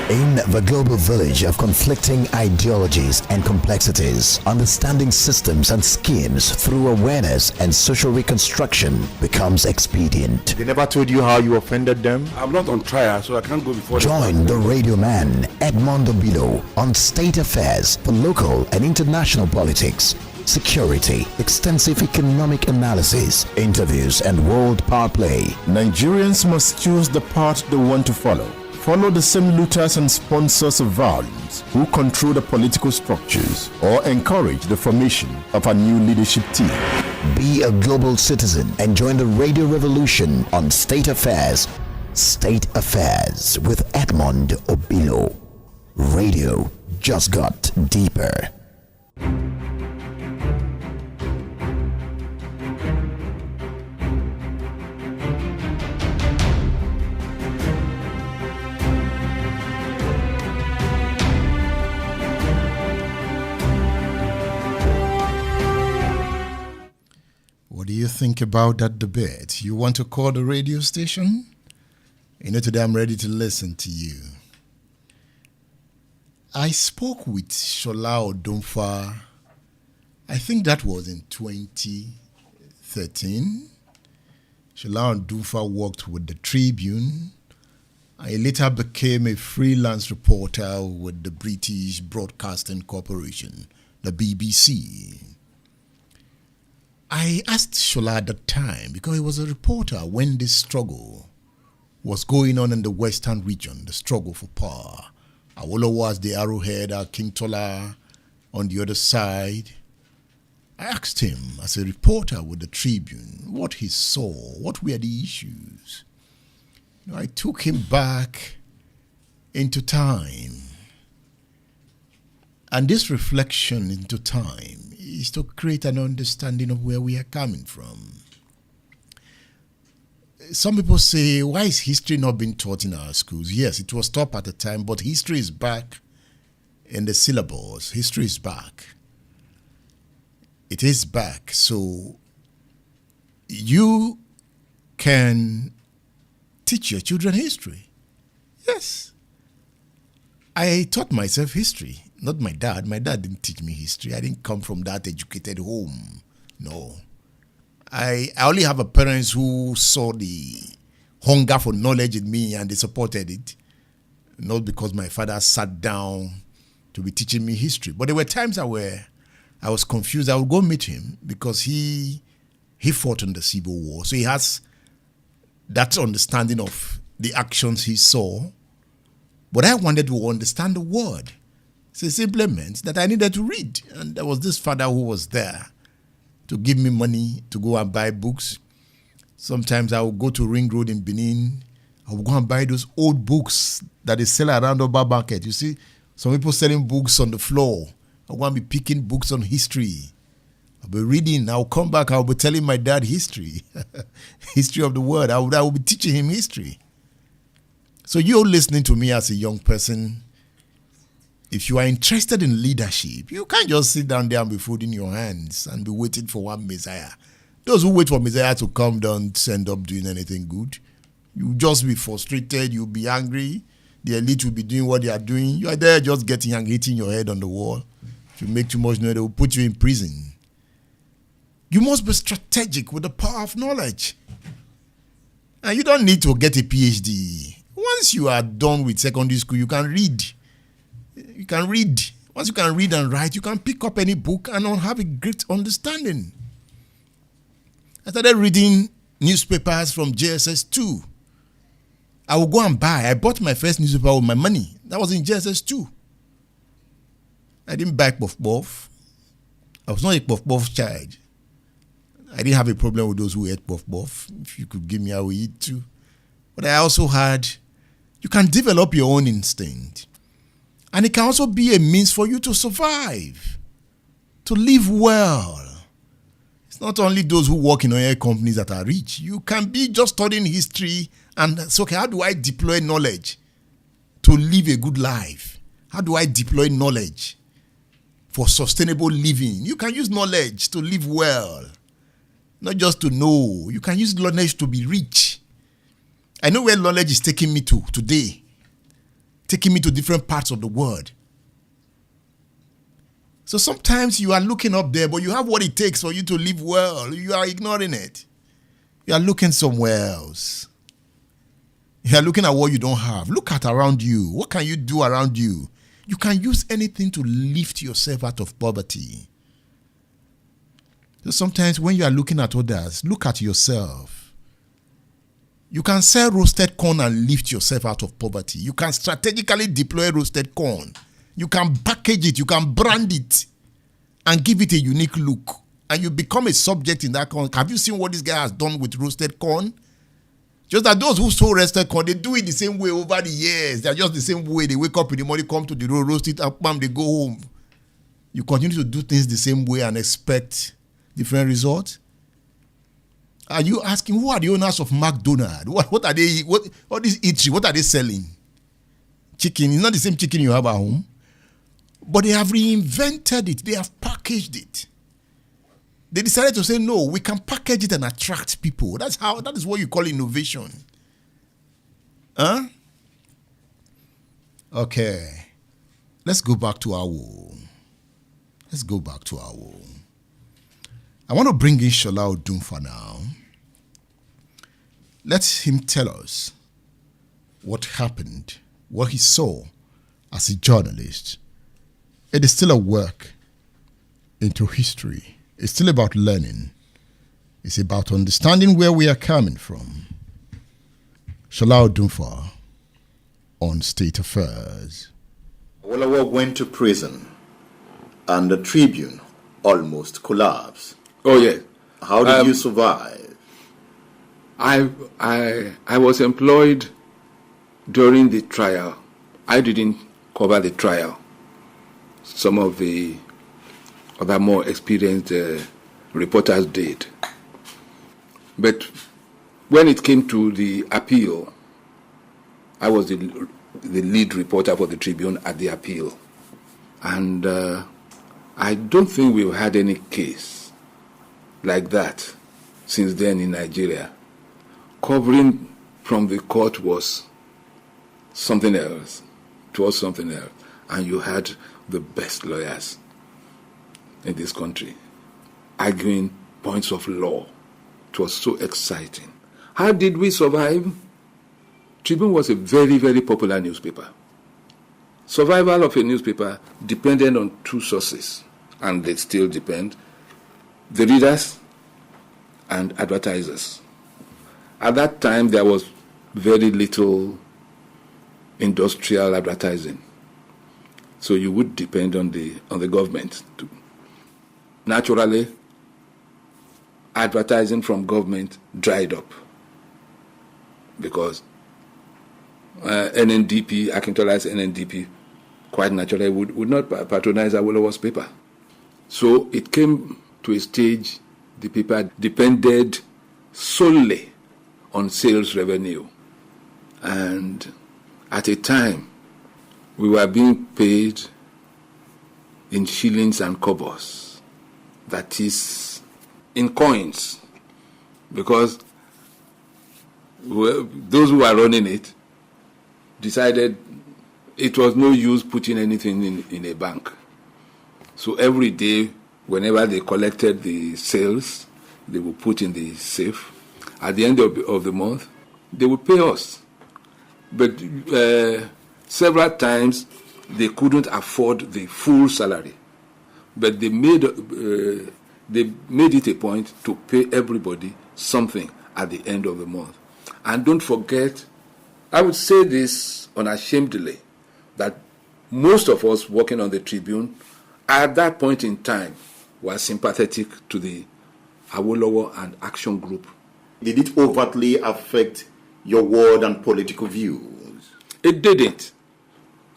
In the global village of conflicting ideologies and complexities, understanding systems and schemes through awareness and social reconstruction becomes expedient. They never told you how you offended them? I'm not on trial, so I can't go before Join the radio man Edmond Obilo on State Affairs for local and international politics, security, extensive economic analysis, interviews, and world power play. Nigerians must choose the path they want to follow. Follow the same looters and sponsors of violence who control the political structures or encourage the formation of a new leadership team. Be a global citizen and join the radio revolution on State Affairs. State Affairs with Edmond Obilo. Radio just got deeper. What do you think about that debate? You want to call the radio station? You know, today I'm ready to listen to you. I spoke with Shola Odumfa, I think that was in 2013. Shola Odumfa worked with the Tribune. I later became a freelance reporter with the British Broadcasting Corporation, the BBC. I asked Shola at the time, because he was a reporter when this struggle was going on in the Western region, the struggle for power. Awolowo was the arrowhead, King Tola on the other side. I asked him, as a reporter with the Tribune, what he saw, what were the issues. You know, I took him back into time. And this reflection into time is to create an understanding of where we are coming from. Some people say, why is history not being taught in our schools? Yes, it was taught at the time, but history is back in the syllabus. History is back. It is back. So you can teach your children history. Yes. I taught myself history, not my dad. My dad didn't teach me history. I didn't come from that educated home. No. I only have a parents who saw the hunger for knowledge in me and they supported it. Not because my father sat down to be teaching me history. But there were times I was confused. I would go meet him because he fought in the Civil War. So he has that understanding of the actions he saw. But I wanted to understand the word. So it simply meant that I needed to read. And there was this father who was there to give me money to go and buy books. Sometimes I would go to Ring Road in Benin. I would go and buy those old books that they sell around Oba Market. You see, some people selling books on the floor. I want to be picking books on history. I'll be reading. I'll come back. I'll be telling my dad history. History of the world. I will be teaching him history. So you're listening to me as a young person. If you are interested in leadership, you can't just sit down there and be folding your hands and be waiting for one Messiah. Those who wait for Messiah to come don't end up doing anything good. You'll just be frustrated. You'll be angry. The elite will be doing what they are doing. You are there just getting and hitting your head on the wall. If you make too much noise, they will put you in prison. You must be strategic with the power of knowledge. And you don't need to get a PhD. Once you are done with secondary school, you can read. You can read. Once you can read and write, you can pick up any book and have a great understanding. I started reading newspapers from JSS 2. I would go and buy. I bought my first newspaper with my money. That was in JSS 2. I didn't buy Puff Puff. I was not a Puff Puff child. I didn't have a problem with those who ate Puff Puff. If you could give me, I would eat too. But I also had, you can develop your own instinct. And it can also be a means for you to survive, to live well. It's not only those who work in oil companies that are rich. You can be just studying history and say, okay, how do I deploy knowledge to live a good life? How do I deploy knowledge for sustainable living? You can use knowledge to live well, not just to know. You can use knowledge to be rich. I know where knowledge is taking me to today. Taking me to different parts of the world. So sometimes you are looking up there, but you have what it takes for you to live well. You are ignoring it. You are looking somewhere else. You are looking at what you don't have. Look at around you. What can you do around you? You can use anything to lift yourself out of poverty. So sometimes when you are looking at others, look at yourself. You can sell roasted corn and lift yourself out of poverty. You can strategically deploy roasted corn. You can package it. You can brand it and give it a unique look. And you become a subject in that corn. Have you seen what this guy has done with roasted corn? Just that those who so rested, they do it the same way over the years. They are just the same way. They wake up in the morning, come to the road, roast it up, bam, they go home. You continue to do things the same way and expect different results? Are you asking who are the owners of McDonald's? What are they? What all this eatery? What are they selling? Chicken. It's not the same chicken you have at home, but they have reinvented it. They have packaged it. They decided to say, no, we can package it and attract people. That is what you call innovation. Huh? Okay. Let's go back to our wall. I want to bring in Shola Odunfa now. Let him tell us what happened, what he saw as a journalist. It is still a work into history. It's still about learning. It's about understanding where we are coming from. Shola Odunfa on State Affairs. Awolowo went to prison and the Tribune almost collapsed. Oh, yeah. How did you survive? I was employed during the trial. I didn't cover the trial. Some of the other more experienced reporters did. But when it came to the appeal, I was the lead reporter for the Tribune at the appeal. And I don't think we've had any case like that since then in Nigeria. Covering from the court was something else. It was something else. And you had the best lawyers in this country arguing points of law. It was so exciting. How did we survive? Tribune was a very, very popular newspaper. Survival of a newspaper depended on two sources, and they still depend: the readers and advertisers. At that time, there was very little industrial advertising, so you would depend on the government. Naturally, advertising from government dried up because NNDP, Akintola's NNDP, quite naturally would not patronize Awolowo's paper. So it came to a stage the paper depended solely on sales revenue. And at a time, we were being paid in shillings and kobos. That is, in coins. Because those who were running it decided it was no use putting anything in a bank. So every day, whenever they collected the sales, they would put in the safe. At the end of the month, they would pay us. But several times, they couldn't afford the full salary. But they made it a point to pay everybody something at the end of the month. And don't forget, I would say this unashamedly, that most of us working on the Tribune at that point in time were sympathetic to the Awolowo and Action Group. Did it overtly affect your world and political views? It didn't.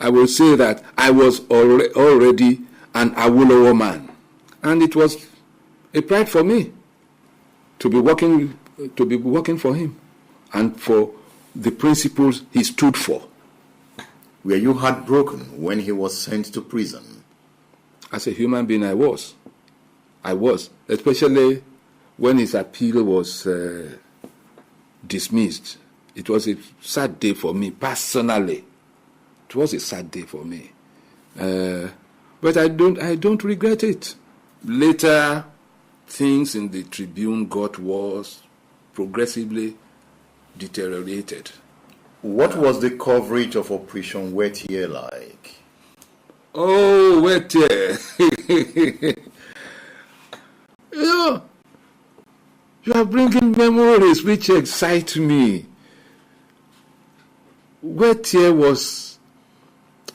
I will say that I was already an Awolowo man, and it was a pride for me to be working for him and for the principles he stood for. Were you heartbroken when he was sent to prison? As a human being, I was, especially when his appeal was dismissed. It was a sad day for me personally. It was a sad day for me. But I don't regret it. Later, things in the Tribune got worse, progressively deteriorated. What was the coverage of Operation Wet-Year like? Oh, Wet-Year. You are bringing memories which excite me. Wet-Year was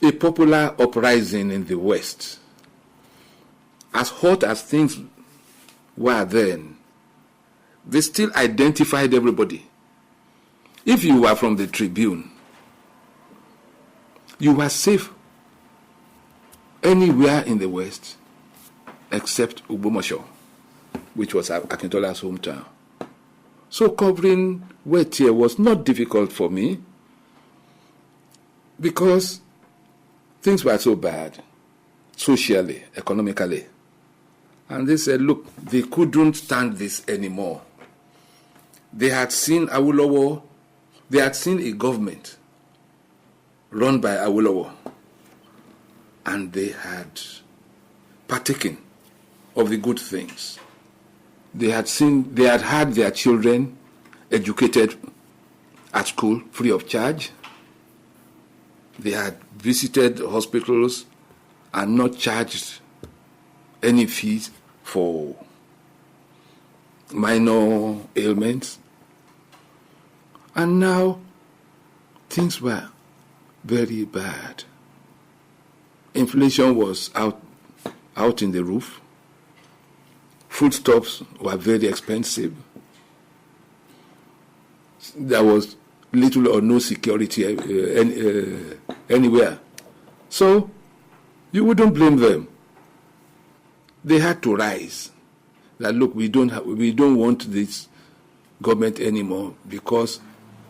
a popular uprising in the West. As hot as things were then, they still identified everybody. If you were from the Tribune, you were safe anywhere in the West except Ubumosho, which was Akintola's hometown. So covering Wetie was not difficult for me because things were so bad, socially, economically. And they said, look, they couldn't stand this anymore. They had seen Awolowo, they had seen a government run by Awolowo, and they had partaken of the good things. They had had their children educated at school free of charge. They had visited hospitals and not charged any fees for minor ailments. And now things were very bad. Inflation was out in the roof. Foodstuffs were very expensive. There was little or no security anywhere. So you wouldn't blame them. They had to rise. That look, we don't want this government anymore because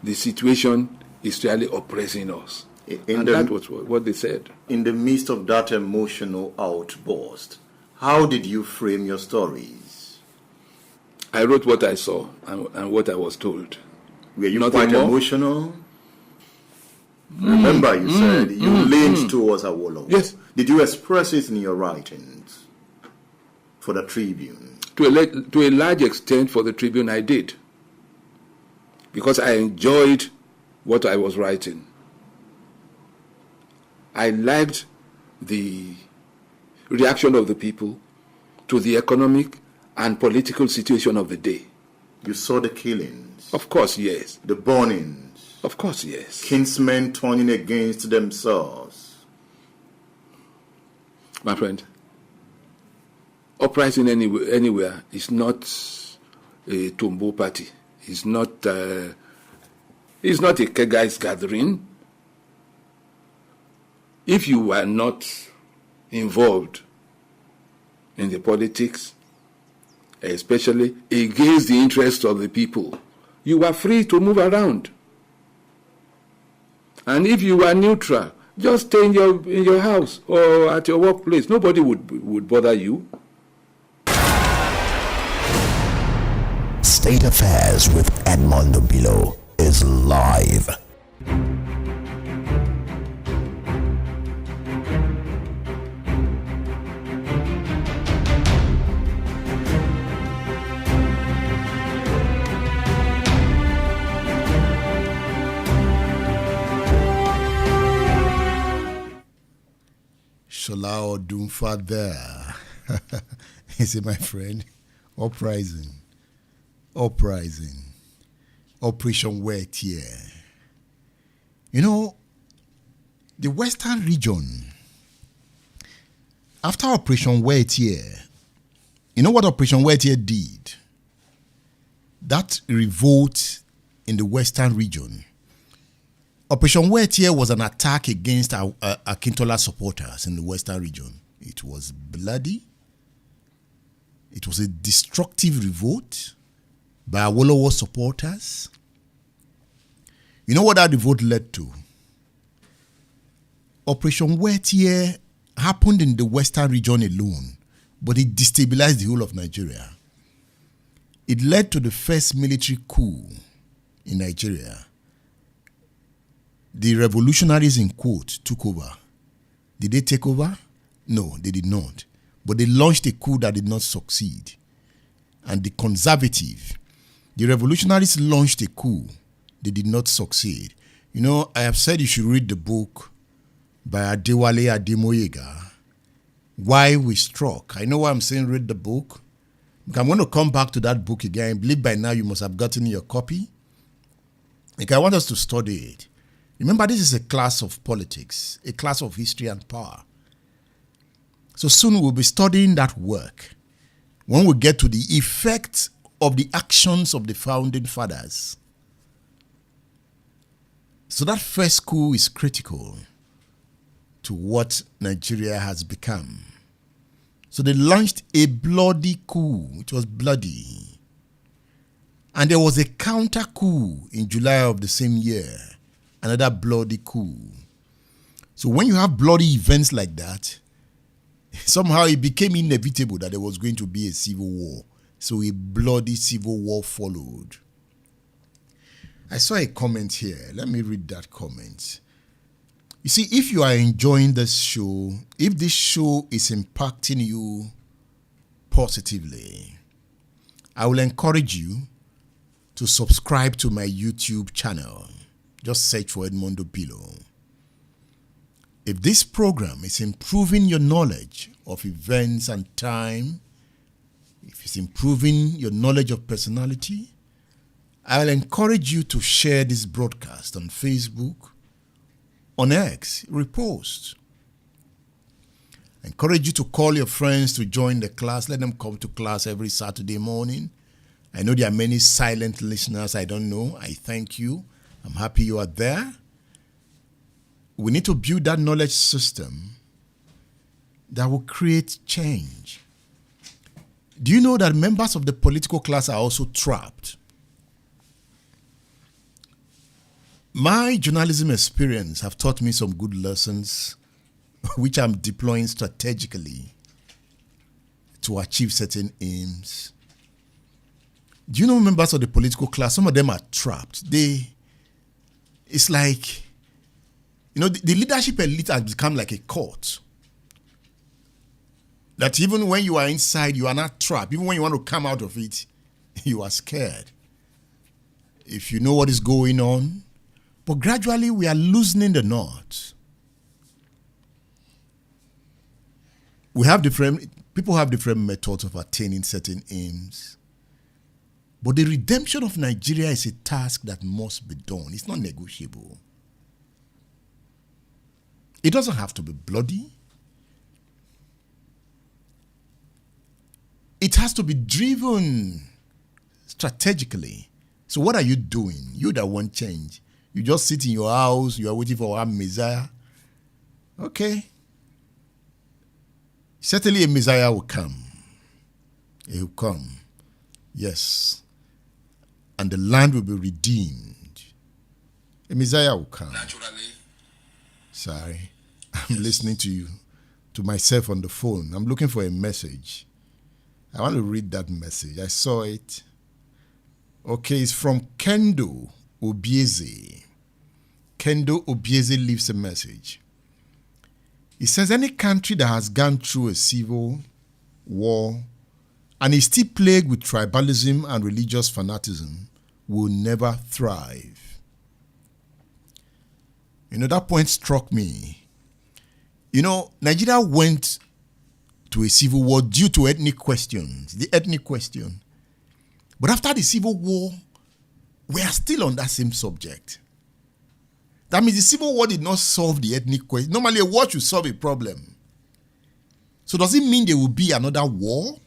the situation is really oppressing us. That was what they said. In the midst of that emotional outburst, how did you frame your stories? I wrote what I saw and what I was told. Were you quite emotional? Remember, you said you leaned towards Awolowo. Yes. Did you express it in your writings for the Tribune? To a large extent, for the Tribune, I did. Because I enjoyed what I was writing. I liked the reaction of the people to the economic and political situation of the day. You saw the killings? Of course, yes. The burnings? Of course, yes. Kinsmen turning against themselves? My friend, uprising anywhere is not a Tumbo party. It's not a guys gathering. If you were not involved in the politics, especially against the interests of the people, you were free to move around. And if you were neutral, just stay in your house or at your workplace. Nobody would bother you. State Affairs with Edmond Obilo is live. Shola Odumfa there. Is it my friend? Uprising. Operation Wetie. You know, the Western region, after Operation Wetie, you know what Operation Wetie did? That revolt in the Western region, Operation Wetie was an attack against Akintola supporters in the Western region. It was bloody. It was a destructive revolt by Awolowo supporters. You know what that revolt led to? Operation Wetie happened in the Western region alone, but it destabilized the whole of Nigeria. It led to the first military coup in Nigeria. The revolutionaries, in quote, took over. Did they take over? No, they did not. But they launched a coup that did not succeed. And the revolutionaries launched a coup. They did not succeed. You know, I have said you should read the book by Adewale Ademoyega, Why We Struck. I know why I'm saying read the book. I'm going to come back to that book again. I believe by now you must have gotten your copy. I want us to study it. Remember, this is a class of politics, a class of history and power. So soon we'll be studying that work when we get to the effect of the actions of the founding fathers So that first coup is critical to what Nigeria has become. So they launched a bloody coup. It was bloody. And there was a counter coup in July of the same year. Another bloody coup. So when you have bloody events like that, somehow it became inevitable that there was going to be a civil war. So a bloody civil war followed. I saw a comment here. Let me read that comment. You see, if you are enjoying this show, if this show is impacting you positively, I will encourage you to subscribe to my YouTube channel. Just search for Edmond Obilo. If this program is improving your knowledge of events and time, if it's improving your knowledge of personality, I'll encourage you to share this broadcast on Facebook, on X, repost. I encourage you to call your friends to join the class. Let them come to class every Saturday morning. I know there are many silent listeners I don't know. I thank you. I'm happy you are there. We need to build that knowledge system that will create change. Do you know that members of the political class are also trapped? My journalism experience have taught me some good lessons which I'm deploying strategically to achieve certain aims. Do you know members of the political class, some of them are trapped. It's like, the leadership elite has become like a court. That even when you are inside, you are not trapped. Even when you want to come out of it, you are scared. If you know what is going on. But gradually, we are loosening the knot. People have different methods of attaining certain aims. But the redemption of Nigeria is a task that must be done. It's not negotiable. It doesn't have to be bloody. It has to be driven strategically. So what are you doing? You that want change. You just sit in your house, you are waiting for a Messiah. Okay. Certainly a Messiah will come. He will come. Yes. And the land will be redeemed. A Messiah will come. Naturally. Sorry. I'm listening to you, to myself on the phone. I'm looking for a message. I want to read that message. I saw it. Okay, it's from Kendo Obieze. Kendo Obieze leaves a message. He says, any country that has gone through a civil war and is still plagued with tribalism and religious fanaticism will never thrive. That point struck me. Nigeria went to a civil war due to ethnic questions, the ethnic question. But after the civil war, we are still on that same subject. That means the civil war did not solve the ethnic question. Normally, a war should solve a problem. So does it mean there will be another war?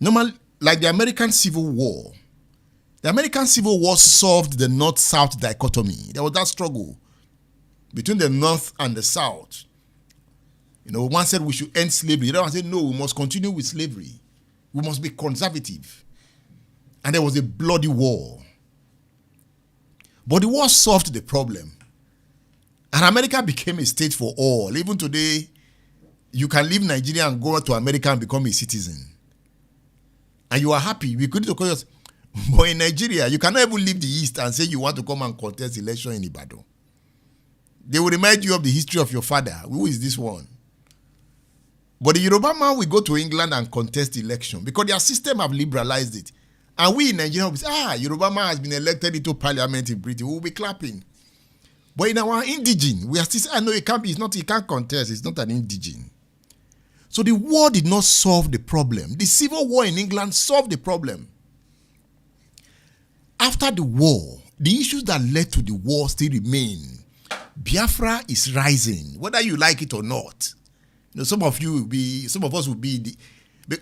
Normally, like the American Civil War. The American Civil War solved the North-South dichotomy. There was that struggle between the North and the South. One said we should end slavery. The other one said, no, we must continue with slavery. We must be conservative. And there was a bloody war. But the war solved the problem. And America became a state for all. Even today, you can leave Nigeria and go to America and become a citizen. And you are happy. We could call us. But in Nigeria, you cannot even leave the East and say you want to come and contest election in Ibadan. They will remind you of the history of your father. Who is this one? But the Yoruba man will go to England and contest election because their system have liberalized it. And we in Nigeria will say, Yoruba man has been elected into parliament in Britain. We will be clapping. But in our indigene, we are still saying, no, it can't be. He can't contest. It's not an indigene. So the war did not solve the problem. The civil war in England solved the problem. After the war, the issues that led to the war still remain. Biafra is rising, whether you like it or not. Some of us will be.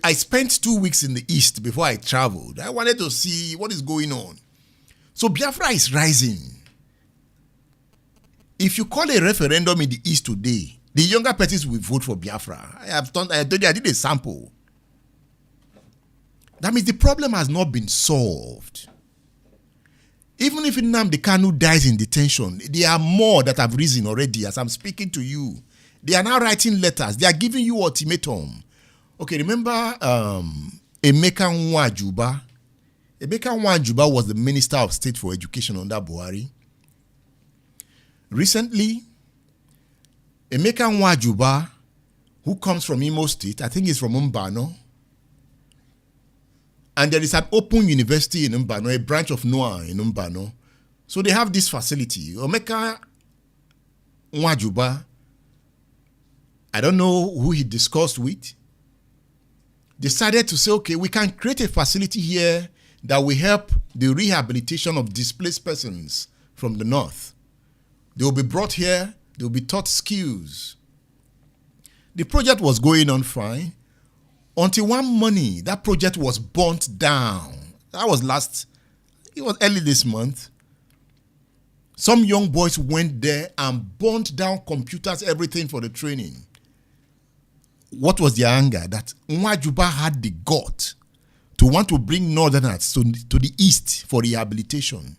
I spent 2 weeks in the East before I traveled. I wanted to see what is going on. So Biafra is rising. If you call a referendum in the East today, the younger parties will vote for Biafra. I did a sample. That means the problem has not been solved. Even if Nnamdi Kanu dies in detention, there are more that have risen already as I'm speaking to you. They are now writing letters. They are giving you ultimatum. Okay, remember Emeka Nwajuba? Emeka Nwajuba was the Minister of State for Education under Buhari. Recently, Emeka Nwajuba, who comes from Imo State, I think he's from Mbano, and there is an open university in Mbano, a branch of NOA in Mbano. So they have this facility. Emeka Nwajuba, I don't know who he discussed with, decided to say, okay, we can create a facility here that will help the rehabilitation of displaced persons from the north. They will be brought here, they will be taught skills. The project was going on fine until one morning, that project was burnt down. That was it was early this month. Some young boys went there and burnt down computers, everything for the training. What was their anger? That Nwajuba had the gut to want to bring northerners to the east for rehabilitation.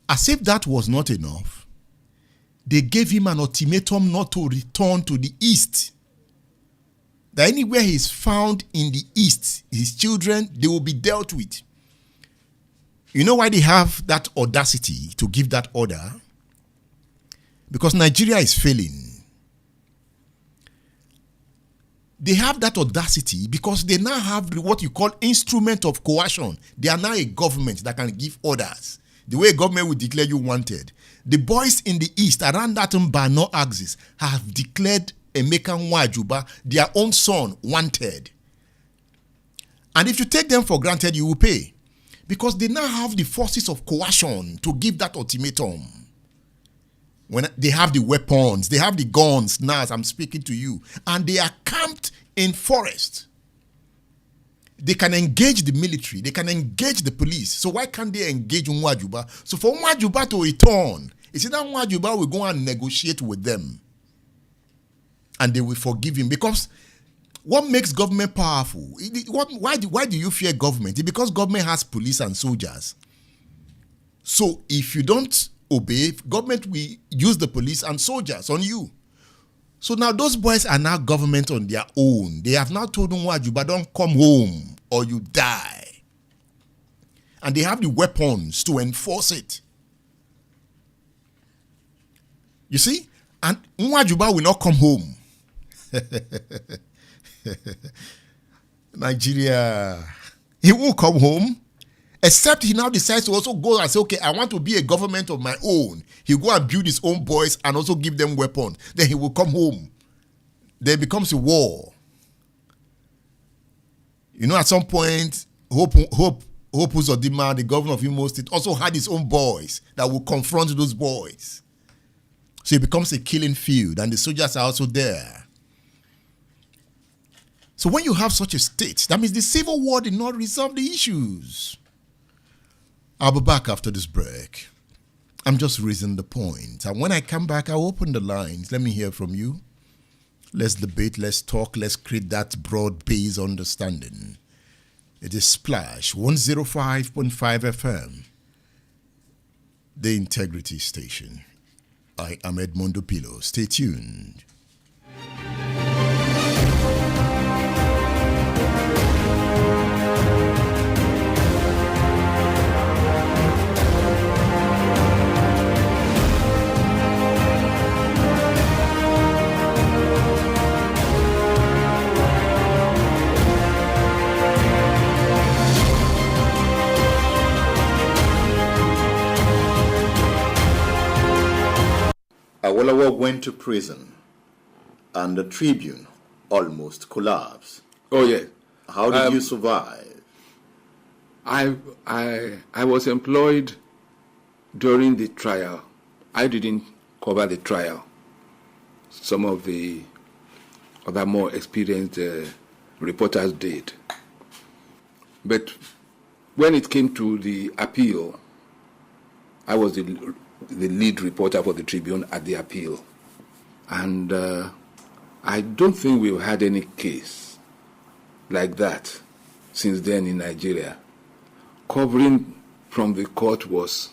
As if that was not enough, they gave him an ultimatum not to return to the east. That anywhere he is found in the east, his children, they will be dealt with. You know why they have that audacity to give that order? Because Nigeria is failing. They have that audacity because they now have what you call instrument of coercion. They are now a government that can give orders. The way a government will declare you wanted. The boys in the east around that Mbano axis have declared Emeka Nwajuba, their own son, wanted. And if you take them for granted, you will pay. Because they now have the forces of coercion to give that ultimatum. When they have the weapons, they have the guns now as I'm speaking to you, and they are camped in forest. They can engage the military, they can engage the police. So why can't they engage Nwajuba? So for Nwajuba to return, it's either Nwajuba will go and negotiate with them, and they will forgive him. Because what makes government powerful? Why do you fear government? It's because government has police and soldiers. So if you don't obey, government will use the police and soldiers on you. So now those boys are now government on their own. They have now told Nwajuba, don't come home or you die. And they have the weapons to enforce it. You see? And Nwajuba will not come home. Nigeria, he won't come home. Except he now decides to also go and say, okay, I want to be a government of my own. He'll go and build his own boys and also give them weapons. Then he will come home. Then it becomes a war. You know, at some point, Hope Uzodinma, the governor of Imo State, also had his own boys that will confront those boys. So it becomes a killing field, and the soldiers are also there. So when you have such a state, that means the civil war did not resolve the issues. I'll be back after this break. I'm just raising the point. And when I come back, I'll open the lines. Let me hear from you. Let's debate, let's talk, let's create that broad-based understanding. It is Splash 105.5 FM, the Integrity Station. I am Edmondo Pilo. Stay tuned. Awolowo went to prison, and the Tribune almost collapsed. Oh yeah. How did you survive? I was employed during the trial. I didn't cover the trial. Some of the other more experienced reporters did. But when it came to the appeal, I was the lead reporter for the Tribune at the appeal. And I don't think we've had any case like that since then in Nigeria. Covering from the court was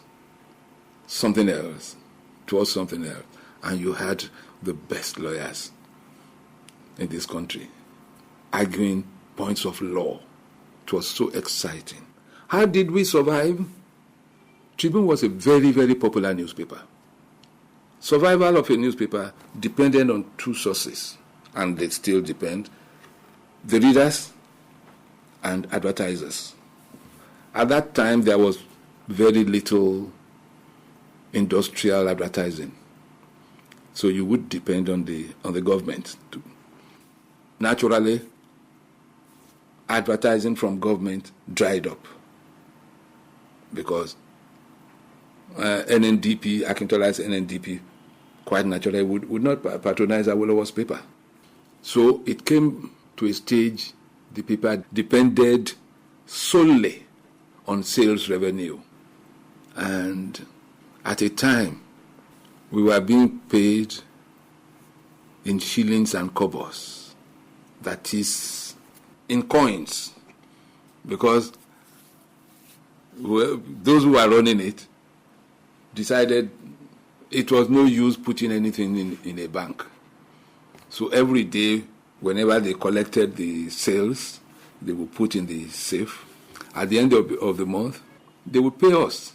something else. It was something else. And you had the best lawyers in this country arguing points of law. It was so exciting. How did we survive? Tribune was a very, very popular newspaper. Survival of a newspaper depended on two sources, and they still depend: the readers and advertisers. At that time, there was very little industrial advertising, so you would depend on the government. Naturally, advertising from government dried up because NNDP, Akintola's NNDP, quite naturally would not patronize Awolowo's paper. So it came to a stage the paper depended solely on sales revenue. And at a time, we were being paid in shillings and kobos, that is, in coins, because those who were running it decided it was no use putting anything in a bank. So every day, whenever they collected the sales, they would put in the safe. At the end of the month, they would pay us.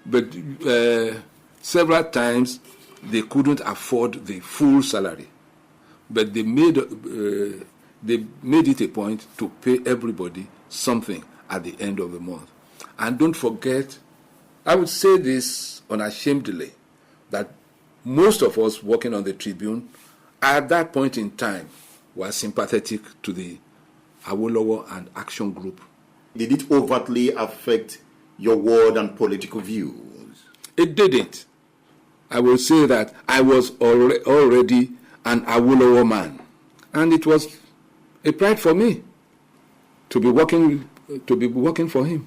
But several times, they couldn't afford the full salary. But they made it a point to pay everybody something at the end of the month. And don't forget, I would say this unashamedly, that most of us working on the Tribune at that point in time were sympathetic to the Awolowo and Action Group. Did it overtly affect your world and political views? It didn't. I will say that I was already an Awolowo man, and it was a pride for me to be working for him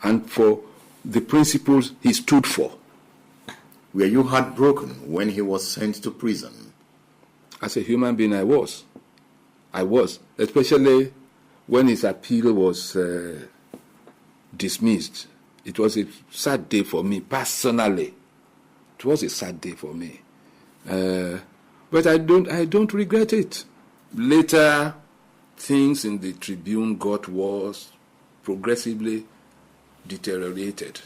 and for the principles he stood for. Were you heartbroken when he was sent to prison? As a human being, I was, especially when his appeal was dismissed. It was a sad day for me, personally. It was a sad day for me. But I don't regret it. Later, things in the Tribune got worse, progressively deteriorated.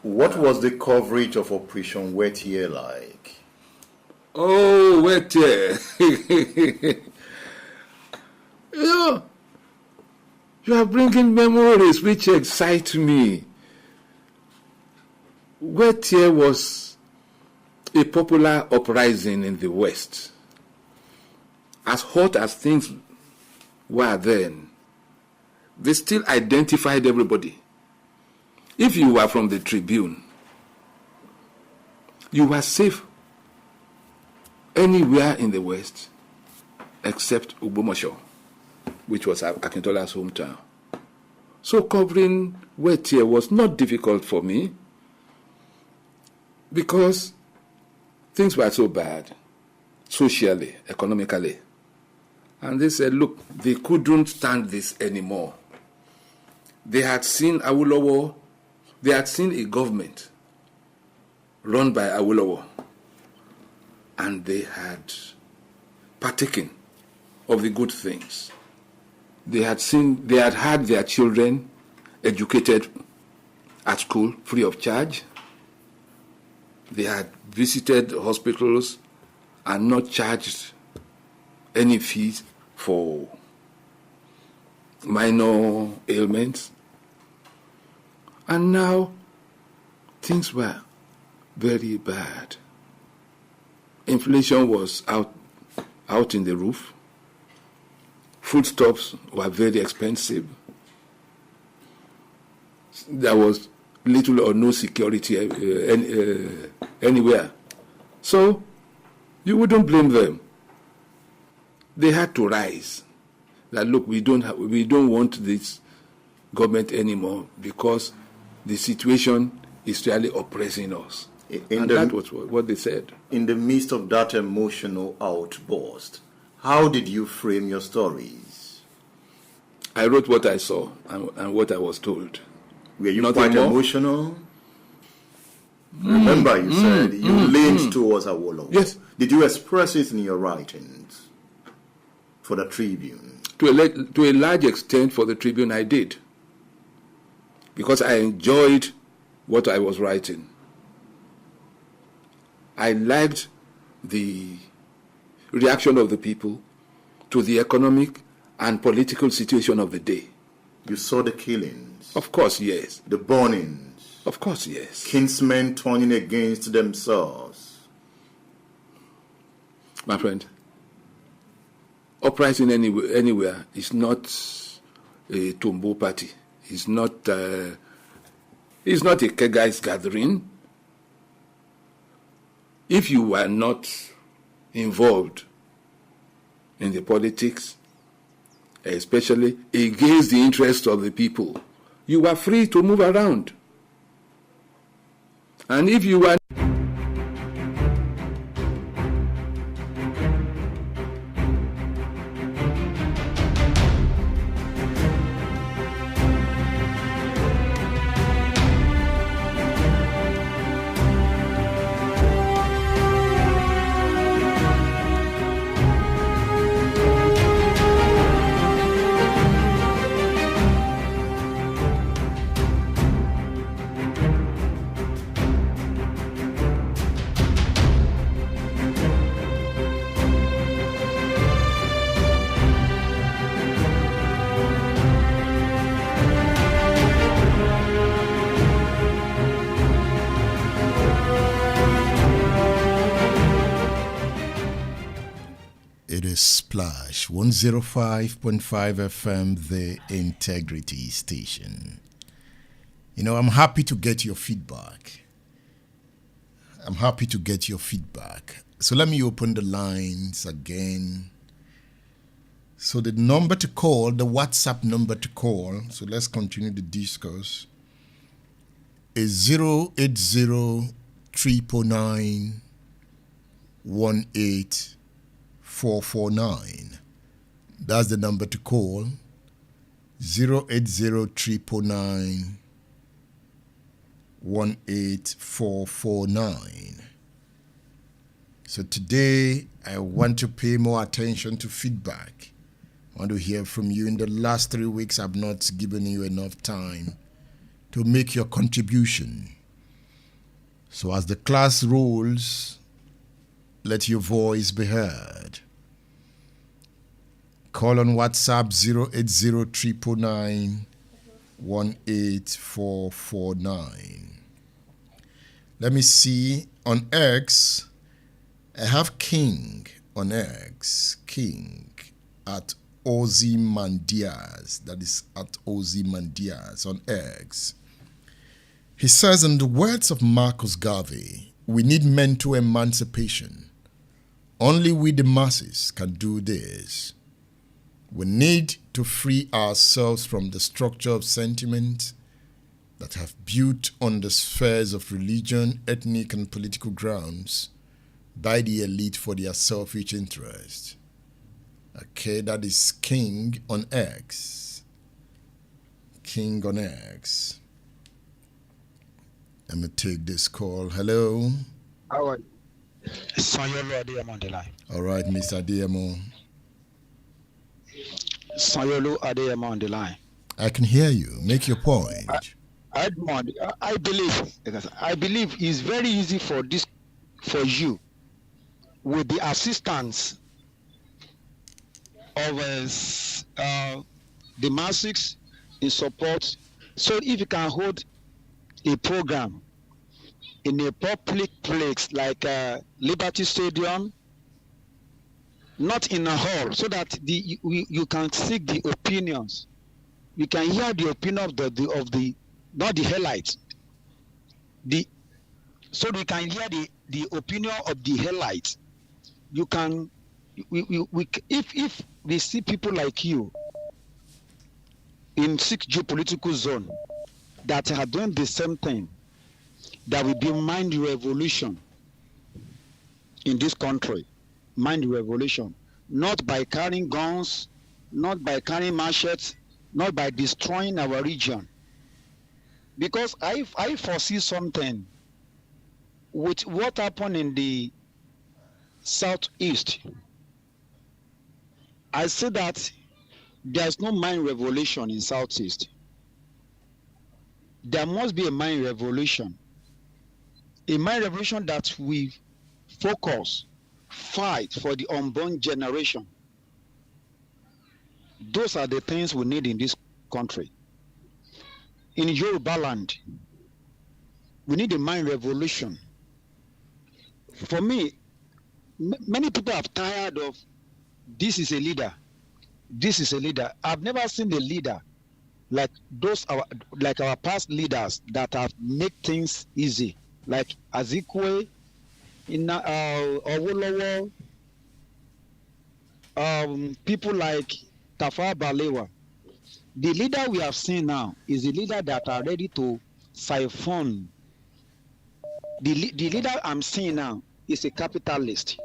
What was the coverage of Operation Wettier like? Oh, Wettier. You are bringing memories which excite me. Wettier was a popular uprising in the West. As hot as things were then, they still identified everybody. If you were from the Tribune, you were safe anywhere in the West except Ubomosho, which was Akintola's hometown. So covering Wettier was not difficult for me because things were so bad, socially, economically. And they said, look, they couldn't stand this anymore. They had seen Awolowo. They had seen a government run by Awolowo, and they had partaken of the good things. They had had their children educated at school free of charge. They had visited hospitals and not charged any fees for minor ailments. And now, things were very bad. Inflation was out in the roof. Foodstuffs were very expensive. There was little or no security anywhere. So, you wouldn't blame them. They had to rise. That, look, we don't want this government anymore because the situation is really oppressing us. And that was what they said. In the midst of that emotional outburst, how did you frame your stories? I wrote what I saw and what I was told. Were you quite emotional? Remember, you said you leaned towards Awolowo. Yes. Did you express it in your writings for the Tribune? To a large extent, for the Tribune, I did. Because I enjoyed what I was writing. I liked the reaction of the people to the economic and political situation of the day. You saw the killings? Of course, yes. The burnings? Of course, yes. Kinsmen turning against themselves? My friend, uprising anywhere is not a Tumbo party. It's not a guys gathering. If you were not involved in the politics, especially against the interests of the people, you were free to move around. And if you were Splash 105.5 FM, the Integrity Station. You know, I'm happy to get your feedback. So let me open the lines again. So the number to call, the WhatsApp number to call, so let's continue the discourse, is 080 309 18449. That's the number to call. 080 309 18449. So today I want to pay more attention to feedback. I want to hear from you. In the last 3 weeks, I've not given you enough time to make your contribution. So as the class rolls, let your voice be heard. Call on WhatsApp 080 309 18449. Let me see. On X, I have King on X. King at Ozymandias. That is at Ozymandias on X. He says, in the words of Marcus Garvey, we need mental emancipation. Only we, the masses, can do this. We need to free ourselves from the structure of sentiment that have built on the spheres of religion, ethnic, and political grounds by the elite for their selfish interest. Okay, that is King on X. King on X. Let me take this call. Hello. How are you? Sanyolu Adeyemo on the line. All right, Mr. Adeyemo. Sanyolu Adeyemo on the line. I can hear you. Make your point. Edmond, I believe it's very easy for you, with the assistance of the masses in support. So if you can hold a program in a public place like Liberty Stadium, not in a hall, so that you can seek the opinions. You can hear the opinion of the not the headlights. So we can hear the opinion of the headlights. You can if we see people like you in 6 geopolitical zone that are doing the same thing, there will be mind revolution in this country. Mind revolution. Not by carrying guns, not by carrying machetes, not by destroying our region. Because I foresee something with what happened in the southeast. I see that there's no mind revolution in southeast. There must be a mind revolution. A mind revolution that we focus, fight for the unborn generation. Those are the things we need in this country. In Yoruba land, we need a mind revolution. For me, many people are tired of this is a leader. This is a leader. I've never seen a leader like our past leaders that have made things easy, like Azikwe, Awolowo, people like Tafawa Balewa. The leader we have seen now is the leader that are ready to siphon. The leader I'm seeing now is a capitalist.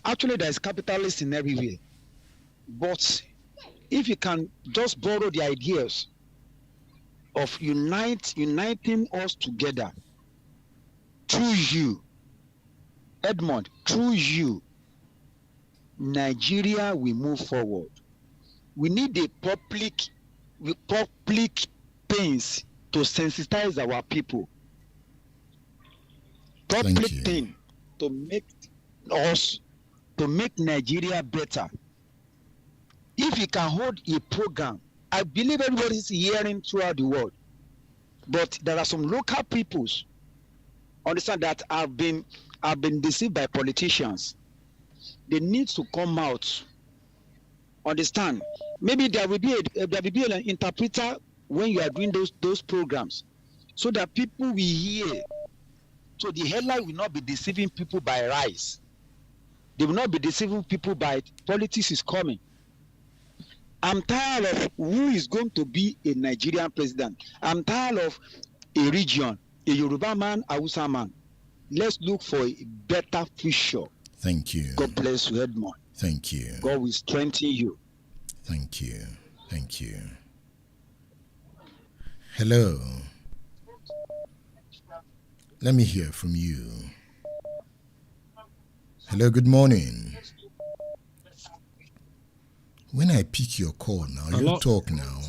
Actually, there is capitalists in everywhere. But if you can just borrow the ideas of uniting us together through you, Edmond, through you, Nigeria will move forward. We need the public things to sensitize our people. Public thing to make Nigeria better. If you can hold a program, I believe everybody is hearing throughout the world, but there are some local peoples understand that have been deceived by politicians. They need to come out. Understand? Maybe there will be an interpreter when you are doing those programs, so that people will hear. So the headline will not be deceiving people by rice. They will not be deceiving people by politics is coming. I'm tired of who is going to be a Nigerian president. I'm tired of a region, a Yoruba man, a Hausa man. Let's look for a better future. Thank you. God bless you, Edmond. Thank you. God will strengthen you. Thank you. Thank you. Hello. Let me hear from you. Hello, good morning. When I pick your call now, Hello? you talk now.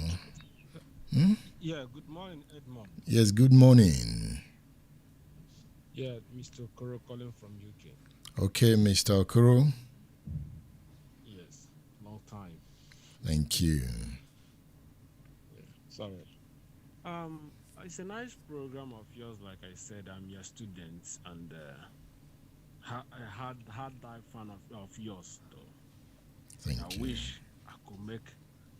Hmm? Yeah, good morning, Edmond. Yes, good morning. Yeah, Mr. Okoro calling from UK. Okay, Mr. Okoro. Yes, long time. Thank you. Yeah, sorry. It's a nice program of yours. Like I said, I'm your student, and I had that fan of yours, though. Thank you. Wish I could make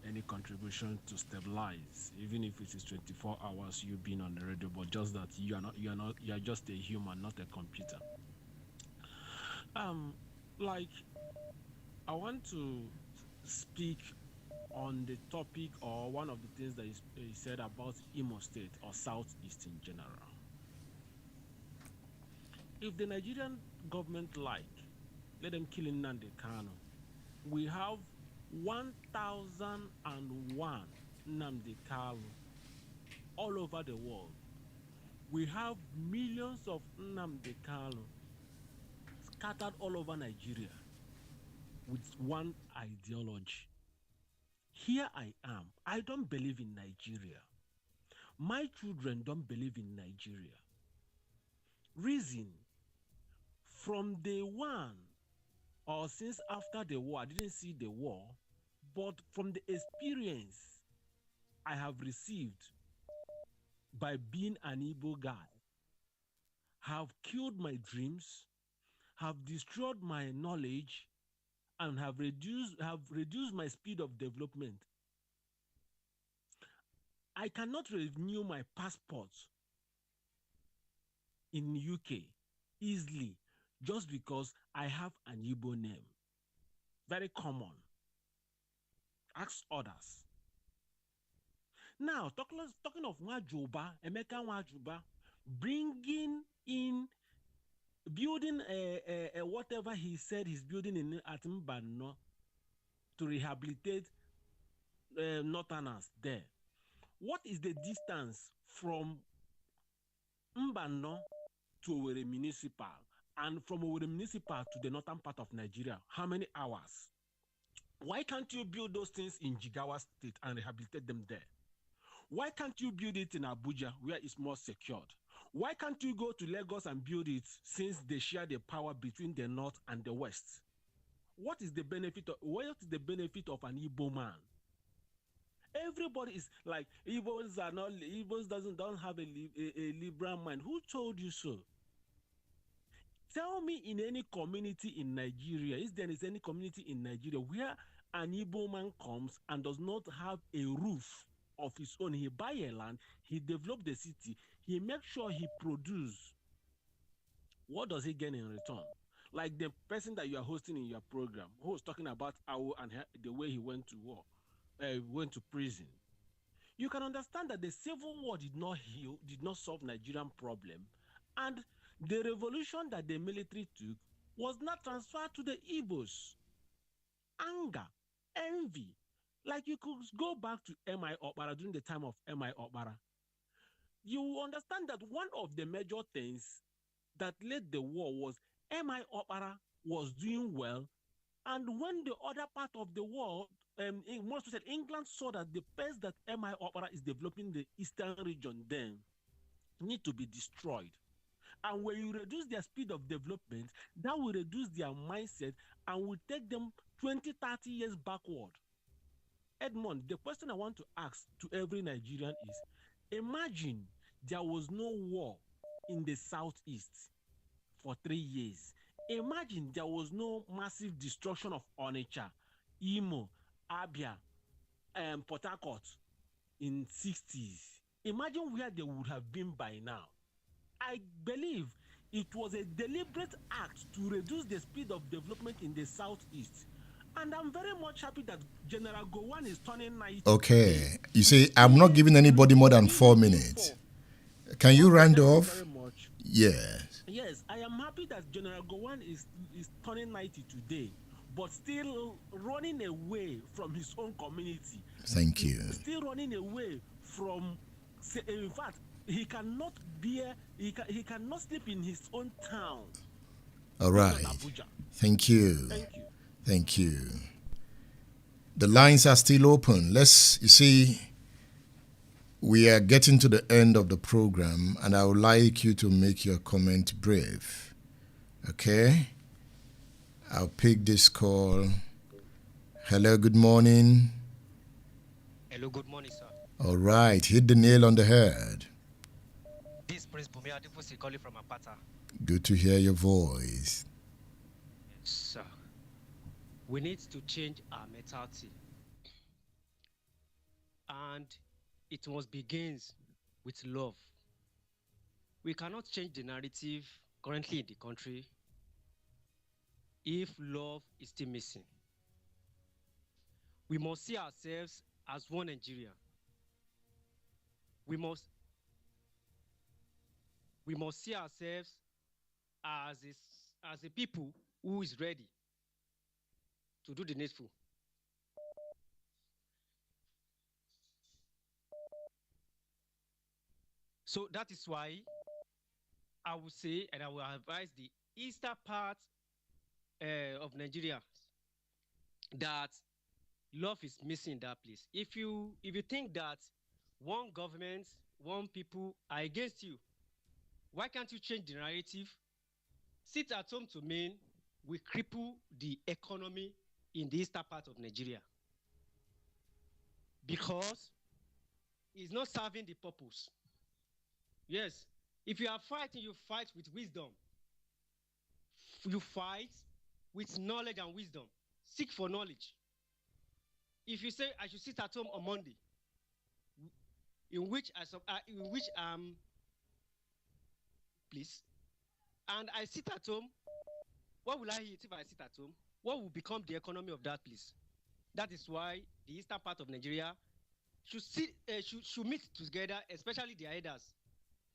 any contribution to stabilize, even if it is 24 hours you being on the radio, but just that you are just a human, not a computer. Like, I want to speak on the topic or one of the things that is said about Imo State or Southeast in general. If the Nigerian government let them kill Nnamdi Kanu. We have 1,001 Nnamdi Kanu all over the world. We have millions of Nnamdi Kanu scattered all over Nigeria with one ideology. Here I am. I don't believe in Nigeria. My children don't believe in Nigeria. Reason, from day one, or since after the war, I didn't see the war, but from the experience I have received by being an Igbo guy, have killed my dreams, have destroyed my knowledge, and have reduced my speed of development. I cannot renew my passport in UK easily just because I have an Igbo name. Very common. Ask others. Now, talking of Nwajuba, Emeka Nwajuba, bringing in, building a whatever he said he's building in at Mbano to rehabilitate Northerners there. What is the distance from Mbano to Owerri Municipal, and from Owerri Municipal to the northern part of Nigeria? How many hours? Why can't you build those things in Jigawa State and rehabilitate them there? Why can't you build it in Abuja where it's more secured? Why can't you go to Lagos and build it, since they share the power between the north and the west? What is the benefit of an Igbo man? Everybody is like, Igbos are not, Igbos don't have a liberal mind. Who told you so? Tell me, in any community in Nigeria, if there is any community in Nigeria where an Igbo man comes and does not have a roof of his own, he buy a land, he develop the city, he makes sure he produce. What does he gain in return? Like the person that you are hosting in your program, who was talking about Awo and the way he went to war, went to prison. You can understand that the Civil War did not heal, did not solve Nigerian problem, and the revolution that the military took was not transferred to the Igbos. Anger, envy. Like, you could go back to M.I. Okpara during the time of M.I. Okpara. You will understand that one of the major things that led the war was M.I. Okpara was doing well, and when the other part of the world, most said England, saw that the pace that M.I. Okpara is developing the eastern region then need to be destroyed. And when you reduce their speed of development, that will reduce their mindset and will take them 20, 30 years backward. Edmond, the question I want to ask to every Nigerian is, imagine there was no war in the southeast for 3 years. Imagine there was no massive destruction of Onitsha, Imo, Abia, Port Harcourt in 60s. Imagine where they would have been by now. I believe it was a deliberate act to reduce the speed of development in the southeast. And I'm very much happy that General Gowon is turning 90. Okay. You see, I'm not giving anybody more than 4 minutes. Can you round off? Very much. Yes. Yes, I am happy that General Gowon is turning 90 today, but still running away from his own community. Thank you. Still running away from, in fact, he cannot bear, he cannot sleep in his own town. All right. Thank you. Thank you. Thank you. The lines are still open. You see, we are getting to the end of the program, and I would like you to make your comment brief. Okay? I'll pick this call. Hello, good morning. Hello, good morning, sir. All right, hit the nail on the head. This is Prince Bumi Adifusi calling from Apata. Good to hear your voice. Yes, sir. We need to change our mentality. And it must begin with love. We cannot change the narrative currently in the country if love is still missing. We must see ourselves as one Nigeria. We must see ourselves as a people who is ready to do the needful. So that is why I will say, and I will advise the eastern part of Nigeria that love is missing in that place. If you think that one government, one people are against you, why can't you change the narrative? Sit at home to mean we cripple the economy in the eastern part of Nigeria because it's not serving the purpose. Yes, if you are fighting, you fight with wisdom. You fight with knowledge and wisdom. Seek for knowledge. If you say I should sit at home on Monday, please, and I sit at home, what will I eat if I sit at home? What will become the economy of that place? That is why the eastern part of Nigeria should meet together, especially the elders,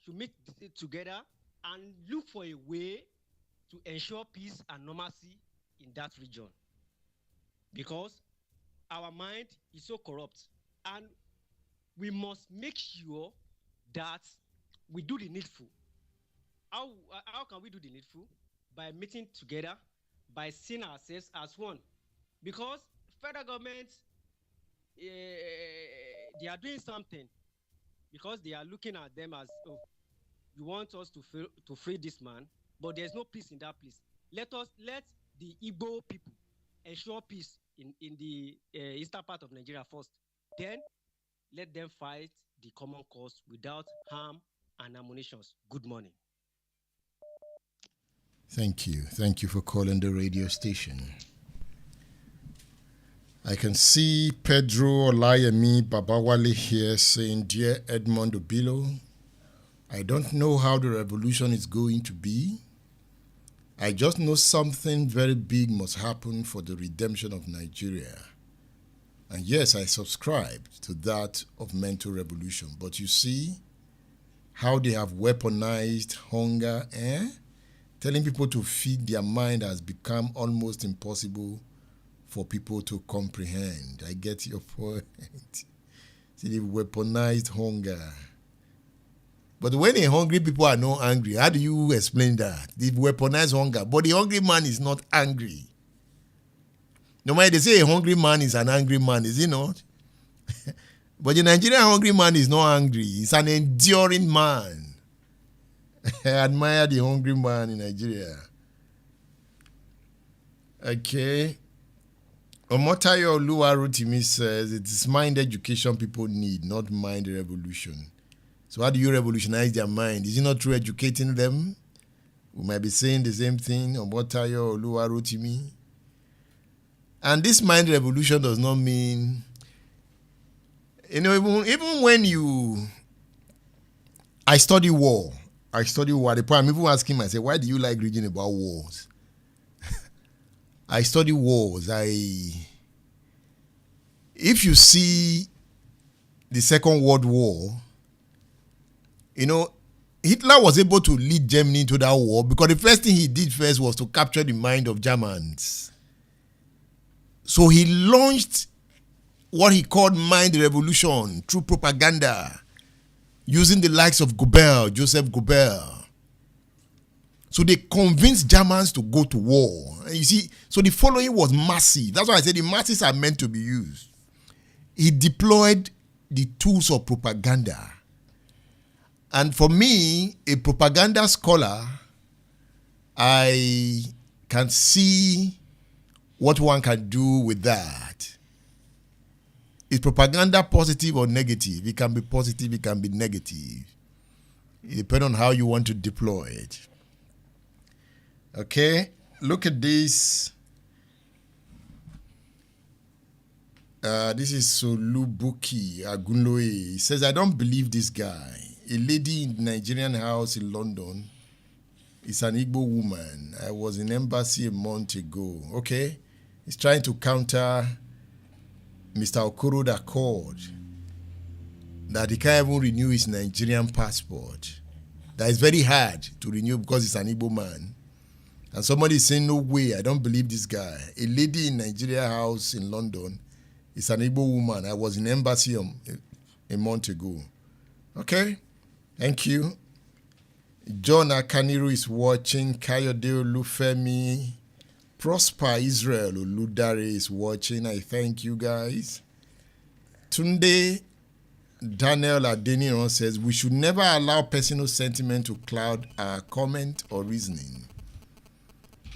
should meet together and look for a way to ensure peace and normalcy in that region. Because our mind is so corrupt, and we must make sure that we do the needful. How can we do the needful? By meeting together, by seeing ourselves as one. Because federal government, they are doing something, because they are looking at them as, oh, you want us to free this man, but there's no peace in that place. Let the Igbo people ensure peace in the eastern part of Nigeria first. Then let them fight the common cause without harm and ammunitions. Good morning. Thank you. Thank you for calling the radio station. I can see Pedro Olayemi Babawale here saying, Dear Edmond Obilo, I don't know how the revolution is going to be. I just know something very big must happen for the redemption of Nigeria. And yes, I subscribe to that of mental revolution. But you see how they have weaponized hunger, Telling people to feed their mind has become almost impossible for people to comprehend. I get your point. See, they've weaponized hunger. But when hungry people are not angry, how do you explain that? They've weaponized hunger, but the hungry man is not angry. No matter they say a hungry man is an angry man, is he not? But the Nigerian hungry man is not angry. He's an enduring man. I admire the hungry man in Nigeria. Okay. Omotayo Oluwarotimi says it is mind education people need, not mind revolution. So how do you revolutionize their mind? Is it not through educating them? We might be saying the same thing. Omotayo Oluwarotimi. And this mind revolution does not mean, even when I study war. At the point, I'm even asking myself, why do you like reading about wars? I study wars. If you see the Second World War, Hitler was able to lead Germany into that war because the first thing he did first was to capture the mind of Germans. So he launched what he called mind revolution through propaganda, using the likes of Joseph Goebbels. So they convinced Germans to go to war. And you see, so the following was massive. That's why I said the masses are meant to be used. He deployed the tools of propaganda. And for me, a propaganda scholar, I can see what one can do with that. Is propaganda positive or negative? It can be positive, it can be negative. It depends on how you want to deploy it. Okay, look at this. This is Solubuki Agunloe. He says, I don't believe this guy. A lady in the Nigerian house in London is an Igbo woman. I was in embassy a month ago. Okay, he's trying to counter Mr. Okoro's accord that he can't even renew his Nigerian passport. That is very hard to renew because he's an Igbo man. And somebody is saying, no way, I don't believe this guy. A lady in Nigeria house in London is an Igbo woman. I was in embassy a month ago. Okay, thank you. John Akaniru is watching. Kayode Olufemi. Prosper Israel Oludare is watching. I thank you guys. Tunde Daniel Adeniran says, we should never allow personal sentiment to cloud our comment or reasoning.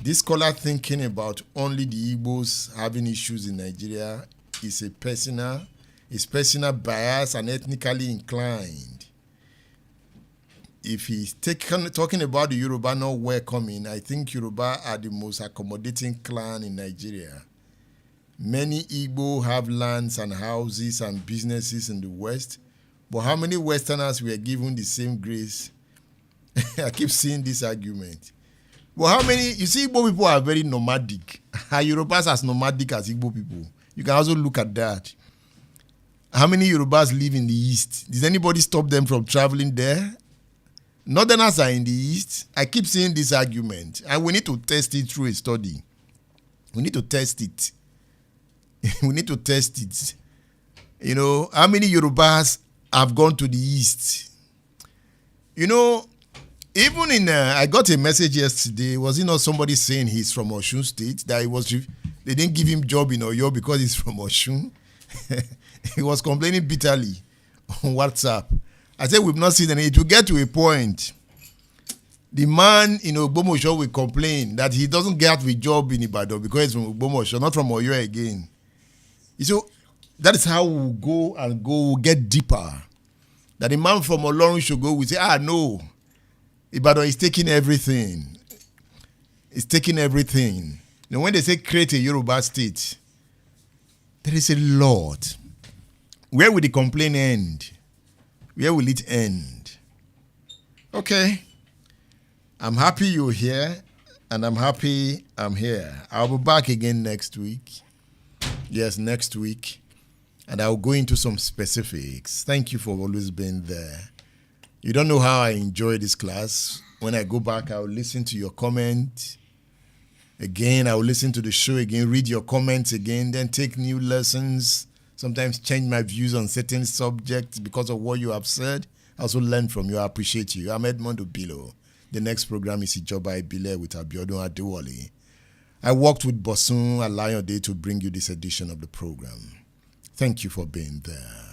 This scholar thinking about only the Igbos having issues in Nigeria is personal bias and ethnically inclined. If he's talking about the Yoruba not welcoming, I think Yoruba are the most accommodating clan in Nigeria. Many Igbo have lands and houses and businesses in the West, but how many Westerners were given the same grace? I keep seeing this argument. But how many, you see, Igbo people are very nomadic. Are Yorubas as nomadic as Igbo people? You can also look at that. How many Yorubas live in the East? Did anybody stop them from traveling there? Northerners are in the east. I keep seeing this argument, and we need to test it through a study. We need to test it. We need to test it. You know, how many Yorubas have gone to the east? You know, even in, I got a message yesterday. Was it not somebody saying he's from Osun State? That they didn't give him job in Oyo because he's from Osun. He was complaining bitterly on WhatsApp. I said, we've not seen any. It will get to a point. The man in Ogbomosho will complain that he doesn't get a job in Ibadan because he's from Ogbomosho, not from Oyo again. So that is how we'll go and go, we'll get deeper. That the man from Olorun should go, we say, no, Ibadan is taking everything. It's taking everything. Now, when they say create a Yoruba state, there is a lot. Where will the complaint end? Where will it end? Okay. I'm happy you're here, and I'm happy I'm here. I'll be back again next week. Yes, next week. And I'll go into some specifics. Thank you for always being there. You don't know how I enjoy this class. When I go back, I'll listen to your comment. Again, I'll listen to the show again, read your comments again, then take new lessons. Sometimes change my views on certain subjects because of what you have said. I also learn from you. I appreciate you. I'm Edmond Obilo. The next program is Ijoba Ibile with Abiodun Adewale. I worked with Bosun Alayode to bring you this edition of the program. Thank you for being there.